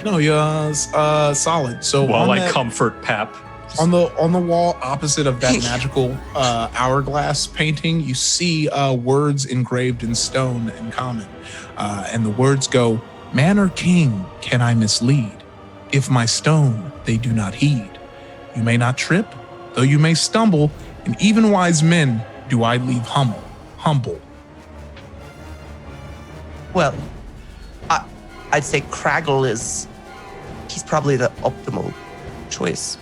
No, you're solid. So while I comfort Pap. On the wall opposite of that magical hourglass painting, you see words engraved in stone in common. And the words go, "Man or king can I mislead? If my stone they do not heed. You may not trip, though you may stumble, and even wise men do I leave humble." Well, I'd say Craggle he's probably the optimal choice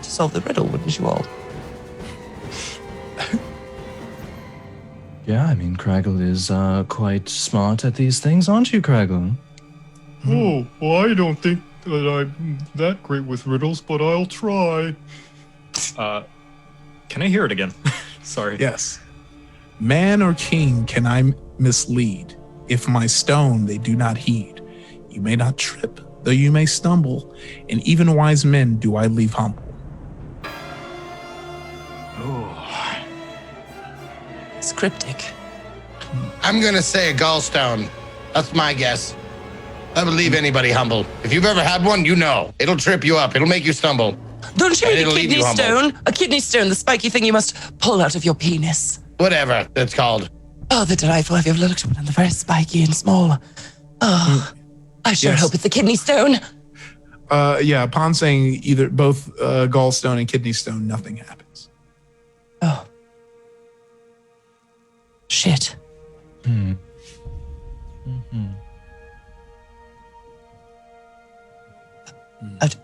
to solve the riddle, wouldn't you all? Yeah, I mean, Craggle is quite smart at these things, aren't you, Craggle? Oh, well, I don't think that I'm that great with riddles, but I'll try. Can I hear it again? Sorry. Yes. Man or king can I mislead? If my stone they do not heed. You may not trip, though you may stumble, and even wise men do I leave humble. Oh. It's cryptic. I'm gonna say a gallstone. That's my guess. I would leave anybody humble. If you've ever had one, you know. It'll trip you up. It'll make you stumble. Don't you And mean a it'll leave kidney you humble. stone? A kidney stone, the spiky thing you must pull out of your penis. Whatever that's called. Oh, the delightful have you ever looked at one? And they're very spiky and small. Oh, I sure Yes. hope it's a kidney stone. Yeah, upon saying either both gallstone and kidney stone, nothing happens. Oh. Shit.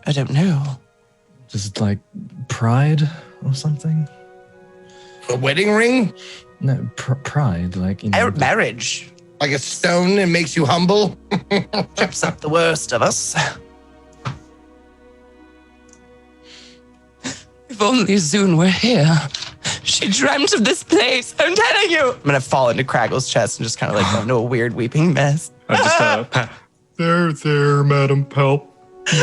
I don't know. Just like pride or something? A wedding ring? No, pride, like, you know. Marriage Like a stone that makes you humble? trips up the worst of us. If only Zune were here. She dreamt of this place. I'm telling you. I'm gonna fall into Craggle's chest and just kind of like go into a weird weeping mess. There, Madam Palp.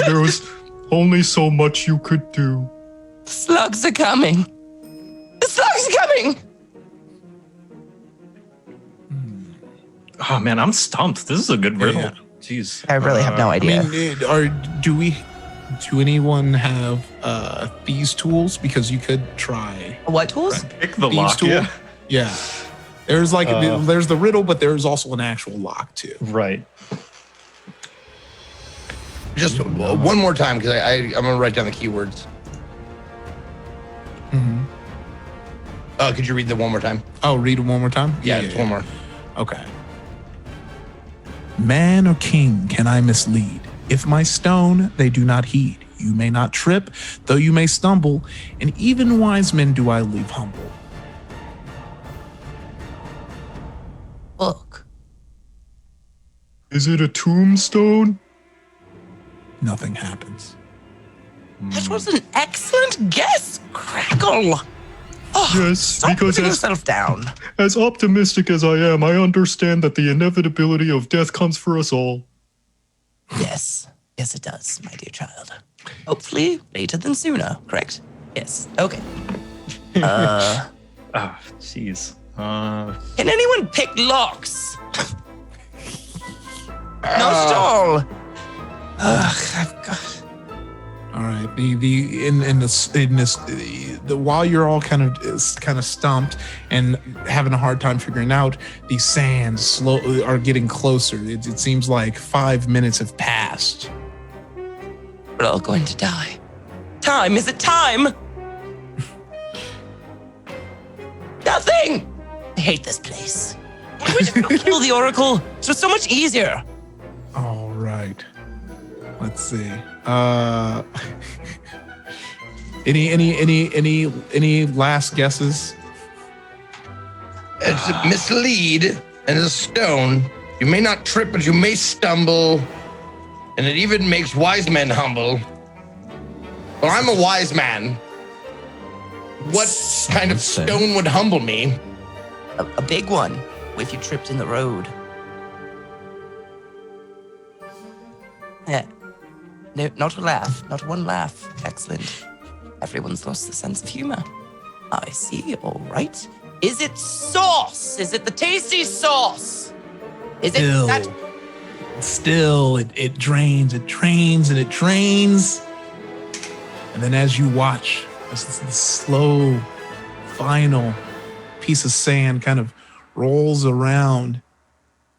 There was only so much you could do. The slugs are coming. The slugs are coming. Oh man, I'm stumped. This is a good riddle. Yeah. Jeez. I really have no idea. Do anyone have these tools? Because you could try What tools? Pick the these lock. tool. Yeah. Yeah. There's like there's the riddle, but there's also an actual lock too. Right. Just one more time, because I'm going to write down the keywords. Could you read them one more time? Oh, read it one more time? Yeah, just one more. Okay. Man or king can I mislead? If my stone they do not heed. You may not trip, though you may stumble, and even wise men do I leave humble. Look. Is it a tombstone? Nothing happens. That was an excellent guess, Crackle. Oh, Yes, stop because putting yourself down. as optimistic as I am, I understand that the inevitability of death comes for us all. Yes. Yes, it does, my dear child. Hopefully later than sooner, correct? Yes. Okay. Ah, jeez. Can anyone pick locks? Not at all. Ugh, I've got... All right. While you're all kind of stumped and having a hard time figuring out, these sands slowly are getting closer. It seems like 5 minutes have passed. We're all going to die. Time, is it time? Nothing! I hate this place. Why would you kill the Oracle? It was so much easier. All right. Let's see. Any last guesses? It's a mislead and a stone. You may not trip, but you may stumble. And it even makes wise men humble. Well, I'm a wise man. What kind of stone would humble me? A big one, if you tripped in the road. Yeah. No, not a laugh. Not one laugh. Excellent. Everyone's lost the sense of humor. I see. All right. Is it sauce? Is it the tasty sauce? Is it that? Still, it drains, it trains, and it trains. And then as you watch, as the slow, final piece of sand kind of rolls around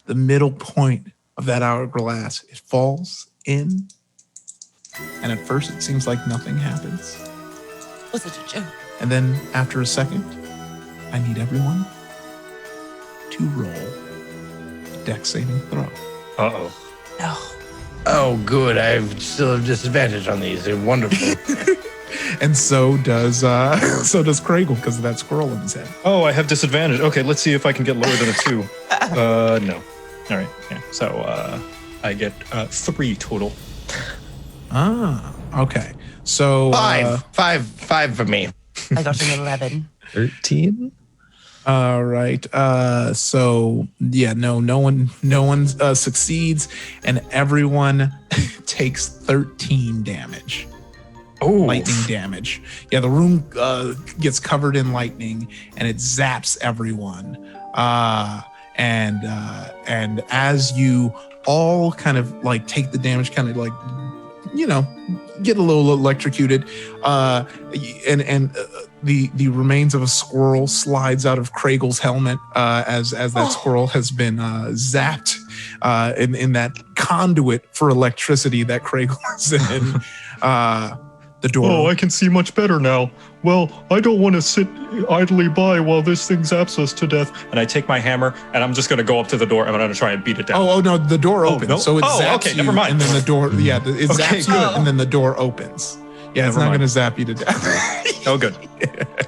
the middle point of that hourglass, it falls in. And at first, it seems like nothing happens. Was it a joke? And then after a second, I need everyone to roll a dex saving throw. Uh-oh. No. Oh, good. I still have disadvantage on these. They're wonderful. And so does Craigle because of that squirrel in his head. Oh, I have disadvantage. Okay, let's see if I can get lower than a 2. No. All right. Yeah. So I get 3 total. Ah, okay. So Five for me. I got an 11. 13. All right. So yeah, no one succeeds, and everyone takes 13 damage. Oh, lightning damage. Yeah, the room gets covered in lightning, and it zaps everyone. And as you all kind of like take the damage, kind of like, you know, get a little electrocuted, and the remains of a squirrel slides out of Kragel's helmet as that squirrel has been zapped in that conduit for electricity that Kragel is in. The door. Oh, I can see much better now. Well, I don't want to sit idly by while this thing zaps us to death. and I take my hammer and I'm just gonna go up to the door and I'm gonna try and beat it down. Oh no, the door opens. no? So it zaps okay, you, never mind. and then the door, it zaps you, good. and then the door opens. Yeah, it's Never not mind. going to zap you to death. Oh, good.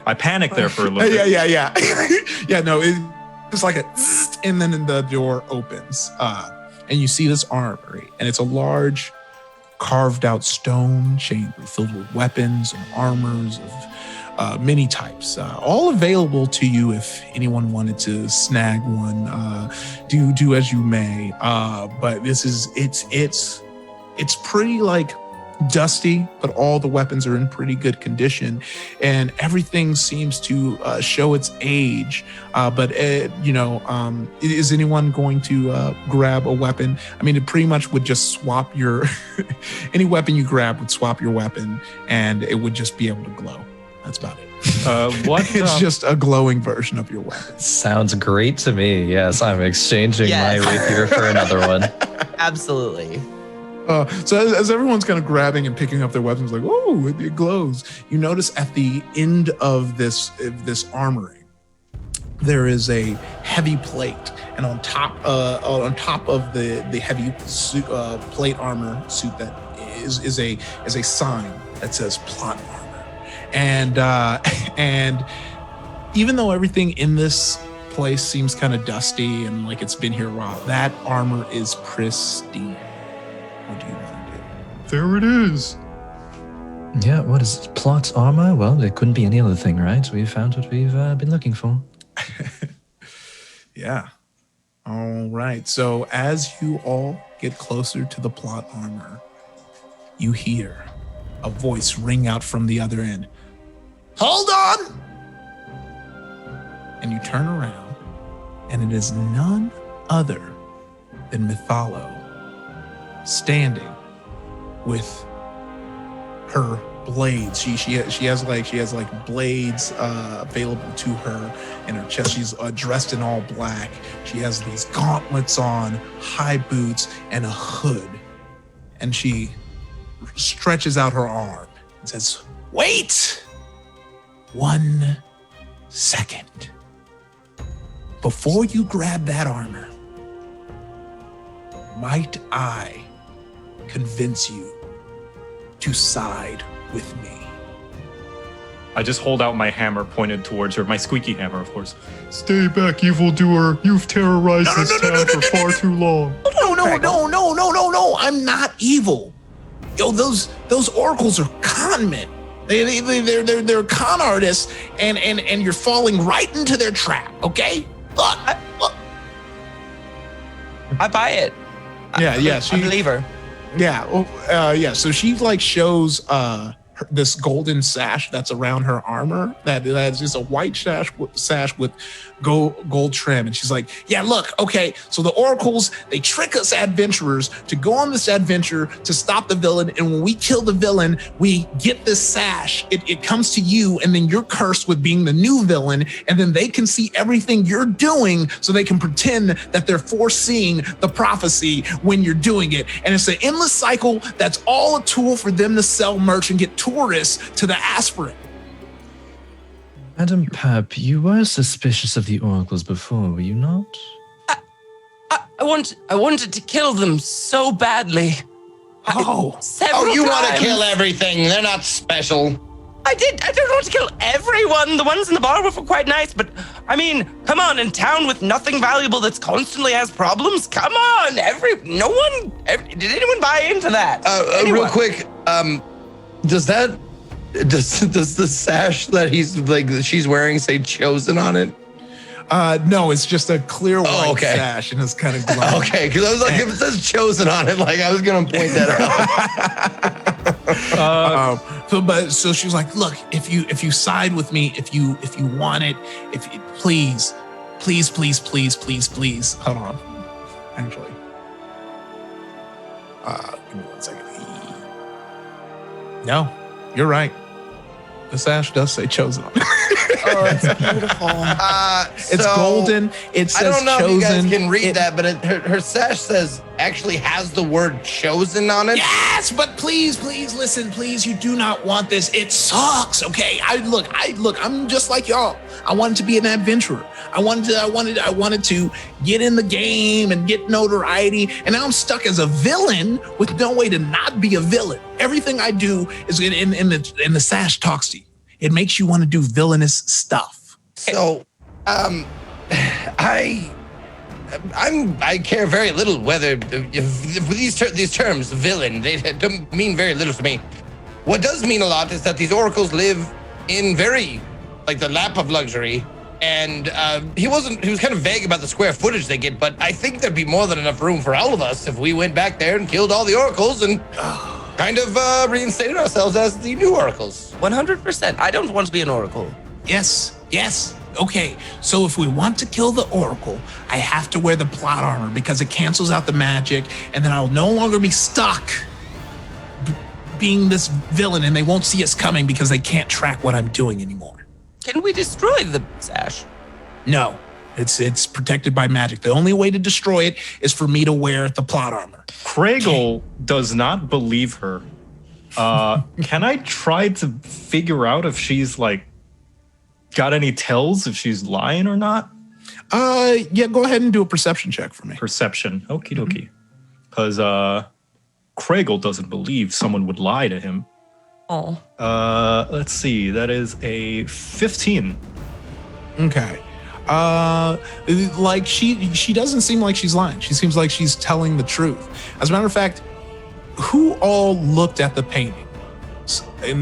I panicked there for a little bit. Yeah. Yeah, no, it's like a zzz, and then the door opens. And you see this armory, and it's a large carved out stone chamber filled with weapons and armors of many types, all available to you if anyone wanted to snag one. Do as you may. But this is it's pretty like dusty, but all the weapons are in pretty good condition, and everything seems to show its age. But is anyone going to grab a weapon? I mean, it pretty much would just swap your any weapon you grab would swap your weapon, and it would just be able to glow. That's about it. It's just a glowing version of your weapon. Sounds great to me. Yes, I'm exchanging my rapier for another one. Absolutely. So as everyone's kind of grabbing and picking up their weapons, like, oh, it glows. You notice at the end of this armory, there is a heavy plate, and on top of the heavy suit, plate armor suit that is a sign that says plot armor, and even though everything in this place seems kind of dusty and like it's been here a while, that armor is pristine. What do you want to do? There it is. Yeah, what is it? Plot armor? Well, it couldn't be any other thing, right? We found what we've been looking for. Yeah. All right. So as you all get closer to the plot armor, you hear a voice ring out from the other end. Hold on! And you turn around, and it is none other than Mytholo, standing with her blades. She has blades available to her in her chest. She's dressed in all black. She has these gauntlets on, high boots, and a hood. And she stretches out her arm and says, "Wait 1 second. Before you grab that armor, might I convince you to side with me?" I just hold out my hammer pointed towards her, my squeaky hammer, of course. Stay back, evildoer. You've terrorized this town for far too long. No, I'm not evil. Yo, those oracles are con men. They're con artists, and you're falling right into their trap, okay? Look. I buy it. Yeah, I believe her. Yeah. So she like shows this golden sash that's around her armor. That's just a white sash with gold trim, and she's like, "Yeah, look, okay. So the oracles, they trick us adventurers to go on this adventure to stop the villain, and when we kill the villain, we get this sash. It comes to you, and then you're cursed with being the new villain, and then they can see everything you're doing, so they can pretend that they're foreseeing the prophecy when you're doing it. And it's an endless cycle. That's all a tool for them to sell merch and get tourists to the Aspherin." Madam Pap, you were suspicious of the oracles before, were you not? I wanted to kill them so badly. You want to kill everything. They're not special. I don't want to kill everyone. The ones in the bar were quite nice, but I mean, come on, in town with nothing valuable that's constantly has problems? Come on, did anyone buy into that? Real quick, does the sash that she's wearing say chosen on it? No, it's just a clear white sash and it's kind of glowing. Okay, because I was like, if it says chosen on it, like I was gonna point that out. So she was like, look, if you side with me, if you want it, please. Hold on. Actually. Give me 1 second. No, you're right. The sash does say chosen on it. Oh, it's beautiful. It's golden. It says I don't know chosen. if you guys can read that, but her sash actually has the word chosen on it. Yes, but please listen, please. You do not want this. It sucks. Okay. I'm just like y'all. I wanted to be an adventurer. I wanted to get in the game and get notoriety. And now I'm stuck as a villain with no way to not be a villain. Everything I do is in the sash talks to you. It makes you want to do villainous stuff. So, I care very little whether these terms, villain, they don't mean very little to me. What does mean a lot is that these oracles live in the lap of luxury. And he was kind of vague about the square footage they get, but I think there'd be more than enough room for all of us if we went back there and killed all the oracles and kind of reinstated ourselves as the new oracles. 100%. I don't want to be an oracle. Yes. Okay, so if we want to kill the oracle, I have to wear the plot armor because it cancels out the magic, and then I'll no longer be stuck being this villain, and they won't see us coming because they can't track what I'm doing anymore. Can we destroy the sash? No, it's protected by magic. The only way to destroy it is for me to wear the plot armor. Craigle does not believe her. Can I try to figure out if she's got any tells if she's lying or not? Yeah, go ahead and do a perception check for me. Perception, okie dokie. Because Craigle doesn't believe someone would lie to him. Oh. Let's see. That is a 15. Okay. She doesn't seem like she's lying. She seems like she's telling the truth. As a matter of fact, who all looked at the painting? You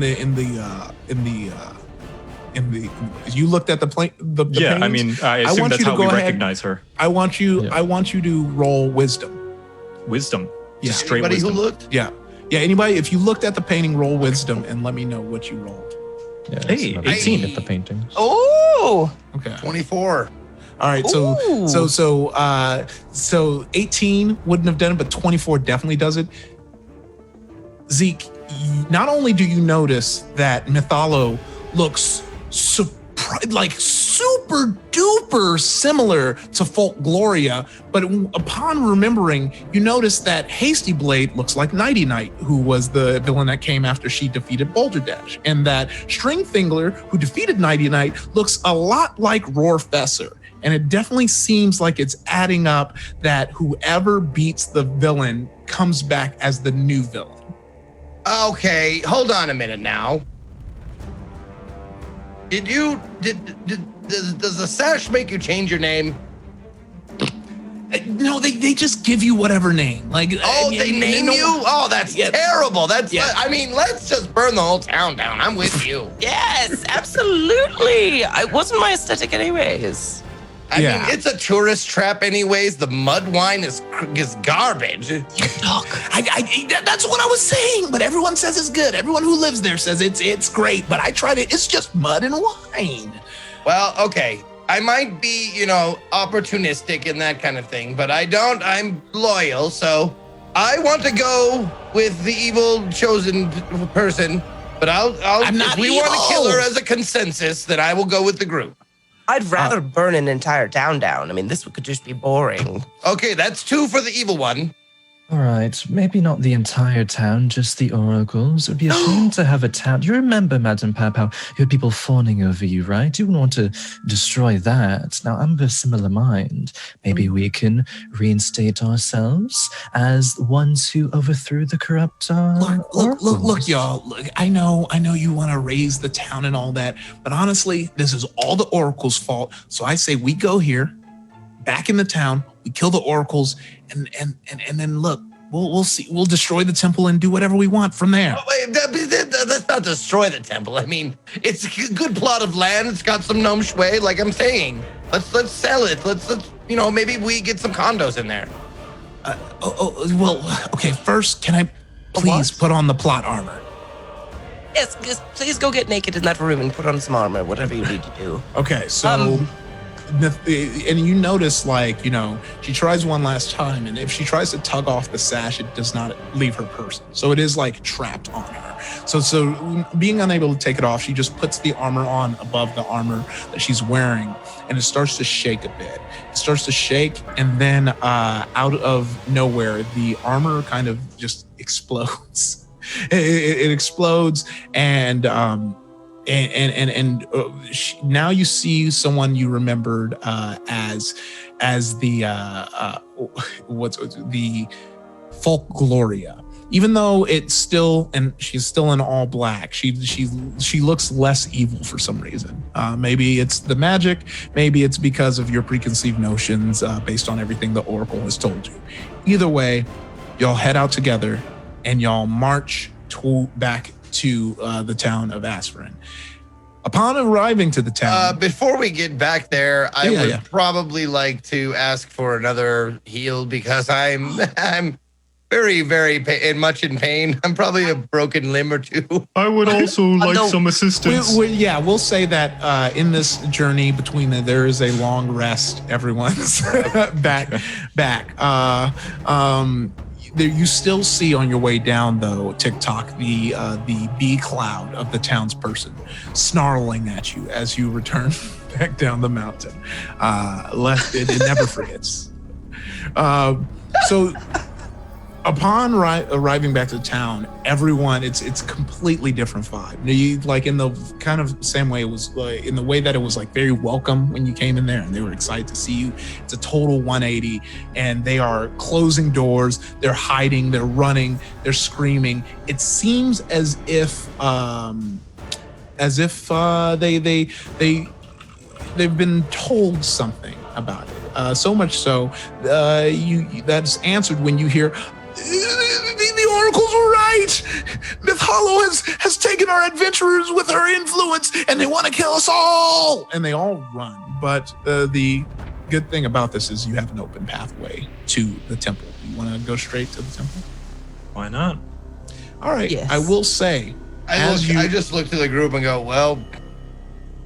looked at the paintings? I mean, I assume that's how we recognize her. I want you to roll wisdom. Wisdom. Yeah. Just straight Anybody wisdom. who looked? Yeah. Anybody, if you looked at the painting, roll wisdom and let me know what you rolled. Yeah, Hey, 18 at the paintings. Oh. Okay. 24. All right. So 18 wouldn't have done it, but 24 definitely does it. Zeke, not only do you notice that Mytholo looks super duper similar to Folk Gloria, but upon remembering, you notice that Hasty Blade looks like Nighty Night, who was the villain that came after she defeated Boulder Dash, and that Stringfingler, who defeated Nighty Night, looks a lot like Roarfessor. And it definitely seems like it's adding up that whoever beats the villain comes back as the new villain. Okay, hold on a minute now. Does the sash make you change your name? No, they just give you whatever name. They name you? Oh, that's terrible. Let's just burn the whole town down. I'm with you. Yes, absolutely. It wasn't my aesthetic anyways. I mean, it's a tourist trap anyways. The mud wine is garbage. Look, that's what I was saying, but everyone says it's good. Everyone who lives there says it's great, but I tried it. It's just mud and wine. Well, okay. I might be, opportunistic and that kind of thing, but I'm loyal, so I want to go with the evil chosen person, but if we want to kill her as a consensus, then I will go with the group. I'd rather burn an entire town down. I mean, this could just be boring. Okay, that's 2 for the evil one. All right, maybe not the entire town, just the oracles. It would be a shame to have a town. You remember, Madam Pap, how you had people fawning over you, right? You wouldn't want to destroy that. Now, I'm of a similar mind. Maybe we can reinstate ourselves as ones who overthrew the corrupt Look, y'all. Look, I know you want to raise the town and all that, but honestly, this is all the oracles' fault. So I say we go here, back in the town, we kill the oracles, and then look, we'll see. We'll destroy the temple and do whatever we want from there. Oh, wait, let's not destroy the temple. I mean, it's a good plot of land. It's got some gnome shui, like I'm saying. Let's sell it. Let's maybe we get some condos in there. Well, okay. First, can I please put on the plot armor? Yes, please go get naked in that room and put on some armor, whatever you need to do. Okay, so. And you notice, she tries one last time, and if she tries to tug off the sash, it does not leave her person. So it is trapped on her. So being unable to take it off, she just puts the armor on above the armor that she's wearing, and it starts to shake a bit. It starts to shake, and then out of nowhere, the armor kind of just explodes. It explodes, and now you see someone you remembered as the the Folk Gloria. Even though it's still, and she's still in all black, she looks less evil for some reason. Maybe it's the magic, maybe it's because of your preconceived notions based on everything the Oracle has told you. Either way, y'all head out together and y'all march back to the town of Aspherin. Upon arriving to the town, before we get back there, I would probably like to ask for another heal because I'm very, very much in pain. I'm probably a broken limb or two. I would also like some assistance. We'll say that in this journey between there is a long rest. Everyone's back. There, you still see on your way down, though, TikTok, the bee cloud of the townsperson snarling at you as you return back down the mountain. It never forgets. So upon arriving back to the town, everyone, it's completely different vibe. In the kind of same way, it was in the way that it was very welcome when you came in there and they were excited to see you. It's a total 180, and they are closing doors, they're hiding, they're running, they're screaming. It seems as if they've been told something about it. So much so, that's answered when you hear, the oracles were right. Mytholo has taken our adventurers with her influence, and they want to kill us all. And they all run. But the good thing about this is you have an open pathway to the temple. You want to go straight to the temple? Why not? All right. Yes. I will say, I just look to the group and go, well,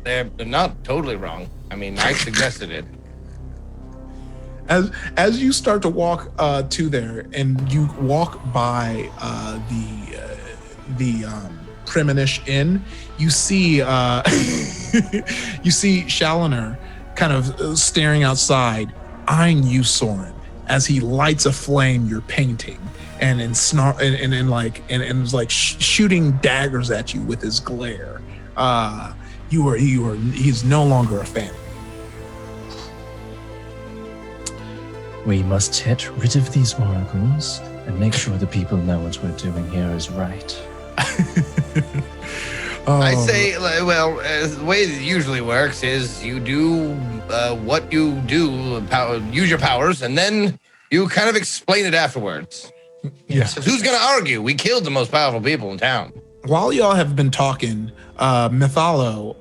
they're not totally wrong. I mean, I suggested it. As you start to walk to there, and you walk by the Premonish Inn, you see Shalloner kind of staring outside, eyeing you, Soren, as he lights a flame you're painting, and shooting daggers at you with his glare. He's no longer a fan. We must get rid of these oracles and make sure the people know what we're doing here is right. I say, well, the way it usually works is you do what you do, use your powers, and then you kind of explain it afterwards. Yeah. Who's going to argue? We killed the most powerful people in town. While y'all have been talking, Mytholo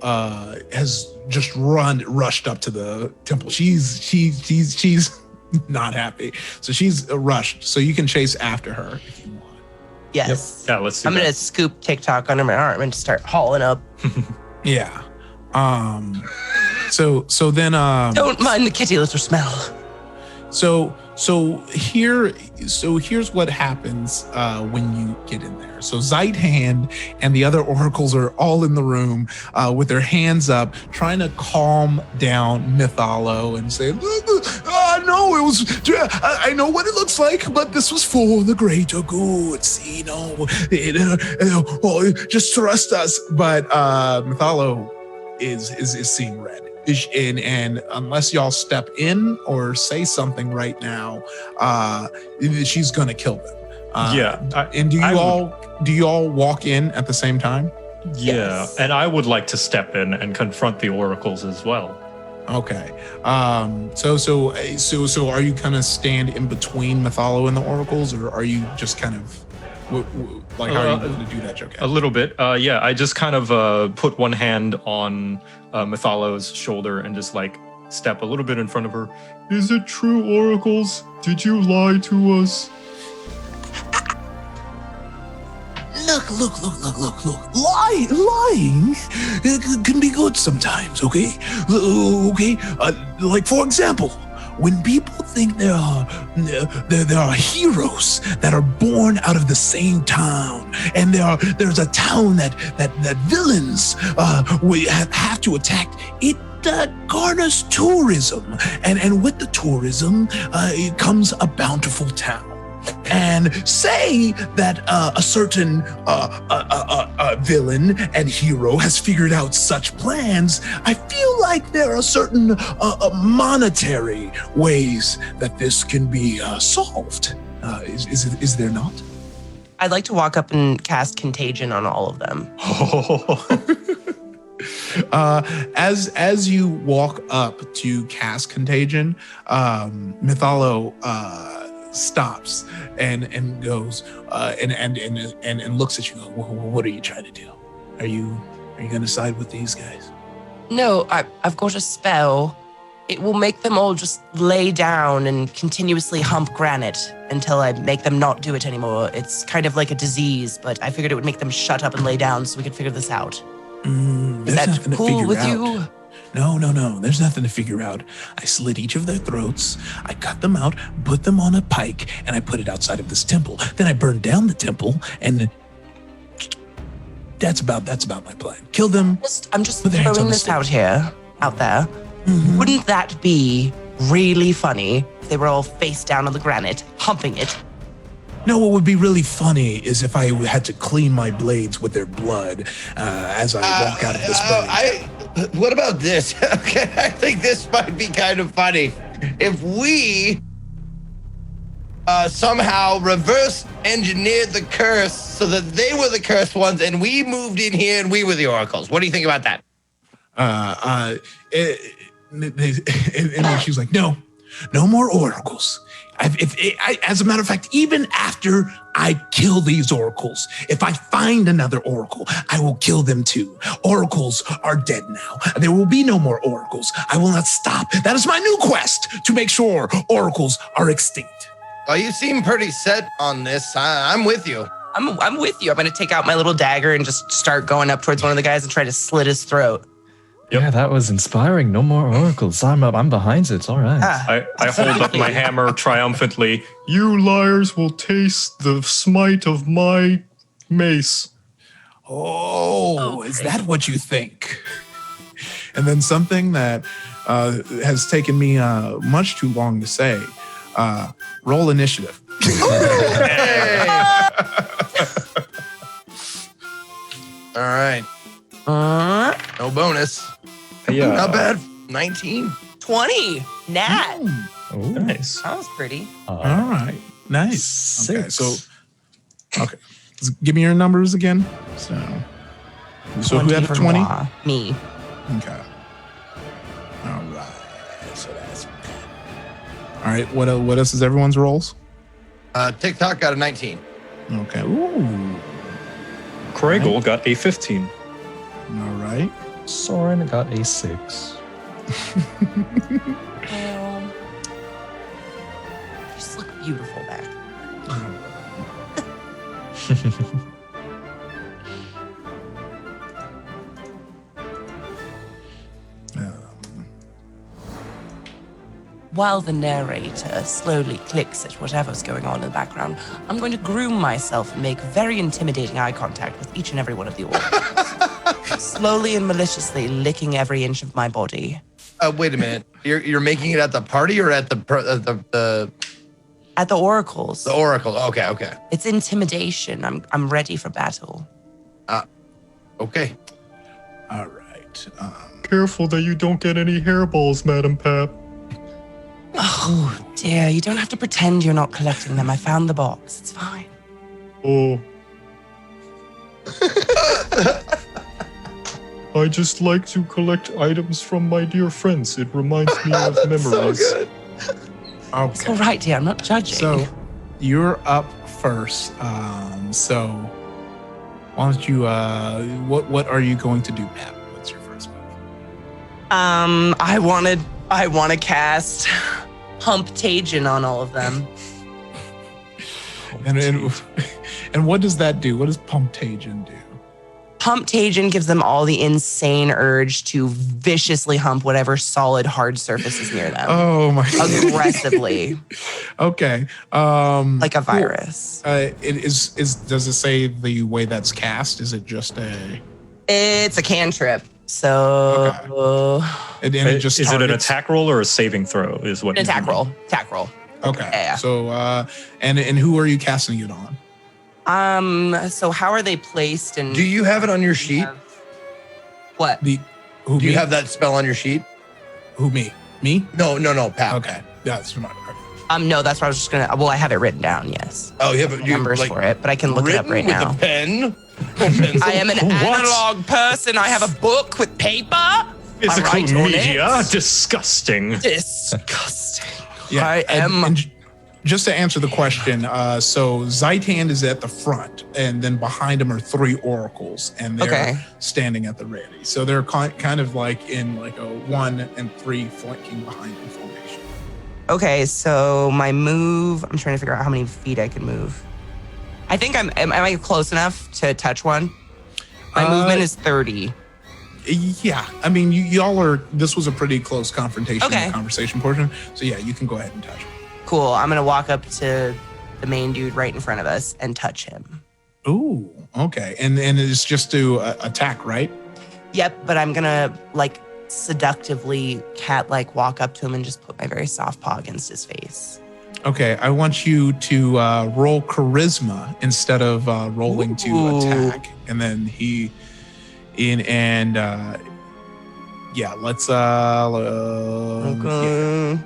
has just rushed up to the temple. She's not happy, so she's rushed. So you can chase after her if you want. Yes. Yep. Yeah, let's do I'm that. gonna scoop TikTok under my arm and start hauling up. Yeah. So then Don't mind the kitty litter smell. So here's what happens when you get in there. So Zeithand and the other oracles are all in the room with their hands up, trying to calm down Mytholo and say, "No, it was, I know what it looks like, but this was for the greater good. See, just trust us. But Mytholo is seeing red. And unless y'all step in or say something right now, she's gonna kill them. And do you all walk in at the same time? Yeah, Yes. and I would like to step in and confront the oracles as well. Okay. So are you kind of stand in between Mytholo and the oracles, or are you just kind of like how are you going to do that, Joe? A little bit. Yeah, I just kind of put one hand on Mytholo's shoulder and just like step a little bit in front of her. Is it true, oracles? Did you lie to us? Look. Lying can be good sometimes, okay? Like, for example, when people think there are heroes that are born out of the same town, and there's a town that villains we have to attack, it garners tourism, and with the tourism it comes a bountiful town. And say that a certain villain and hero has figured out such plans, I feel like there are certain monetary ways that this can be solved. Is there not? I'd like to walk up and cast Contagion on all of them. As you walk up to cast Contagion, Mytholo stops and goes and looks at you. What are you trying to do? Are you going to side with these guys? No, I've got a spell. It will make them all just lay down and continuously hump granite until I make them not do it anymore. It's kind of like a disease, but I figured it would make them shut up and lay down so we could figure this out. Is that cool with you? No. There's nothing to figure out. I slit each of their throats. I cut them out, put them on a pike, and I put it outside of this temple. Then I burned down the temple, and that's about my plan. Kill them. I'm just put their hands on throwing the this stick. out there. Mm-hmm. Wouldn't that be really funny if they were all face down on the granite, humping it? No, what would be really funny is if I had to clean my blades with their blood as I walk out of this building. What about this? Okay, I think this might be kind of funny. If we somehow reverse engineered the curse so that they were the cursed ones and we moved in here and we were the oracles. What do you think about that? And then she was like, no more oracles. As a matter of fact, even after I kill these oracles, if I find another oracle, I will kill them too. Oracles are dead now. There will be no more oracles. I will not stop. That is my new quest, to make sure oracles are extinct. Well, you seem pretty set on this. I'm with you. I'm with you. I'm going to take out my little dagger and just start going up towards one of the guys and try to slit his throat. Yeah, that was inspiring. No more oracles. I'm behind it. All right. I hold up my hammer triumphantly. You liars will taste the smite of my mace. Oh, is that what you think? And then something that has taken me much too long to say. Roll initiative. All right. No bonus. Yeah. Not bad. 19. 20. Nat. Oh, nice. That was pretty. All right. Nice. 6. Okay. Give me your numbers again. So who had 20? Me. Okay. All right. So that's all right. What else is everyone's rolls? TikTok got a 19. Okay. Ooh. Craigle got a 15. All right. Soren got a 6. Well, you just look beautiful back. While the narrator slowly clicks at whatever's going on in the background, I'm going to groom myself and make very intimidating eye contact with each and every one of the oracles. Slowly and maliciously licking every inch of my body. Wait a minute. You're making it at the party or at the At the oracles. The oracle. Okay. It's intimidation. I'm ready for battle. Okay. All right. Careful that you don't get any hairballs, Madam Pap. Oh dear, you don't have to pretend you're not collecting them. I found the box. It's fine. Oh. I just like to collect items from my dear friends. It reminds me of memories. So good. Okay. It's all right, dear. I'm not judging. So you're up first. So why don't you? What are you going to do, Pap? What's your first move? I want to cast Humptagion on all of them. And what does that do? What does Pumptagion do? Humptagion gives them all the insane urge to viciously hump whatever solid, hard surface is near them. Oh my! Aggressively. Okay. Like a virus. It is. Does it say the way that's cast? Is it just a? It's a cantrip. So. And it just is it an targets- attack roll or a saving throw? Is what An you attack mean? roll. Attack roll. Okay. Yeah. So and who are you casting it on? So how are they placed? And Do you have it on your sheet? What? Do you have that spell on your sheet? Who, me? Me? No, Pat. Okay. Yeah, that's not. No, that's what I was just gonna. Well, I have it written down. Yes. Oh, you have numbers like, for it, but I can look it up right with now. a pen. I am an analog person. I have a book with paper. Physical I write on media, it. disgusting. Disgusting. Yeah, I am. And just to answer the question, so Zaitan is at the front, and then behind him are 3 oracles, and they're standing at the ready. So they're kind of like in like a 1 and 3 flanking behind him formation. Okay, so my move. I'm trying to figure out how many feet I can move. I think am I close enough to touch one? My movement is 30. Yeah, I mean, y'all are. This was a pretty close confrontation, Okay. conversation portion. So yeah, you can go ahead and touch him. Cool. I'm gonna walk up to the main dude right in front of us and touch him. Ooh, okay. And it's just to attack, right? Yep, but I'm gonna like seductively cat-like walk up to him and just put my very soft paw against his face. Okay, I want you to roll charisma instead of rolling to attack, and then yeah, let's Okay.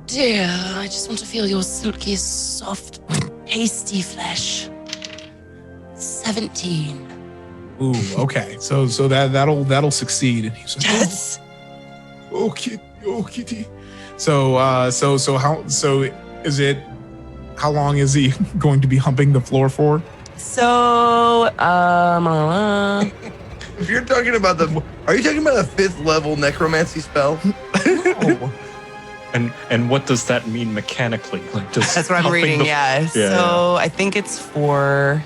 Dear, I just want to feel your silky, soft, tasty flesh. 17. Ooh, okay. So that'll succeed. And he's like, Yes. Oh, kitty. So is it? How long is he going to be humping the floor for? So, If you're talking about are you talking about a 5th level necromancy spell? Oh. And what does that mean mechanically? Like just That's what I'm humping reading, yeah. So yeah. I think it's for...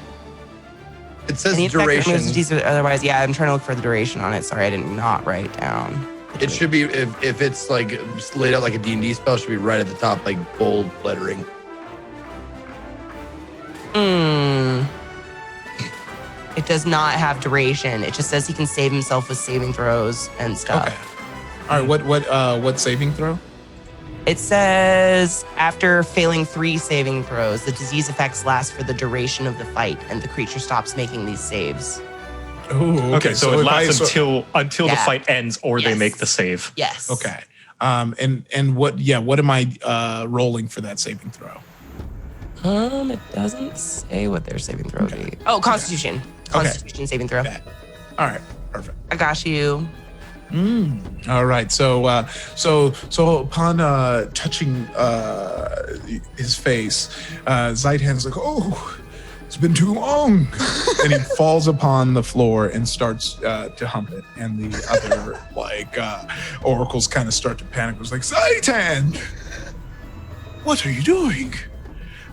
It says any effect that duration. moves disease, otherwise, yeah, I'm trying to look for the duration on it. Sorry, I did not write down. It should be, if it's like just laid out like a D&D spell, it should be right at the top, like bold lettering. It does not have duration. It just says he can save himself with saving throws and stuff. Okay. All right. What saving throw? It says after failing 3 saving throws, the disease effects last for the duration of the fight, and the creature stops making these saves. Oh, Okay, so it lasts until the Yeah. fight ends or they Yes. make the save. Yes. Okay. And what? Yeah. What am I rolling for that saving throw? It doesn't say what their saving throw would be. Oh, Constitution. Constitution saving throw. Okay. All right. Perfect. I got you. All right. So upon touching his face, Zaitan's like, "Oh, it's been too long," and he falls upon the floor and starts to hump it. And the other oracles kind of start to panic. It was like, "Zaitan, what are you doing?"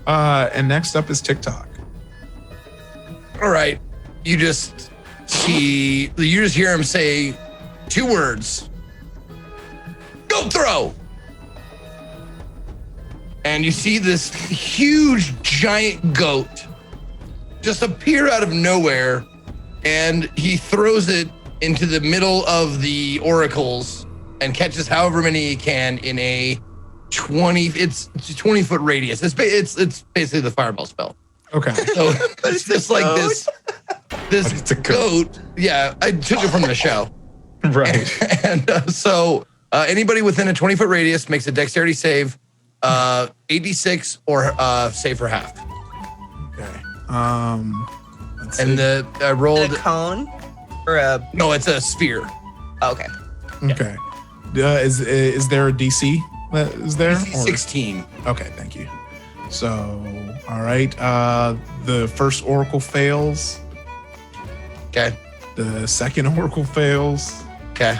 And next up is TikTok. All right. You just hear him say 2 words. Go throw. And you see this huge giant goat just appear out of nowhere, and he throws it into the middle of the oracles and catches however many he can in a 20-foot radius. It's basically the fireball spell. Okay. So it's just like this goat. Yeah, I took it from the show. Right. And so anybody within a 20-foot radius makes a dexterity save, 86 or save for half. Okay. Let's And see. I rolled. A cone or a? No, it's a sphere. Okay. Okay. Is there a DC that is there? DC 16. Okay, thank you. So, all right. The first oracle fails. Okay. The second oracle fails. Okay.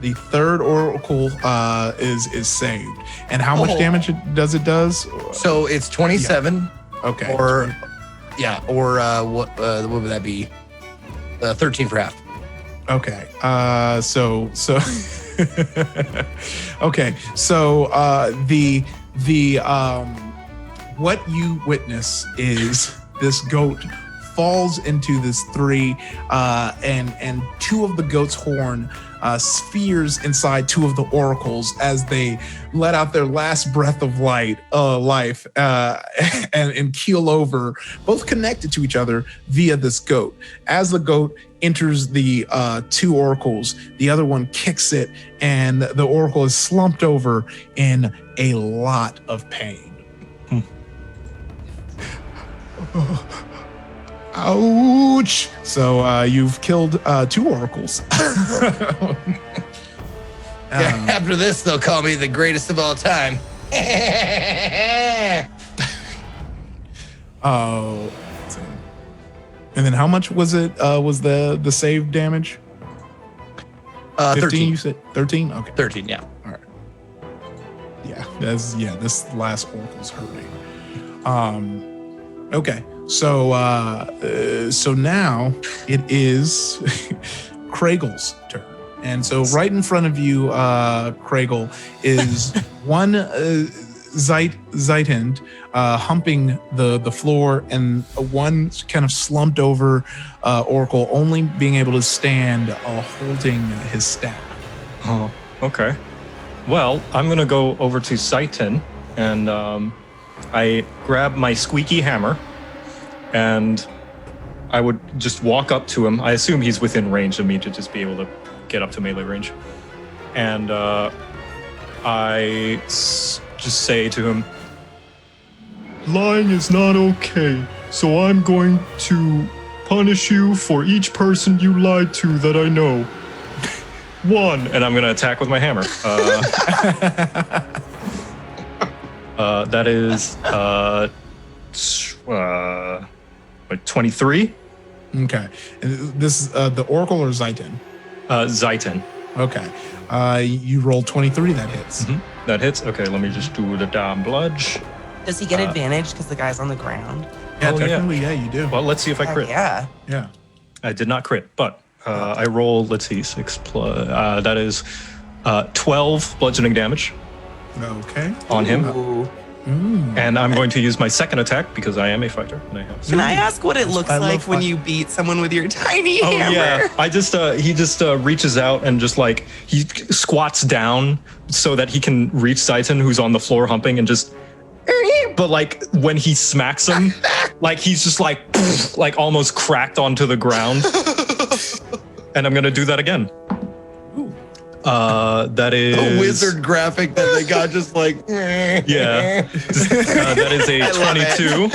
The third oracle is saved. And how much damage does it does? So it's 27. Yeah. Okay. Or what would that be? 13 for half. Okay. So okay. So the what you witness is this goat falls into this 3 and 2 of the goat's horn spheres inside 2 of the oracles as they let out their last breath of life and keel over, both connected to each other via this goat. As the goat enters the 2 oracles, the other one kicks it, and the oracle is slumped over in a lot of pain. Ouch! So you've killed 2 oracles. After this, they'll call me the greatest of all time. Oh. And then how much was it? Was the save damage? 13. You said 13? Okay. 13, yeah. All right. Yeah, this last oracle's hurting. Okay. So now it is Kragel's turn. And so right in front of you, Kragel, is one Zeitend humping the floor, and one kind of slumped over oracle, only being able to stand holding his staff. Oh, okay. Well, I'm gonna go over to Saitin, and I grab my squeaky hammer, and I would just walk up to him. I assume he's within range of me to just be able to get up to melee range. And just say to him, Lying is not okay, so I'm going to punish you for each person you lied to that I know. 1. and I'm gonna attack with my hammer. That is like 23. Okay. And this is the oracle or Zeitend? Zaitin. Okay. You roll 23, that hits. Mm-hmm. That hits? Okay, let me just do the damn bludge. Does he get advantage because the guy's on the ground? Yeah, technically, yeah, you do. Well, let's see if I crit. Yeah. Yeah. I did not crit, but I roll, let's see, 6 plus, that is 12 bludgeoning damage. Okay. On him. Ooh. And I'm going to use my second attack because I am a fighter. And I have Can I ask what it looks like when you beat someone with your tiny hammer? Yeah, I just he just reaches out and just like he squats down so that he can reach Saitin, who's on the floor humping, and just. But like when he smacks him, like he's just like almost cracked onto the ground. And I'm gonna do that again. That is a wizard graphic that they got just like. Yeah. That is a 22.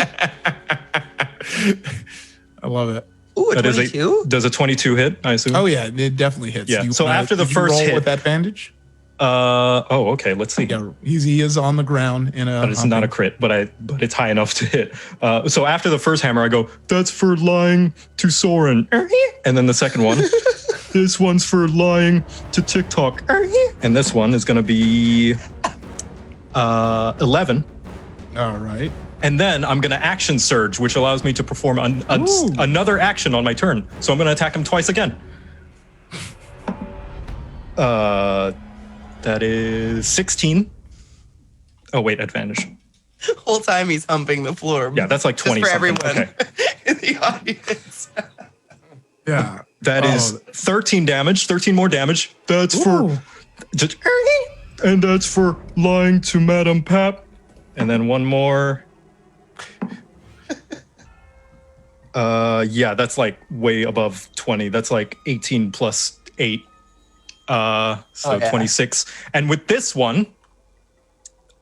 I love it. Ooh, a 22? Does a 22 hit, I assume? Oh, yeah, it definitely hits. Yeah. So after the first roll hit. with advantage? Okay, let's see. Yeah, he is on the ground in a. But it's not a crit, but it's high enough to hit. So after the first hammer, I go, That's for lying to Soren. and then the second one, This one's for lying to TikTok. and this one is gonna be 11. All right. And then I'm gonna action surge, which allows me to perform another action on my turn. So I'm gonna attack him twice again. That is 16. Oh wait, advantage. Whole time he's humping the floor. Yeah, that's like 20 Just for something. everyone Okay. in the audience. Yeah. That is 13 damage, 13 more damage. That's for... And that's for lying to Madame Pap. And then one more. Yeah, that's like way above 20. That's like 18 plus 8. So 26. And with this one,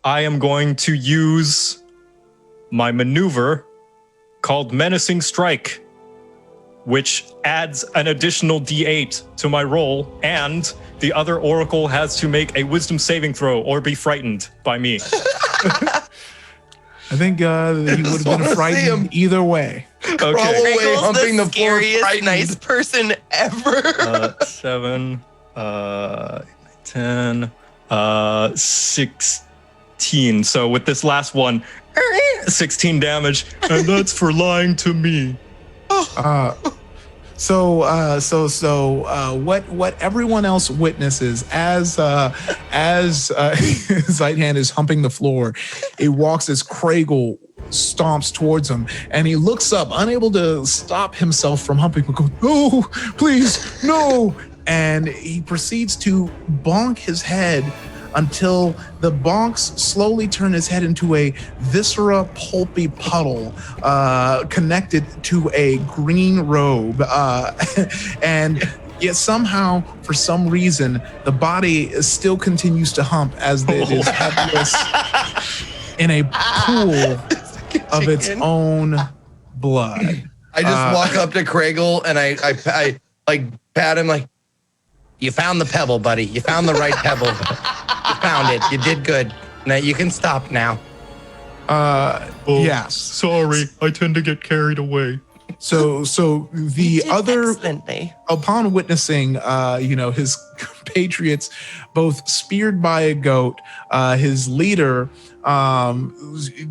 I am going to use my maneuver called Menacing Strike, which adds an additional D8 to my roll, and the other oracle has to make a wisdom saving throw or be frightened by me. I think he would have been frightened either way. Okay. Crawl away, humping the the floor, scariest frightened. nice person ever. 7, 10, 16. So with this last one, 16 damage, and that's for lying to me. What everyone else witnesses as Zeitan is humping the floor, it walks as Kragel stomps towards him, and he looks up, unable to stop himself from humping. Goes, "No, please, no!" And he proceeds to bonk his head until the bonks slowly turn his head into a viscera pulpy puddle connected to a green robe. And yet somehow, for some reason, the body still continues to hump as it is headless in a pool of its own blood. I just walk up to Kragel and I like pat him like, "You found the pebble, buddy. You found the right pebble. You found it. You did good. Now you can stop now." Yes. Sorry, I tend to get carried away. So the other, Excellently. upon witnessing, his compatriots both speared by a goat, his leader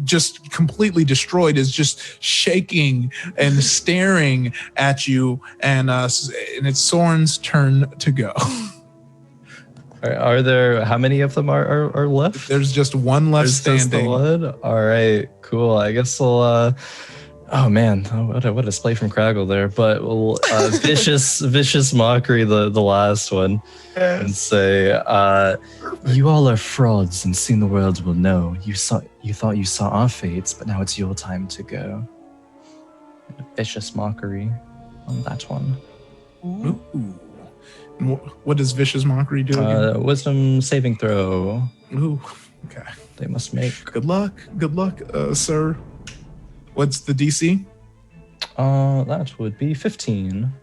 just completely destroyed, is just shaking and staring at you, and it's Soren's turn to go. Are there, how many of them are left? There's just one left There's just the standing. one? All right, cool. I guess we'll, oh man, what a display from Craggle there. But we'll vicious mockery, the last one, and say, "You all are frauds, and soon the world will know. You thought you saw our fates, but now it's your time to go." Vicious mockery on that one. Ooh. And what does vicious mockery do again? Wisdom saving throw. Ooh, okay. They must make. Good luck, sir. What's the DC? That would be 15.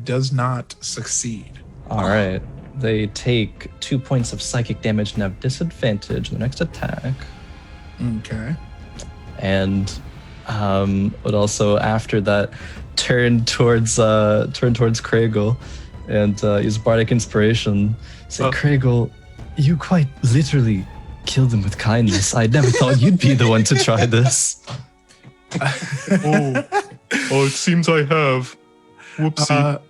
Does not succeed. All right. They take 2 points of psychic damage and have disadvantage in the next attack. Okay. And would also after that turn towards Kragel and use bardic inspiration. Say, Kragel, you quite literally killed them with kindness. I never thought you'd be the one to try this. Oh, it seems I have. Whoopsie.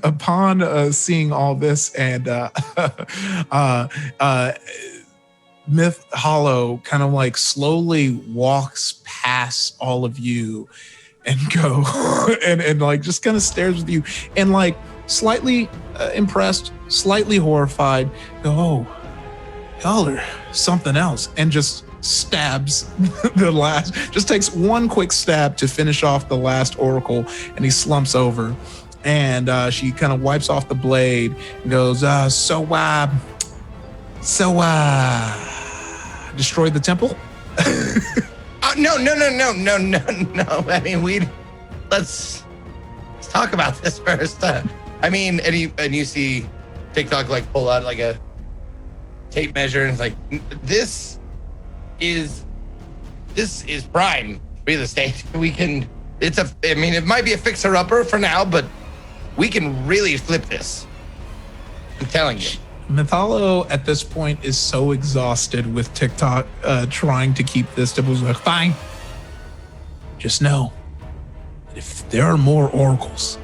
Upon seeing all this, and Myth Hollow kind of like slowly walks past all of you and go and like just kind of stares with you and like slightly impressed, slightly horrified. Oh, y'all are something else, and just stabs the last, just takes one quick stab to finish off the last oracle, and he slumps over, and she kind of wipes off the blade and goes, destroy the temple? No. I mean, let's talk about this first. I mean, and you see TikTok like pull out like a tape measure, and it's like, this is prime real estate. We can. I mean, it might be a fixer upper for now, but we can really flip this. I'm telling you. Mytholo at this point is so exhausted with TikTok trying to keep this to like, fine. Just know that if there are more oracles,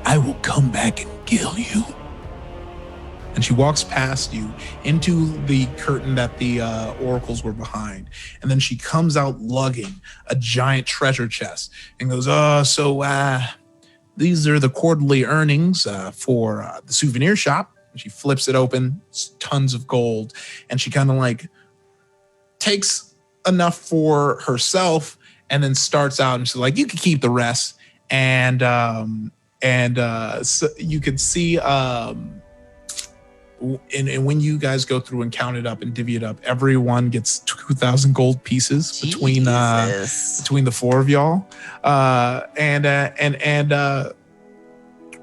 I will come back and kill you. And she walks past you into the curtain that the oracles were behind. And then she comes out lugging a giant treasure chest and goes, these are the quarterly earnings for the souvenir shop. And she flips it open, tons of gold. And she kind of like takes enough for herself and then starts out and she's like, you can keep the rest. And so you could see, and when you guys go through and count it up and divvy it up, everyone gets 2,000 gold pieces between the four of y'all.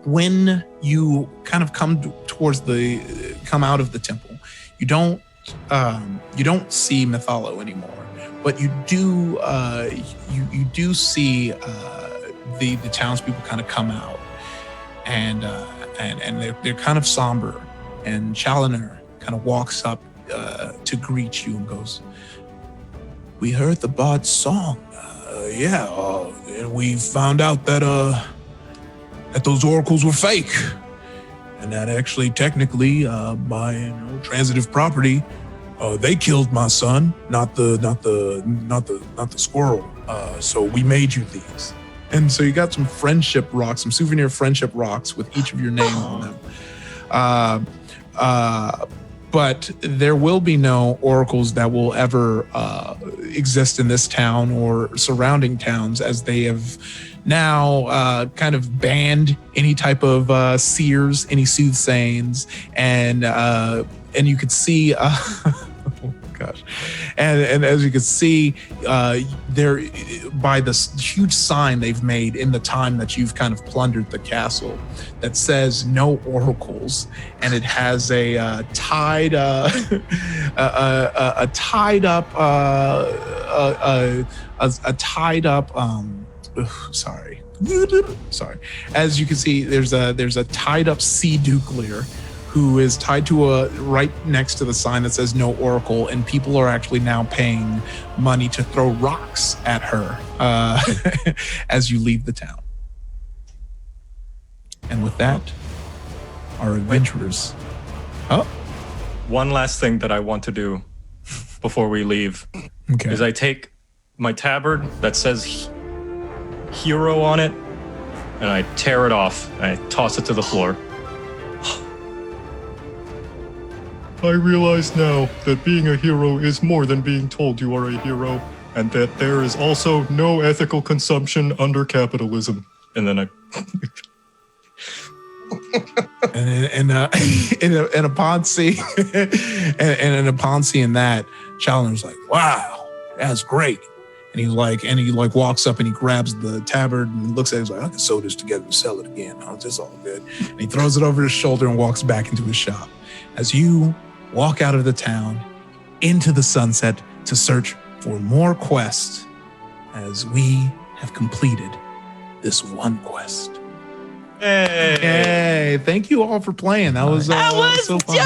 When you kind of come out of the temple, you don't see Mytholo anymore, but you do see the townspeople kind of come out, and they're kind of somber. And Challoner kind of walks up to greet you and goes, "We heard the bard's song. And we found out that those oracles were fake, and that actually, technically, by transitive property, they killed my son, not the squirrel. So we made you these." And so you got some friendship rocks, some souvenir friendship rocks with each of your names on them. But there will be no oracles that will ever exist in this town or surrounding towns, as they have now kind of banned any type of seers, any soothsayings, and you could see. Oh gosh, and as you can see, there by this huge sign they've made in the time that you've kind of plundered the castle, that says "No Oracles," and it has a tied up sorry. As you can see, there's a tied up sea duclier who is tied to right next to the sign that says "No Oracle," and people are actually now paying money to throw rocks at her as you leave the town. And with that, our adventurers. One last thing that I want to do before we leave is I take my tabard that says "Hero" on it, and I tear it off and I toss it to the floor. I realize now that being a hero is more than being told you are a hero, and that there is also no ethical consumption under capitalism. And then and upon seeing that, Challoner's like, "Wow, that's great." And he walks up and he grabs the tabard and looks at it. He's like, "I can sew this together and sell it again. Oh, it's all good." And he throws it over his shoulder and walks back into his shop. As you walk out of the town into the sunset to search for more quests, as we have completed this one quest. Hey, thank you all for playing. That was so fun.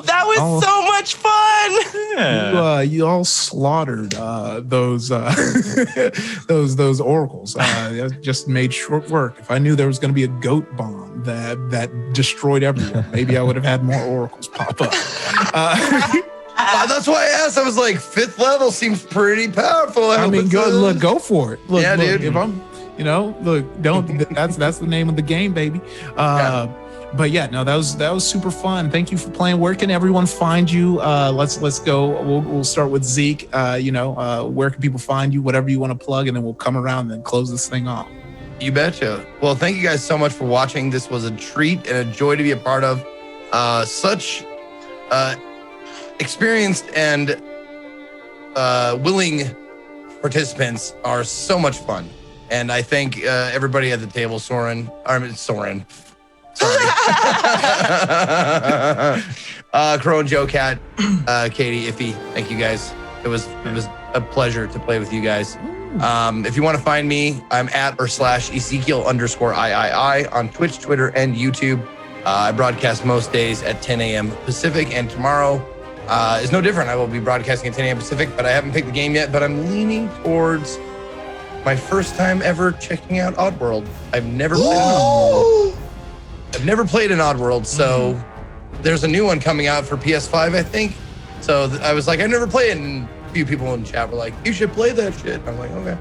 That was so much fun. You all slaughtered those oracles. Just made short work. If I knew there was going to be a goat bomb that destroyed everyone, maybe I would have had more oracles pop up. That's why I asked. I was like, 5th level seems pretty powerful. I mean, go for it. Look, dude. If I'm, that's the name of the game, baby. But yeah, no, that was super fun. Thank you for playing. Where can everyone find you? Let's go. We'll start with Zeke. Where can people find you? Whatever you want to plug, and then we'll come around and then close this thing off. You betcha. Well, thank you guys so much for watching. This was a treat and a joy to be a part of. Such experienced and willing participants are so much fun. And I thank everybody at the table, Soren. Sorry. Crow and Joe, Cat, Katie, Iffy. Thank you guys. It was a pleasure to play with you guys. If you want to find me, I'm at /Ezekiel_III on Twitch, Twitter, and YouTube. I broadcast most days at 10 a.m. Pacific, and tomorrow is no different. I will be broadcasting at 10 a.m. Pacific, but I haven't picked the game yet, but I'm leaning towards my first time ever checking out Oddworld. I've never played an Oddworld, so there's a new one coming out for PS5, I think. So I was like, I never played it, and a few people in chat were like, you should play that shit. I'm like, okay.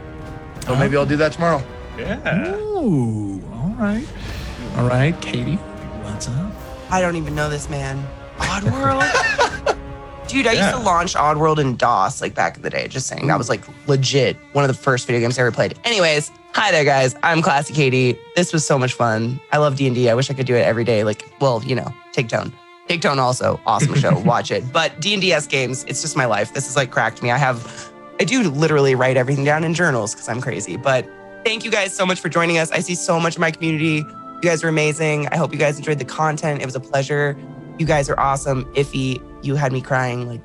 So maybe I'll do that tomorrow. Yeah. Ooh, all right. All right, Katie, what's up? I don't even know this man. Oddworld? Dude, I used to launch Oddworld in DOS like back in the day. Just saying, that was like legit one of the first video games I ever played. Anyways, hi there, guys. I'm Classy Katie. This was so much fun. I love D&D. I wish I could do it every day. Like, well, you know, Tigtone. Tigtone also, awesome show. Watch it. But D&DS games, it's just my life. This has like cracked me. I do literally write everything down in journals because I'm crazy. But thank you guys so much for joining us. I see so much of my community. You guys are amazing. I hope you guys enjoyed the content. It was a pleasure. You guys are awesome. Iffy, you had me crying like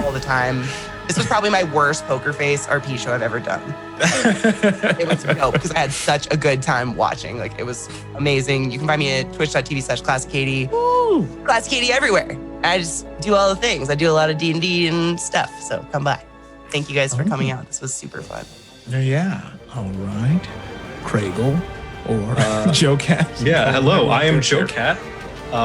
all the time. This was probably my worst poker face RP show I've ever done. It was dope because I had such a good time watching. Like, it was amazing. You can find me at twitch.tv/ClassyKatie. Woo! Classy Katie everywhere. I just do all the things. I do a lot of D&D and stuff. So come by. Thank you guys for coming out. This was super fun. Yeah. All right. Craigle or Joe Cat. Yeah, hello. I am Joe Cat.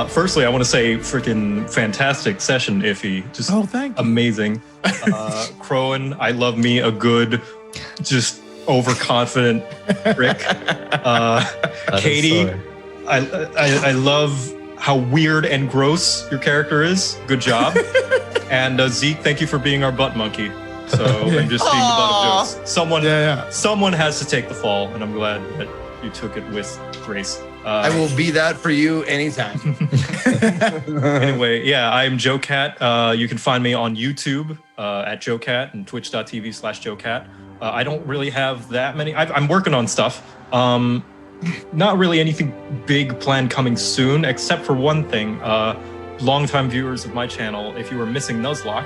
Firstly, I want to say freaking fantastic session, Iffy. Just thank you. Amazing. Crowan, I love me a good, just overconfident Rick. Katie, I love how weird and gross your character is. Good job. And Zeke, thank you for being our butt monkey. So I'm just being the butt of jokes. Someone has to take the fall, and I'm glad that you took it with grace. I will be that for you anytime. Anyway, yeah, I'm Joe Cat. You can find me on YouTube at Joe Cat and twitch.tv/JoeCat. I don't really have that many. I'm working on stuff. Not really anything big planned coming soon, except for one thing. Longtime viewers of my channel, if you were missing Nuzlocke,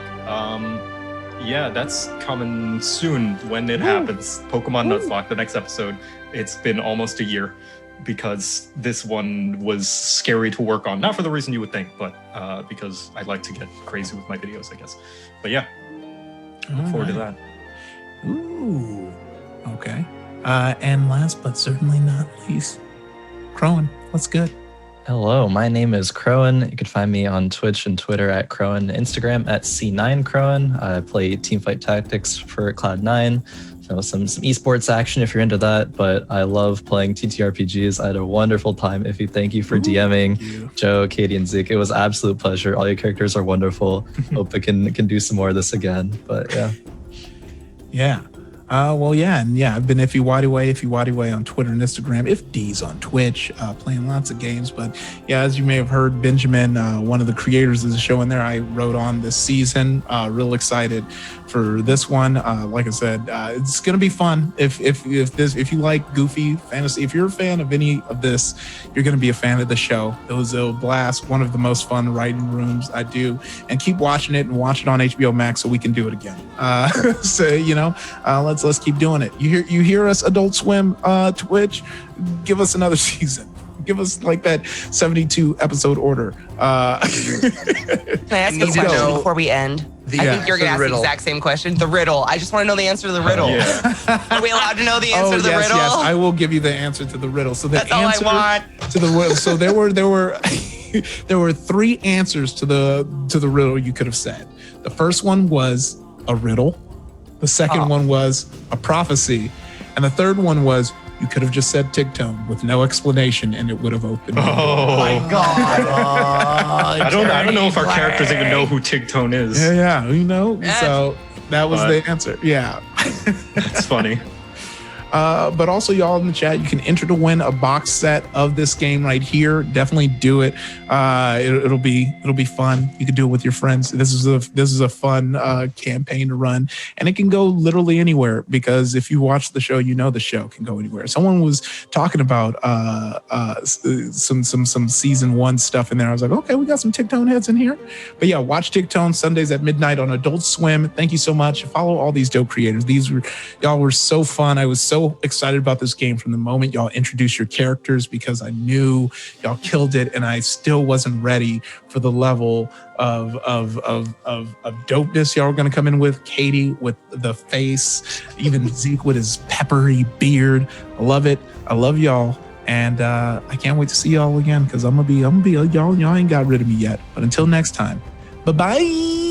yeah, that's coming soon when it happens. Pokemon Nuzlocke, the next episode. It's been almost a year because this one was scary to work on. Not for the reason you would think, but because I like to get crazy with my videos, I guess. But yeah, look forward to that. Ooh, okay. And last but certainly not least, Crowan, what's good? Hello, my name is Crowan. You can find me on Twitch and Twitter at Crowan, Instagram at C9Crowan. I play Teamfight Tactics for Cloud9. So some esports action if you're into that, but I love playing TTRPGs. I had a wonderful time. Iffy, thank you for DMing Joe, Katie, and Zeke. It was an absolute pleasure. All your characters are wonderful. Hope I can do some more of this again. But yeah. Yeah. Well, yeah, and yeah, I've been Iffy Waddy on Twitter and Instagram, IfD's on Twitch, playing lots of games. But yeah, as you may have heard, Benjamin, one of the creators of the show in there, I wrote on this season. Real excited for this one. Like I said, it's gonna be fun. If you like goofy fantasy, if you're a fan of any of this, you're gonna be a fan of the show. It was a blast, one of the most fun writing rooms I do, and keep watching it and watch it on HBO Max so we can do it again. So let's keep doing it. You hear us, Adult Swim, Twitch, give us another season. Give us like that 72 episode order. Can I ask you a question before we end? I think you're going to ask the exact same question. The riddle. I just want to know the answer to the riddle. Are we allowed to know the answer to the riddle? Yes, I will give you the answer to the riddle. So that's all I want. To the riddle. So there were there were 3 answers to the riddle you could have said. The first one was a riddle. The second one was a prophecy. And the third one was you could have just said Tigtone with no explanation and it would have opened. Oh my God. I don't know if our characters even know who Tigtone is. Yeah, you know. So that was the answer. Yeah. That's funny. But also, y'all in the chat, you can enter to win a box set of this game right here. Definitely do it. It'll be fun. You can do it with your friends. This is a fun campaign to run, and it can go literally anywhere because if you watch the show, you know the show can go anywhere. Someone was talking about some season 1 stuff in there. I was like, okay, we got some Tigtone heads in here. But yeah, watch Tigtone Sundays at midnight on Adult Swim. Thank you so much. Follow all these dope creators. Y'all were so fun. I was so excited about this game from the moment y'all introduced your characters because I knew y'all killed it, and I still wasn't ready for the level of dopeness y'all were going to come in with. Katie with the face, even Zeke with his peppery beard. I love it. I love y'all. And I can't wait to see y'all again because I'm gonna be y'all ain't got rid of me yet. But until next time, bye bye.